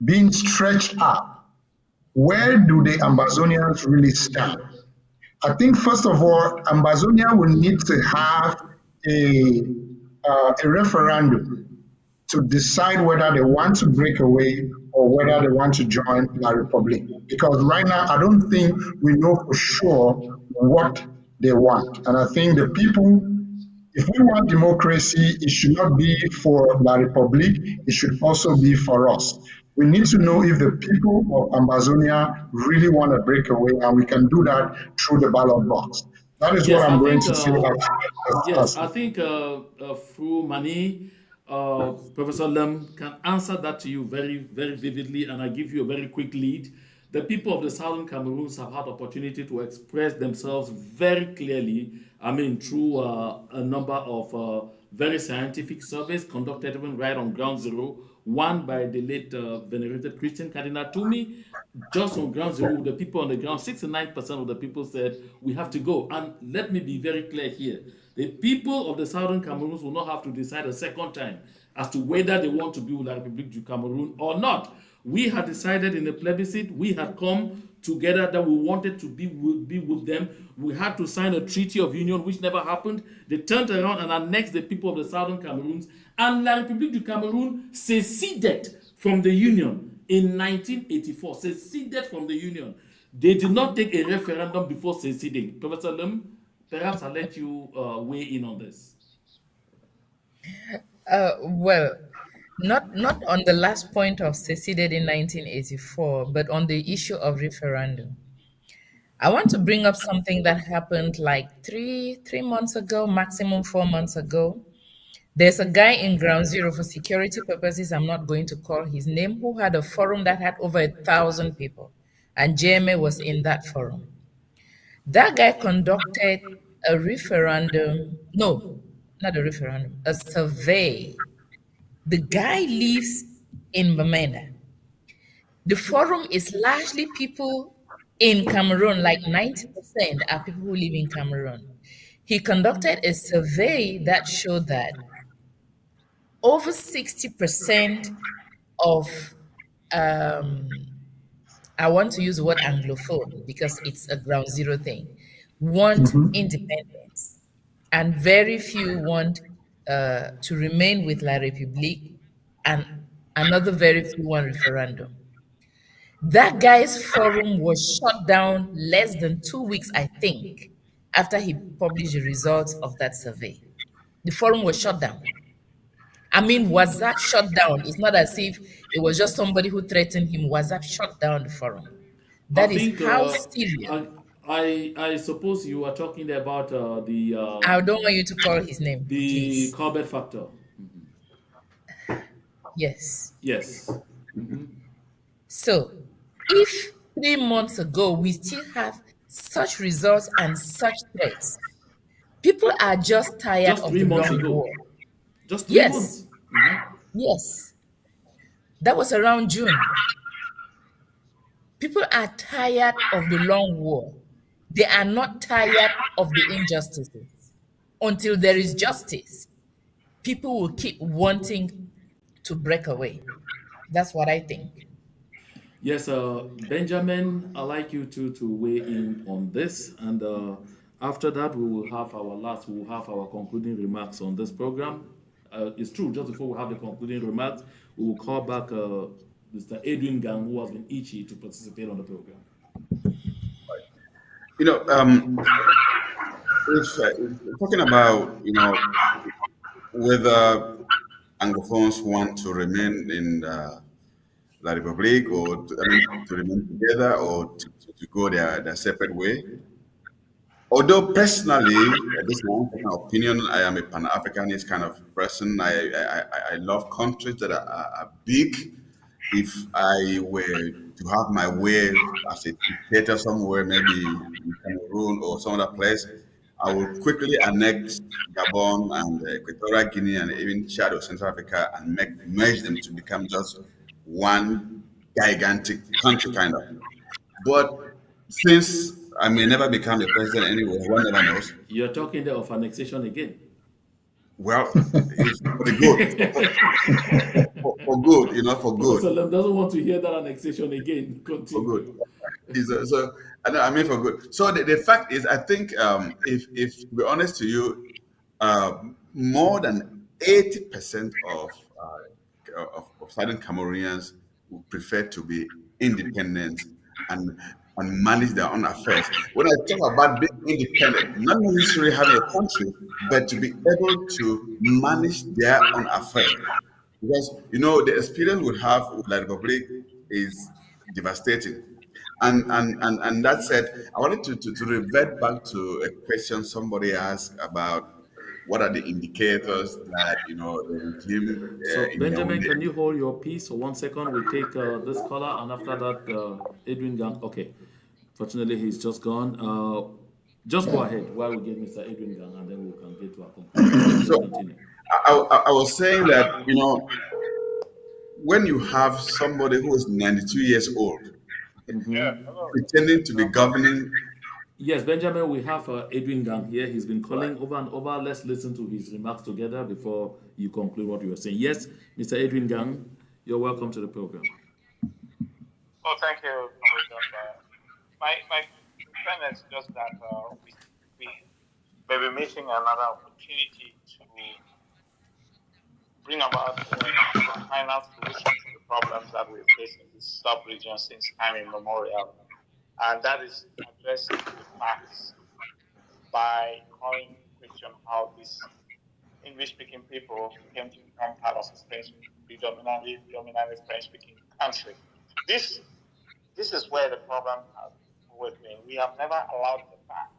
being stretched out, where do the Amazonians really stand? I think first of all, Amazonia will need to have a referendum to decide whether they want to break away or whether they want to join La Republique. Because right now, I don't think we know for sure what they want. And I think the people, if we want democracy, it should not be for La Republique, it should also be for us. We need to know if the people of Amazonia really want to break away, and we can do that through the ballot box. That is
Yes,
what
I
I'm going
think.
to say.
Yes, I think through Mani, Professor Lem can answer that to you very, very vividly, and I give you a very quick lead. The people of the Southern Cameroons have had opportunity to express themselves very clearly. I mean, through a number of very scientific surveys conducted even right on ground zero, one by the late venerated Christian Cardinal Toomey. Just on ground zero, the people on the ground, 69% of the people said we have to go. And let me be very clear here. The people of the Southern Cameroons will not have to decide a second time as to whether they want to be with La République du Cameroun or not. We had decided in the plebiscite, we had come together that we wanted to be with them. We had to sign a treaty of union, which never happened. They turned around and annexed the people of the Southern Cameroons, and La République du Cameroun seceded from the union in 1984, seceded from the union. They did not take a referendum before seceding. Professor Lem, perhaps I'll let you weigh in on this.
Well, not on the last point of seceded in 1984, but on the issue of referendum. I want to bring up something that happened like three months ago, maximum 4 months ago. There's a guy in Ground Zero, for security purposes, I'm not going to call his name, who had a forum that had over 1,000 people, and JMA was in that forum. That guy conducted a referendum, no, not a referendum, a survey. The guy lives in Bamenda. The forum is largely people in Cameroon, like 90% are people who live in Cameroon. He conducted a survey that showed that over 60% of, I want to use the word Anglophone because it's a ground zero thing, want independence. And very few want to remain with La République, and another very few want referendum. That guy's forum was shut down less than 2 weeks, I think, after he published the results of that survey. The forum was shut down. I mean, WhatsApp shut down. It's not as if it was just somebody who threatened him. WhatsApp shut down the forum. That is how serious.
I suppose you are talking about the.
I don't want you to call his name,
the
please.
Corbett factor.
Yes.
Yes.
So, if 3 months ago we still have such results and such threats, people are just tired of the long war.
Just 3 months.
Yes. That was around June. People are tired of the long war. They are not tired of the injustices. Until there is justice, people will keep wanting to break away. That's what I think.
Yes, Benjamin, I'd like you to weigh in on this. And after that, we'll have our concluding remarks on this program. It's true, just before we have the concluding remarks, we will call back Mr. Edwin Gang, who has been itchy to participate on the program.
You know, if talking about, whether Anglophones want to remain in La République or to remain together or to go their separate way. Although personally, this is my own personal opinion, I am a Pan-Africanist kind of person. I love countries that are big. If I were to have my way as a dictator somewhere, maybe in Cameroon or some other place, I would quickly annex Gabon and Equatorial Guinea and even Chad or Central Africa and merge them to become just one gigantic country, kind of. But since I may never become a president anyway, one never knows.
You're talking there of annexation again.
Well, it's for the good. for good, for good.
So doesn't want to hear that annexation again. Continue.
For good. So I mean for good. So the fact is, I think if to be honest to you, more than 80% of Southern Cameroonians would prefer to be independent and manage their own affairs. When I talk about being independent, not necessarily having a country, but to be able to manage their own affairs. Because, the experience we have with La République is devastating. And that said, I wanted to revert back to a question somebody asked about what are the indicators that the regime
So,
in
Benjamin,
Yaoundé.
can you hold your peace for 1 second? We take this caller, and after that, Edwin Gang. Okay. Fortunately, he's just gone. Just go ahead while we get Mr. Edwin Gang, and then we can get to our conclusion. Please
So
continue.
I was saying that when you have somebody who is 92 years old pretending to be governing.
Yes, Benjamin, we have Edwin Gang here. He's been calling over and over. Let's listen to his remarks together before you conclude what you were saying. Yes, Mr. Edwin Gang, you're welcome to the program.
Oh, thank you, my concern is just that we may be missing another opportunity to bring about a final solution to the problems that we've faced in this sub-region since time immemorial. And that is addressing the facts by calling into question how these English-speaking people came to become part of a predominantly French-speaking country. This is where the problem has always been. We have never allowed the fact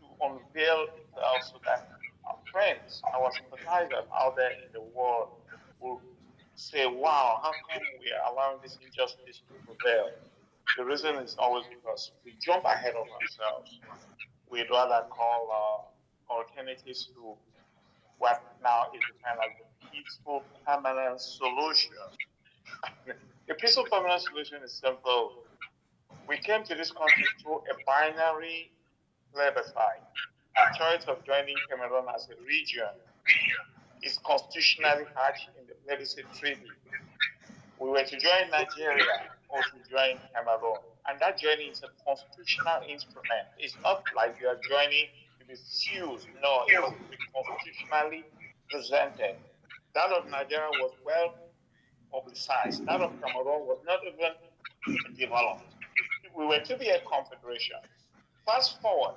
to unveil itself so that our friends, our sympathizers out there in the world will say, wow, how come we are allowing this injustice to prevail? The reason is always because we jump ahead of ourselves. We'd rather call alternatives to what now is defined as the peaceful permanent solution. The peaceful permanent solution is simple. We came to this country through a binary plebiscite. The choice of joining Cameroon as a region is constitutionally hatched in the plebiscite treaty. We were to join Nigeria or to join Cameroon. And that joining is a constitutional instrument. It's not like you are joining to be fused. No, it was to be constitutionally presented. That of Nigeria was well publicized. That of Cameroon was not even developed. We were to be a confederation. Fast forward,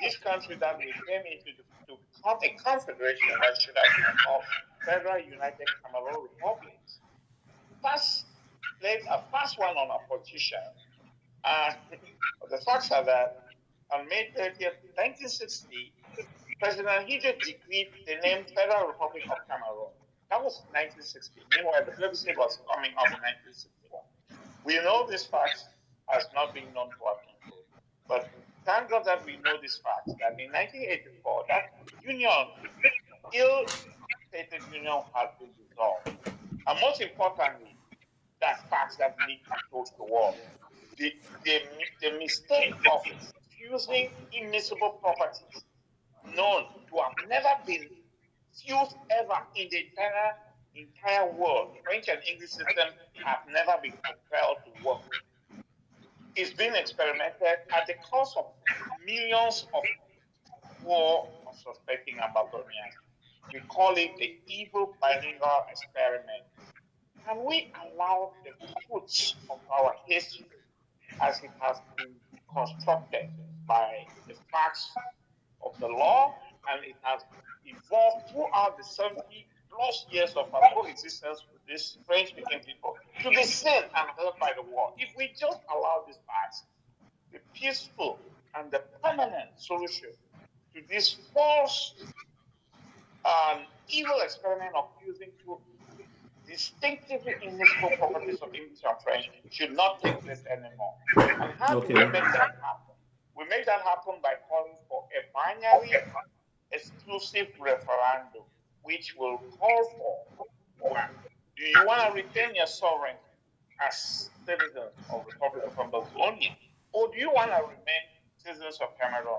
this country that we came into to become a confederation that should have been called Federal United Cameroon Republics. Laid a fast one on our politician. The facts are that on May 30th, 1960, President Hidjo decreed the name Federal Republic of Cameroon. That was 1960. Meanwhile, the plebiscite was coming up in 1961. We know these facts as not being known to our people. But thank God that we know these facts, that in 1984, that union, ill-fated union had been dissolved. And most importantly, that facts that need to be told to the world. The mistake of fusing immiscible properties known to have never been fused ever in the entire world. French and English systems have never been compelled to work. It's been experimented at the cost of millions of poor unsuspecting Ambazonians. We call it the evil bilingual experiment. Can we allow the fruits of our history, as it has been constructed by the facts of the law, and it has evolved throughout the 70+ years of our coexistence with these French-speaking people, to be seen and heard by the world? If we just allow these facts, the peaceful and the permanent solution to this false evil experiment of using two distinctively immiscible properties of English and French should not take place anymore. And how do we make that happen? We make that happen by calling for a binary exclusive referendum, which will call for, one, do you want to retain your sovereignty as citizens of the Republic of Ambazonia, or do you want to remain citizens of Cameroon?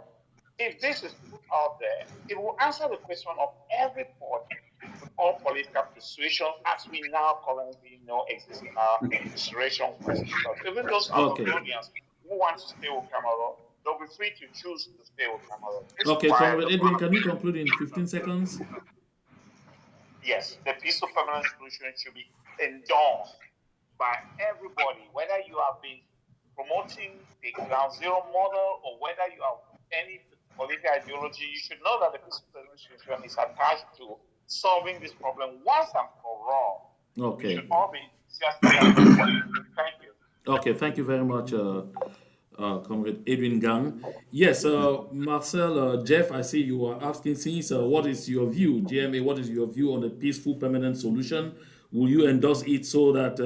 If this is put out there, it will answer the question of every party with all political persuasion, as we now currently know exists in our situation west. Even those Ambazonians who want to stay with Cameroon, they'll be free to choose to stay with Cameroon.
Okay, Comrade Edwin, can you conclude in 15 seconds?
Yes, the peaceful permanent solution should be endorsed by everybody, whether you have been promoting the ground zero model or whether you have any political ideology. You should know that the peaceful permanent solution is attached to solving this problem once and for all.
Okay.
We should all be enthusiastic. Thank you.
Okay, thank you very much, Comrade Edwin Gang. Yes, Marcel, Jeff, I see you are asking, since what is your view, GMA, what is your view on the peaceful permanent solution? Will you endorse it so that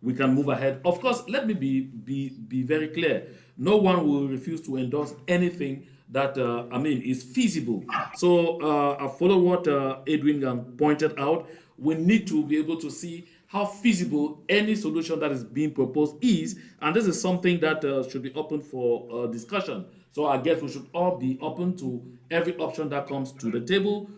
we can move ahead? Of course, let me be very clear. No one will refuse to endorse anything that, is feasible. So I follow what Edwin Gang pointed out. We need to be able to see how feasible any solution that is being proposed is, and this is something that should be open for discussion. So I guess we should all be open to every option that comes to the table.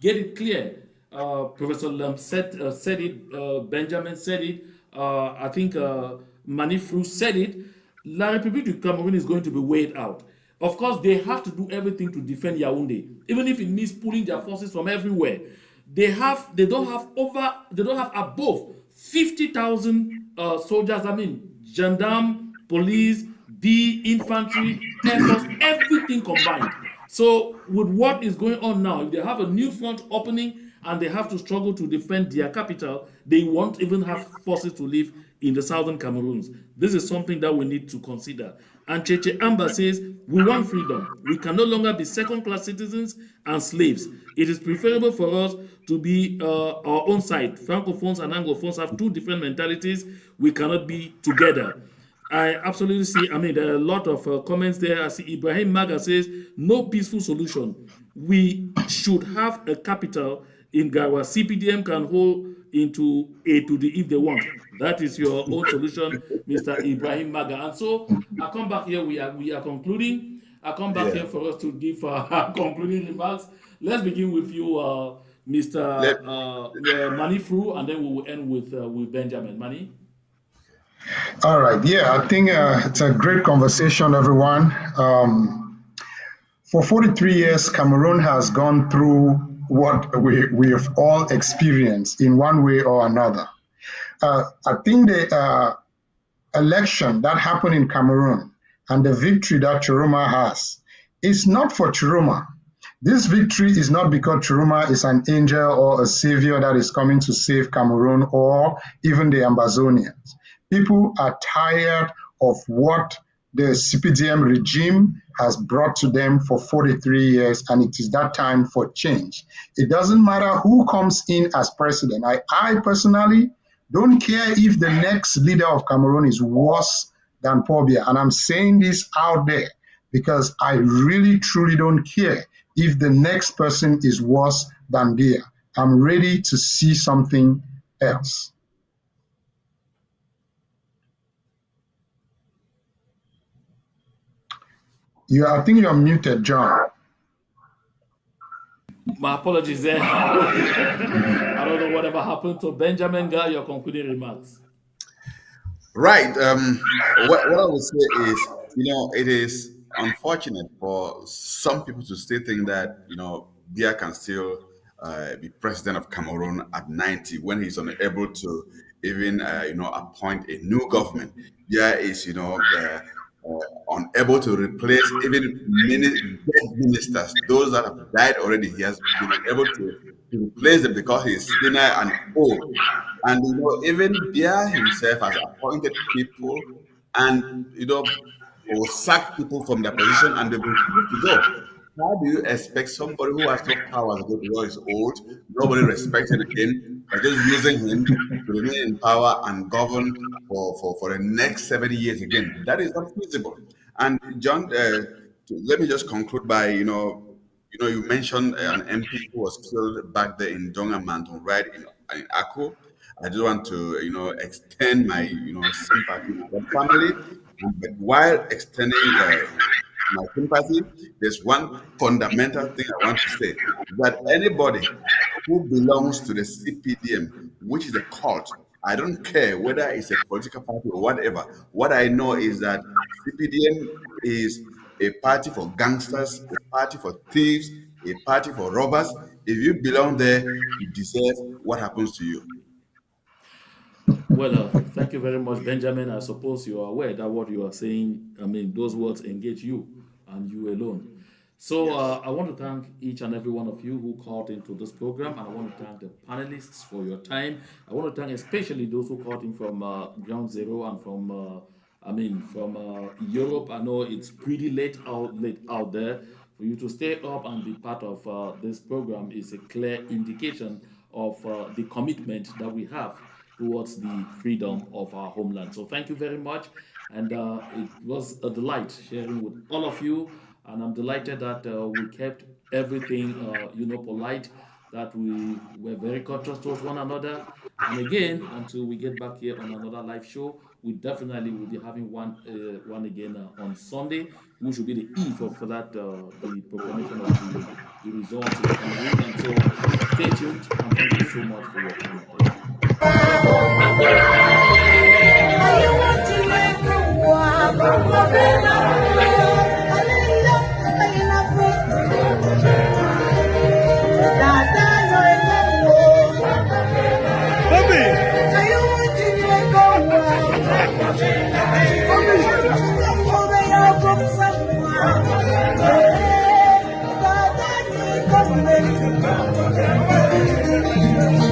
Get it clear. Professor Lam said it. Benjamin said it. I think Manifru said it. La République du Cameroun is going to be weighed out. Of course, they have to do everything to defend Yaoundé, even if it means pulling their forces from everywhere. They don't have above 50,000 soldiers. Gendarme, police, infantry, air force, everything combined. So with what is going on now, if they have a new front opening and they have to struggle to defend their capital, they won't even have forces to live in the southern Cameroons. This is something that we need to consider. And Cheche Amba says, we want freedom. We can no longer be second-class citizens and slaves. It is preferable for us to be our own side. Francophones and Anglophones have two different mentalities. We cannot be together. I absolutely see. There are a lot of comments there. I see Ibrahim Maga says, no peaceful solution. We should have a capital in Gawa. CPDM can hold into A to the if they want. That is your own solution, Mr. Ibrahim Maga. And so I come back here. We are concluding. I come back here for us to give concluding remarks. Let's begin with you, Mr. Manifru, and then we will end with Benjamin. Mani?
All right. Yeah, I think it's a great conversation, everyone. For 43 years, Cameroon has gone through what we have all experienced in one way or another. I think the election that happened in Cameroon and the victory that Tchiroma has is not for Tchiroma. This victory is not because Tchiroma is an angel or a savior that is coming to save Cameroon or even the Amazonians. People are tired of what the CPDM regime has brought to them for 43 years, and it is that time for change. It doesn't matter who comes in as president. I personally don't care if the next leader of Cameroon is worse than Paul Biya, and I'm saying this out there because I really, truly don't care if the next person is worse than Biya. I'm ready to see something else. I think you're muted, John.
My apologies there. I don't know whatever happened to Benjamin. Your concluding remarks.
Right. What I would say is, it is unfortunate for some people to still think that, Biya can still be president of Cameroon at 90 when he's unable to even, appoint a new government. Biya is, unable to replace even many dead ministers, those that have died already. He has been unable to replace them because he's senile and old. And even Biya himself has appointed people and or sacked people from their position and they refuse to go. How do you expect somebody who has no power to go because he's old, nobody respecting him, they're just using him to remain in power and govern for the next 70 years again? That is not feasible. And John, let me just conclude by, you mentioned an MP who was killed back there in Donga Mountain, right in Akko. I just want to, extend my, sympathy to that family. But while extending my sympathy, there's one fundamental thing I want to say, that anybody who belongs to the CPDM, which is a cult, I don't care whether it's a political party or whatever. What I know is that CPDM is a party for gangsters, a party for thieves, a party for robbers. If you belong there, you deserve what happens to you.
Well, thank you very much, Benjamin. I suppose you are aware that what you are saying, those words engage you and you alone. So I want to thank each and every one of you who called into this program, and I want to thank the panelists for your time. I want to thank especially those who called in from Ground Zero and from Europe. I know it's pretty late out there. For you to stay up and be part of this program is a clear indication of the commitment that we have towards the freedom of our homeland. So thank you very much, and it was a delight sharing with all of you. And I'm delighted that we kept everything, polite, that we were very courteous towards one another. And again, until we get back here on another live show, we definitely will be having one again on Sunday, which will be the eve of that, the proclamation of the results in Cameroon. And so stay tuned, and thank you so much for your time.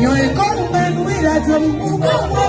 You're a government with a